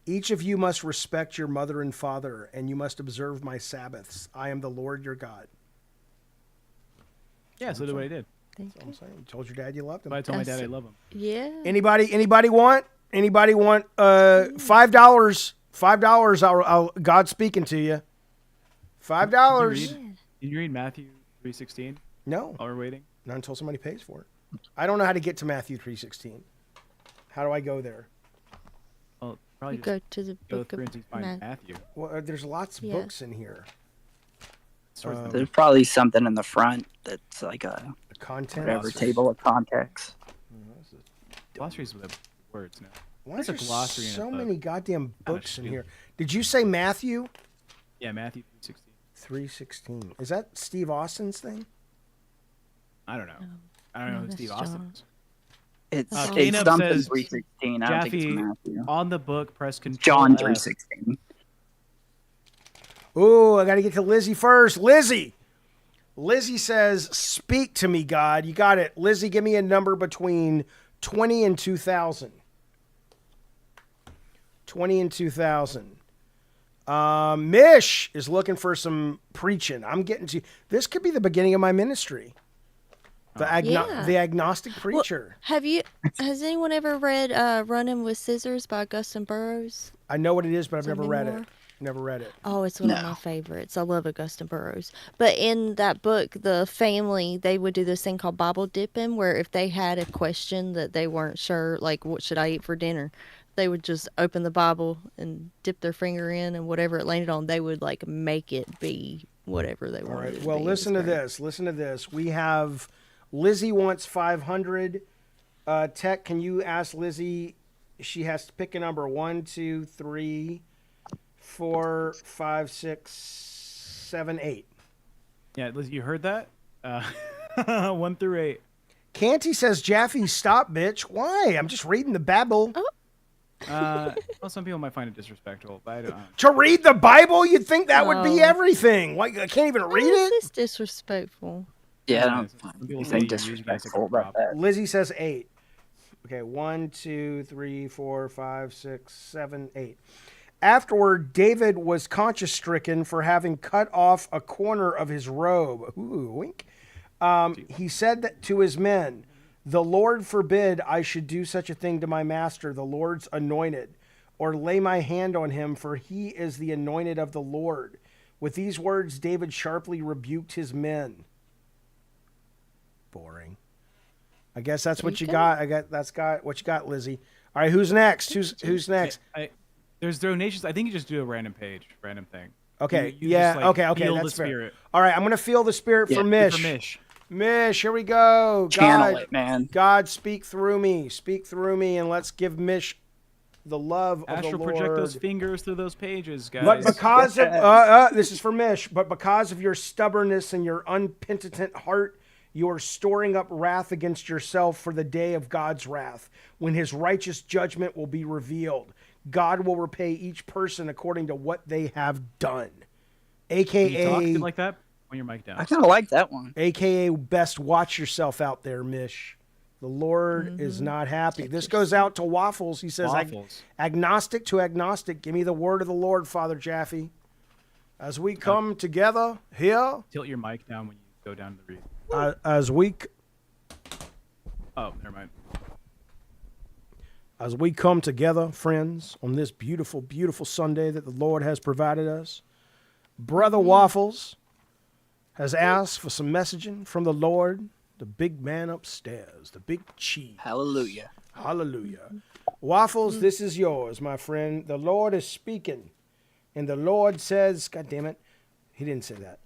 Each of you must respect your mother and father, and you must observe my Sabbaths. I am the Lord your God. Yeah, so that's what I did. Thank That's all you. I'm saying. You told your dad you loved him. But I told my dad I love him. Yeah. Anybody want $5? $5. God's speaking to you. $5. Did you read Matthew 3:16 No, while we're waiting? not until somebody pays for it. I don't know how to get to Matthew 3:16. How do I go there? Well, probably You just go to the go book through of and find Matthew. Matthew. Well, there's lots of Yeah. books in here. Starts with There's probably something in the front that's like a The content. whatever table of context. glossaries with words now. Why is There's there a glossary in so a book. many goddamn books in stupid. here? Did you say Matthew Yeah, Matthew 3:16. 3:16? Is that Steve Austin's thing? I don't know. I don't know who that's Steve Austin John. is. It's Caleb something says 316. I don't think Jaffe it's Matthew. on the book. Press Control John F. 316. Ooh, I got to get to Lizzie first. Lizzie says, "Speak to me, God." You got it, Lizzie. Give me a number between 20 and 2,000. 20 and 2,000. Mish is looking for some preaching. I'm getting to this. Could be the beginning of my ministry. Yeah. The agnostic preacher. Has anyone ever read Running with Scissors by Augustine Burroughs? I know what it is, but I've It's a never read memoir. it. Never read it. Oh, it's one of my favorites. I love Augustine Burroughs. But in that book, the family, they would do this thing called Bible dipping, where if they had a question that they weren't sure, like, what should I eat for dinner? They would just open the Bible and dip their finger in, and whatever it landed on, they would, like, make it be whatever they All wanted right. it to Well, be. listen to this. Listen to this. We have Lizzie wants 500. Tech, can you ask Lizzie? She has to pick a number 1, 2, 3, 4, 5, 6, 7, 8. Yeah, Liz, you heard that? 1 through 8. Canty says, Jaffe, stop, bitch. Why? I'm just reading the Bible. Oh. Well, some people might find it disrespectful, but I don't. To read the Bible? You'd think that would be No. everything. Why, I can't even read it? This disrespectful. Yeah, I Some don't people find say anything you use guys like disrespectful a about prop. that. Lizzie says 8. Okay, 1, 2, 3, 4, 5, 6, 7, 8. Afterward, David was conscience-stricken for having cut off a corner of his robe. Ooh, wink. He said that to his men, the Lord forbid I should do such a thing to my master, the Lord's anointed, or lay my hand on him, for he is the anointed of the Lord. With these words, David sharply rebuked his men. Boring. I guess that's what you got. That's what you got, Lizzie. All right, who's next? Who's next? There's donations. I think you just do a random thing. Okay, You yeah, just, like, okay, feel that's the fair. spirit. All right, I'm going to feel the spirit for Mish. For Mish. Mish, here we go. Channel God, it, man. God, speak through me, and let's give Mish the love of the Astral Lord. project those fingers through those pages, guys. But because of this is for Mish, but because of your stubbornness and your unpenitent heart, you are storing up wrath against yourself for the day of God's wrath, when his righteous judgment will be revealed. God will repay each person according to what they have done. Can you talk AKA like that? On your mic down. I kind of like that one. AKA best watch yourself out there, Mish. The Lord is not happy. This goes out to Waffles. He says, Waffles. agnostic to agnostic, give me the word of the Lord, Father Jaffe. As we come together here, Tilt your mic down when you go down to the read. Oh, never mind. As we come together, friends, on this beautiful, beautiful Sunday that the Lord has provided us, Brother Waffles has asked for some messaging from the Lord, the big man upstairs, the big chief. Hallelujah. Hallelujah. Waffles, this is yours, my friend. The Lord is speaking. And the Lord says, God damn it, he didn't say that.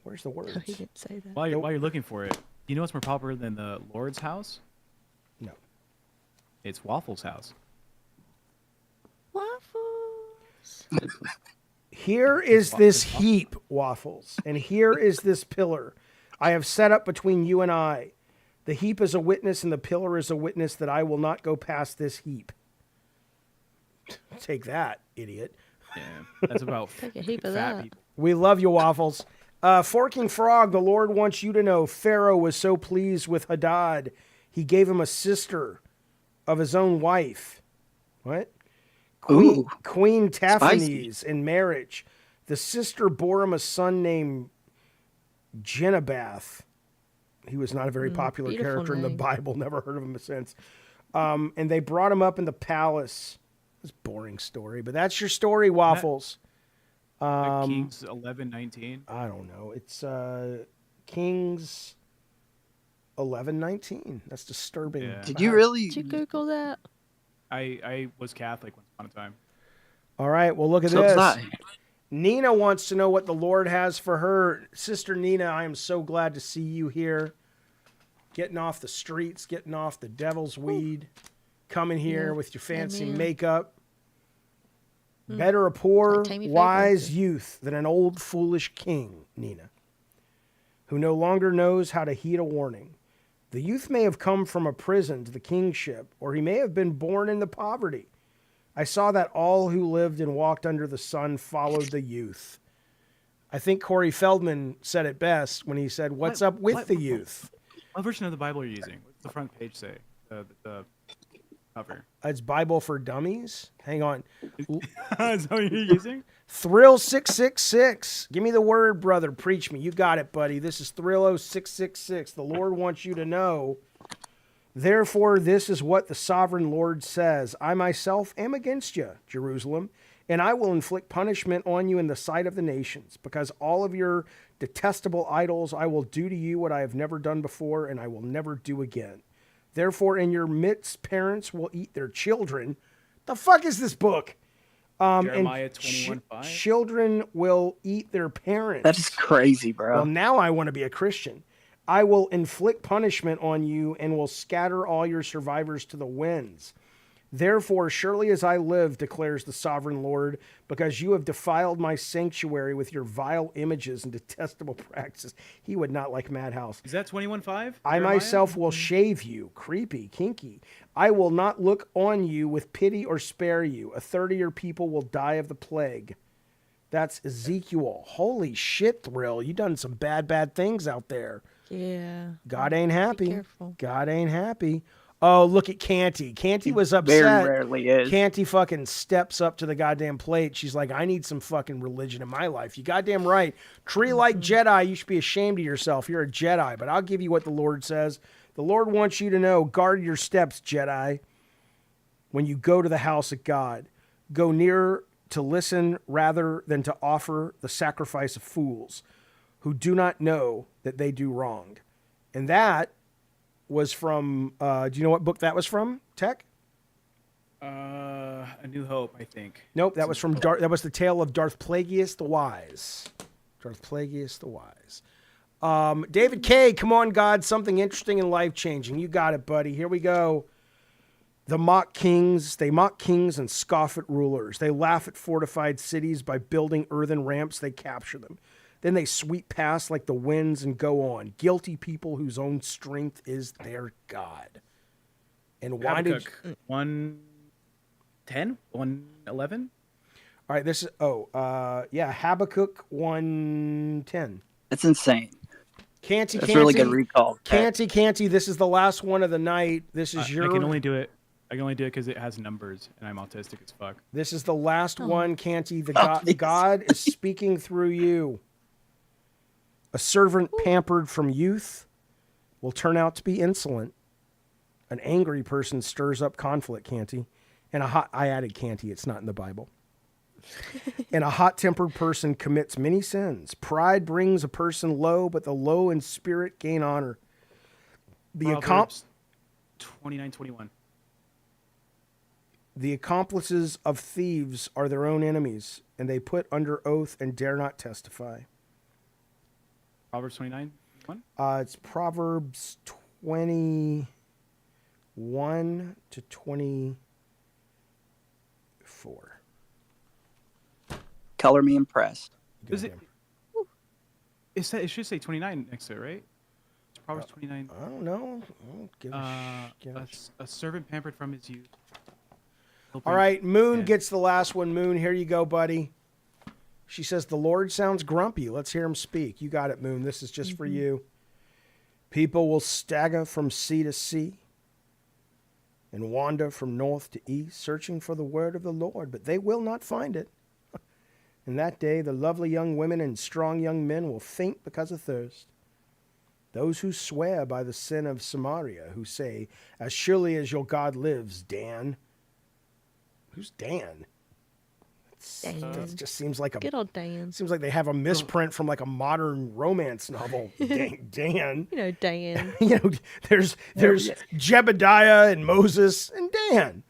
Where's the words? He didn't say that. While you're looking for it, you know what's more popular than the Lord's house? No. It's Waffles' house. Waffles. Here is this heap, Waffles, and here is this pillar I have set up between you and I. The heap is a witness, and the pillar is a witness that I will not go past this heap. Take that, idiot. Yeah, that's about Take a heap of fat that. people. We love you, Waffles. Forking Frog, the Lord wants you to know Pharaoh was so pleased with Hadad, he gave him a sister of his own wife. What? Queen Taphanes in marriage. The sister bore him a son named Genebath. He was not a very popular character in the Bible. Never heard of him since. And they brought him up in the palace. It's a boring story, but that's your story, Waffles. Kings 11:19. I don't know. It's Kings 11:19. That's disturbing. Yeah. Did you really? Did you Google that? I was Catholic once upon a time. All right. Well, look at So was this. I. Nina wants to know what the Lord has for her. Sister Nina, I am so glad to see you here. Getting off the streets, getting off the devil's weed, coming here with your fancy makeup. Better a poor, Like Tammy wise Faye. youth than an old, foolish king, Nina, who no longer knows how to heed a warning. The youth may have come from a prison to the kingship, or he may have been born into poverty. I saw that all who lived and walked under the sun followed the youth. I think Corey Feldman said it best when he said, "What's up with the youth?" What version of the Bible are you using? What's the front page say? The cover. It's Bible for Dummies. Hang on. Is that what you're using? Thrill 666. Give me the word, brother. Preach me. You got it, buddy. This is Thrill 666. The Lord wants you to know. Therefore, this is what the sovereign Lord says. I myself am against you, Jerusalem, and I will inflict punishment on you in the sight of the nations, because all of your detestable idols I will do to you what I have never done before, and I will never do again. Therefore, in your midst, parents will eat their children. The fuck is this book? Jeremiah 21:5. Children will eat their parents. That's crazy, bro. Well, now I want to be a Christian. I will inflict punishment on you and will scatter all your survivors to the winds. Therefore, surely as I live, declares the sovereign Lord, because you have defiled my sanctuary with your vile images and detestable practices. He would not like Madhouse. Is that 21:5? I myself will shave you. Creepy, kinky. I will not look on you with pity or spare you. A third of your people will die of the plague. That's Ezekiel. Holy shit, Thrill. You done some bad things out there. Yeah. God ain't happy. Be careful. God ain't happy. Oh, look at Canty. Canty was upset. Very rarely is. Canty fucking steps up to the goddamn plate. She's like, I need some fucking religion in my life. You goddamn right. Tree like Jedi, you should be ashamed of yourself. You're a Jedi. But I'll give you what the Lord says. The Lord wants you to know, guard your steps, Jedi. When you go to the house of God, go near to listen rather than to offer the sacrifice of fools who do not know that they do wrong. And that was from, do you know what book that was from, Tech? A New Hope, I think. Nope, that was from that was the tale of Darth Plagueis the Wise. Darth Plagueis the Wise. David K, come on, God, something interesting and life-changing. You got it, buddy. Here we go. They mock kings and scoff at rulers. They laugh at fortified cities by building earthen ramps. They capture them. Then they sweep past like the winds and go on. Guilty people whose own strength is their God. And why did 110? 111? All right, this is Habakkuk 1:10. That's insane. Canty, That's really good recall. Canty, this is the last one of the night. This is your. I can only do it because it has numbers, and I'm autistic as fuck. This is the last one, Canty. God is speaking through you. A servant pampered from youth will turn out to be insolent. An angry person stirs up conflict, Canty. And I added Canty, it's not in the Bible. And a hot-tempered person commits many sins. Pride brings a person low, but the low in spirit gain honor. Proverbs 29:21. The accomplices of thieves are their own enemies, and they put under oath and dare not testify. Proverbs 29:1? It's Proverbs 21 to 24. Color me impressed. It should say 29 next to it, right? It's Proverbs 29. I don't know. A servant pampered from his youth. All right, Moon gets the last one. Moon, here you go, buddy. She says, the Lord sounds grumpy. Let's hear him speak. You got it, Moon. This is just for you. People will stagger from sea to sea and wander from north to east, searching for the word of the Lord, but they will not find it. In that day, the lovely young women and strong young men will faint because of thirst. Those who swear by the sin of Samaria, who say, as surely as your God lives, Dan. Who's Dan? That just seems like good old Dan. Seems like they have a misprint from like a modern romance novel. Dan. You know Dan. There's Jebediah and Moses and Dan.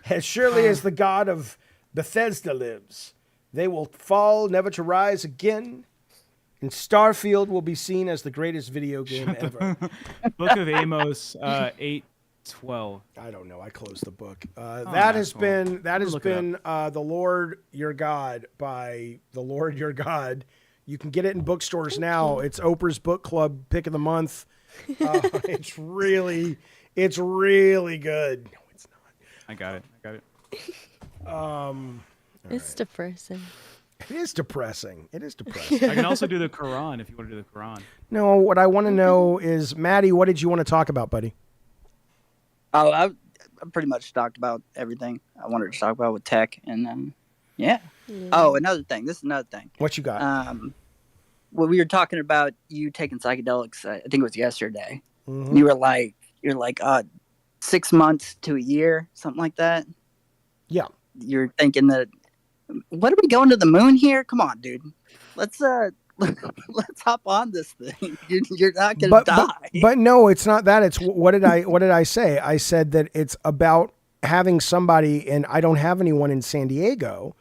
As surely as the God of Bethesda lives, they will fall never to rise again. And Starfield will be seen as the greatest video game ever. Book of Amos 8:12. I don't know. I closed the book. That has been The Lord Your God by The Lord Your God. You can get it in bookstores now. It's Oprah's Book Club pick of the month. It's really good. No, it's not. I got it. It's depressing. It is depressing. I can also do the Quran if you want to do the Quran. No, what I want to know is, Maddie, what did you want to talk about, buddy? Oh, I pretty much talked about everything I wanted to talk about with tech, and yeah. Oh, another thing. This is another thing. What you got? When we were talking about you taking psychedelics, I think it was yesterday. Mm-hmm. You're like 6 months to a year, something like that. Yeah. You're thinking that, what are we going to the moon here? Come on, dude. Let's hop on this thing. You're not gonna die. But no, it's not that. It's what did I say? I said that it's about having somebody, and I don't have anyone in San Diego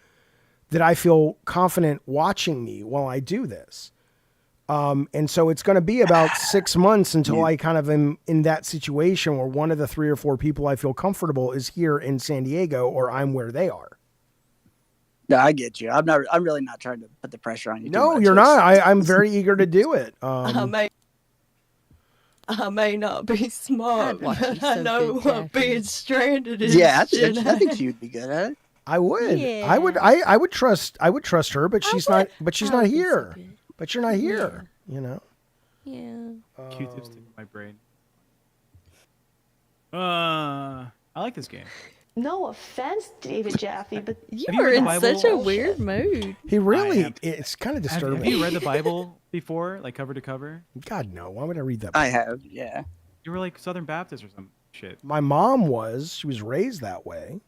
that I feel confident watching me while I do this. And so it's going to be about 6 months until I kind of am in that situation where one of the 3 or 4 people I feel comfortable is here in San Diego, or I'm where they are. No, I get you. I'm really not trying to put the pressure on you. No, too much. you're not. I'm very eager to do it. I may not be smart, God, but I know what being stranded is. Yeah, I think she would be good at it. I would. Yeah. I would trust her, but she's not. But she's not here. But you're not here. You know. Yeah. Q-tips in my brain. I like this game. No offense, David Jaffe, but You Have you were read the in Bible? such a weird mood. He really. It's kind of Have disturbing. you read the Bible before, like cover to cover? God no. Why would I read that? I have. Yeah. You were like Southern Baptist or some shit. My mom was. She was raised that way.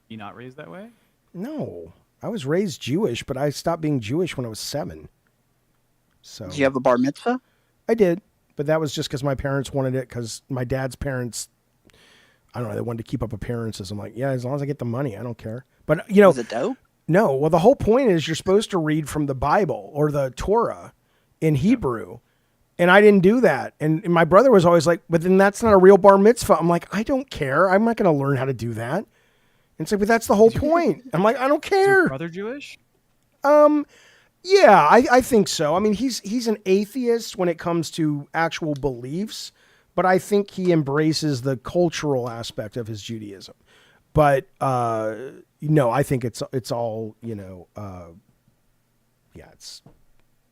You not raised that way? No, I was raised Jewish, but I stopped being Jewish when I was 7. So. Did you have a bar mitzvah? I did, but that was just because my parents wanted it. Because my dad's parents, I don't know, they wanted to keep up appearances. I'm like, yeah, as long as I get the money, I don't care. But you know, Was it dope? no. Well, the whole point is you're supposed to read from the Bible or the Torah in Hebrew, and I didn't do that. And my brother was always like, but then that's not a real bar mitzvah. I'm like, I don't care. I'm not going to learn how to do that. And it's like, but that's the whole point. I'm like, I don't Is your care. brother Jewish? Yeah, I think so. I mean, he's an atheist when it comes to actual beliefs, but I think he embraces the cultural aspect of his Judaism. But no, I think it's all, you know, yeah, it's,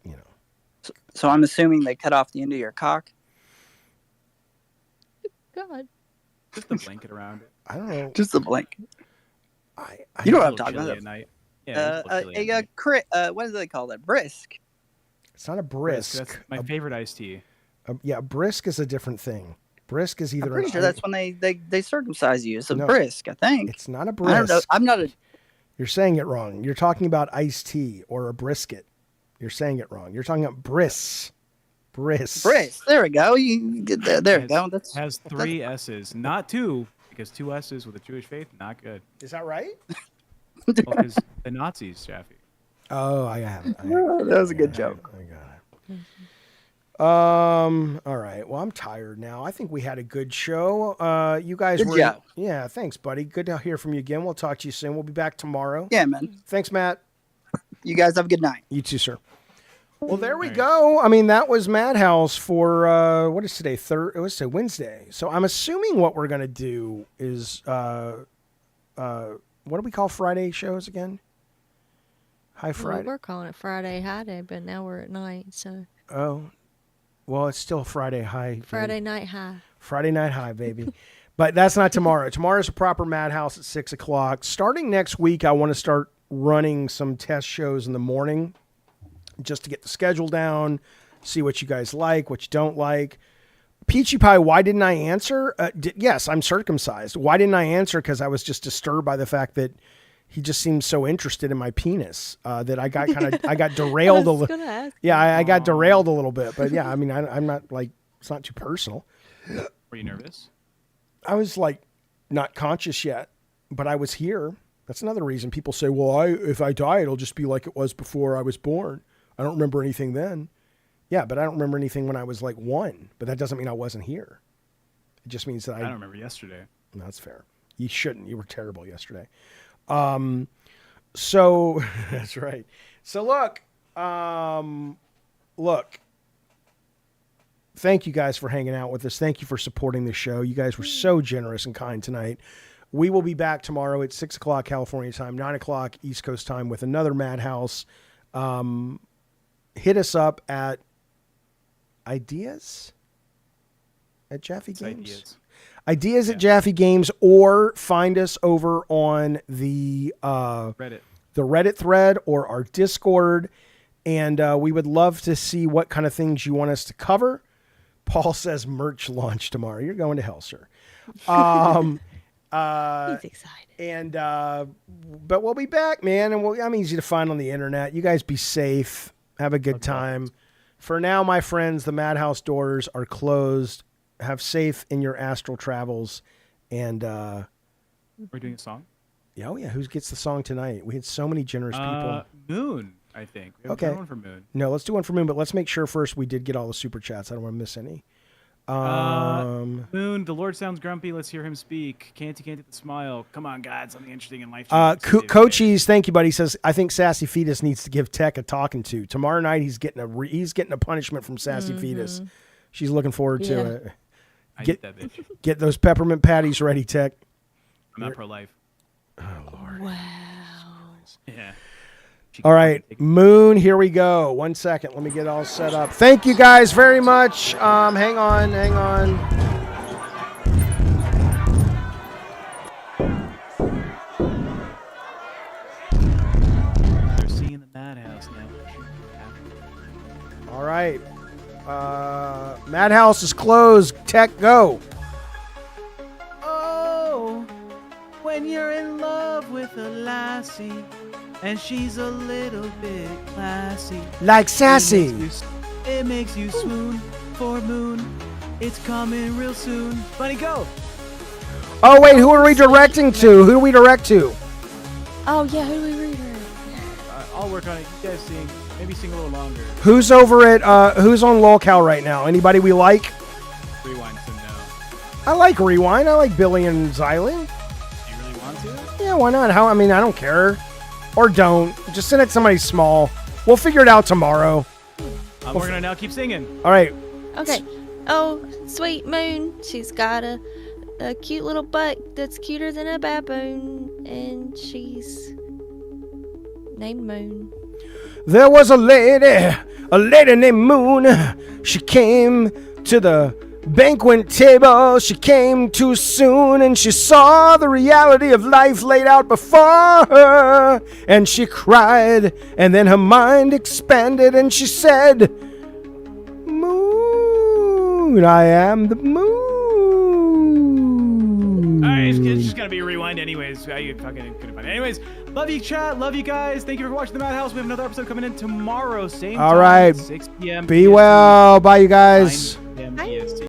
you know. So I'm assuming they cut off the end of your cock. God. Just the blanket around it. I don't know. Just the blanket. I You know what I'm It's a talking little chilly about? at night. Yeah, it's a little chilly at night. What do they call that? Brisk. It's not a brisk. That's my favorite iced tea. Yeah, brisk is a different thing. Brisk is either. I'm pretty sure that's when they circumcise you. It's a brisk, I think. It's not a I don't know. brisk. I'm not a. You're saying it wrong. You're talking about iced tea or a brisket. You're saying it wrong. You're talking about bris. Bris. Brisk. There we go. You get that. There we go. That's Has 3 S's, not 2, because 2 S's with a Jewish faith, not good. Is that right? Because the Nazis, Jaffe. Oh, I have it. that was a good joke. I got it. All right. Well, I'm tired now. I think we had a good show. You guys Good were. job. Yeah. Thanks, buddy. Good to hear from you again. We'll talk to you soon. We'll be back tomorrow. Yeah, man. Thanks, Matt. You guys have a good night. You too, sir. Well, there we go. I mean, that was Madhouse for what is today? It was today Wednesday. So I'm assuming what we're gonna do is what do we call Friday shows again? High Friday. We're calling it Friday High Day, but now we're at night, so Oh, well, it's still Friday High. baby. Friday Night High. Friday Night High, baby. But that's not tomorrow. Tomorrow's a proper Madhouse at 6 o'clock. Starting next week, I want to start running some test shows in the morning just to get the schedule down, see what you guys like, what you don't like. Peachy Pie, why didn't I answer? Yes, I'm circumcised. Why didn't I answer? Because I was just disturbed by the fact that he just seemed so interested in my penis that I got I got derailed a little. Yeah, I got derailed a little bit. But yeah, I mean, I'm not like, it's not too personal. Were you nervous? I was like not conscious yet, but I was here. That's another reason people say, well, if I die, it'll just be like it was before I was born. I don't remember anything then. Yeah, but I don't remember anything when I was like 1, but that doesn't mean I wasn't here. It just means that I don't remember yesterday. No, that's fair. You shouldn't. You were terrible yesterday. So that's right. So look, thank you guys for hanging out with us. Thank you for supporting the show. You guys were so generous and kind tonight. We will be back tomorrow at 6 o'clock California time, 9 o'clock East Coast time with another Madhouse. Hit us up at ideas at Jaffe Games. Ideas at Jaffe Games, or find us over on the Reddit thread or our Discord. And we would love to see what kind of things you want us to cover. Paul says merch launch tomorrow. You're going to hell, sir. He's excited. And but we'll be back, man. And I'm easy to find on the internet. You guys be safe. Have a good time. For now, my friends, the Madhouse doors are closed. Have safe in your astral travels. And We're doing a song? Oh yeah, who gets the song tonight? We had so many generous people. Moon. I think. We have Okay. one for Moon. No, let's do one for Moon, but let's make sure first we did get all the super chats. I don't want to miss any. Moon, the Lord sounds grumpy. Let's hear him speak. Can't the smile. Come on, God, something interesting in life. Coachies, thank you, buddy. He says, I think Sassy Fetus needs to give Tech a talking to. Tomorrow night, he's getting a punishment from Sassy Fetus. She's looking forward to it. I get that bitch. Get those peppermint patties ready, Tech. I'm not pro-life. Oh, Lord. Wow. Yeah. All right, Moon, here we go. 1 second. Let me get all set up. Thank you guys very much. Hang on. They're seeing the madhouse now. All right. Madhouse is closed. Tech, go. Oh, when you're in love with a lassie and she's a little bit classy. Like Sassy. It makes you swoon for Moon. It's coming real soon. Bunny, go. Oh, wait, who are we directing to? Who do we direct to? Oh, yeah, who do we read? I'll work on it. You guys sing. Maybe sing a little longer. Who's over at, who's on LolCal right now? Anybody we like? Rewind to no. I like Rewind. I like Billy and Xylee. Do you really want to? Yeah, why not? I don't care. Or don't. Just send it to somebody small. We'll figure it out tomorrow. I'm working on it now. Keep singing. All right. Okay. Oh, sweet Moon. She's got a cute little butt that's cuter than a baboon. And she's named Moon. There was a lady named Moon. She came to the banquet table. She came too soon, and she saw the reality of life laid out before her. And she cried, and then her mind expanded, and she said, Moon, I am the moon. All right, it's just gonna be a rewind anyways. I fucking couldn't find it. Anyways, love you, chat. Love you guys. Thank you for watching the Madhouse. We have another episode coming in tomorrow. Same All time, right. 6 p.m. Be PST. well. Bye, you guys.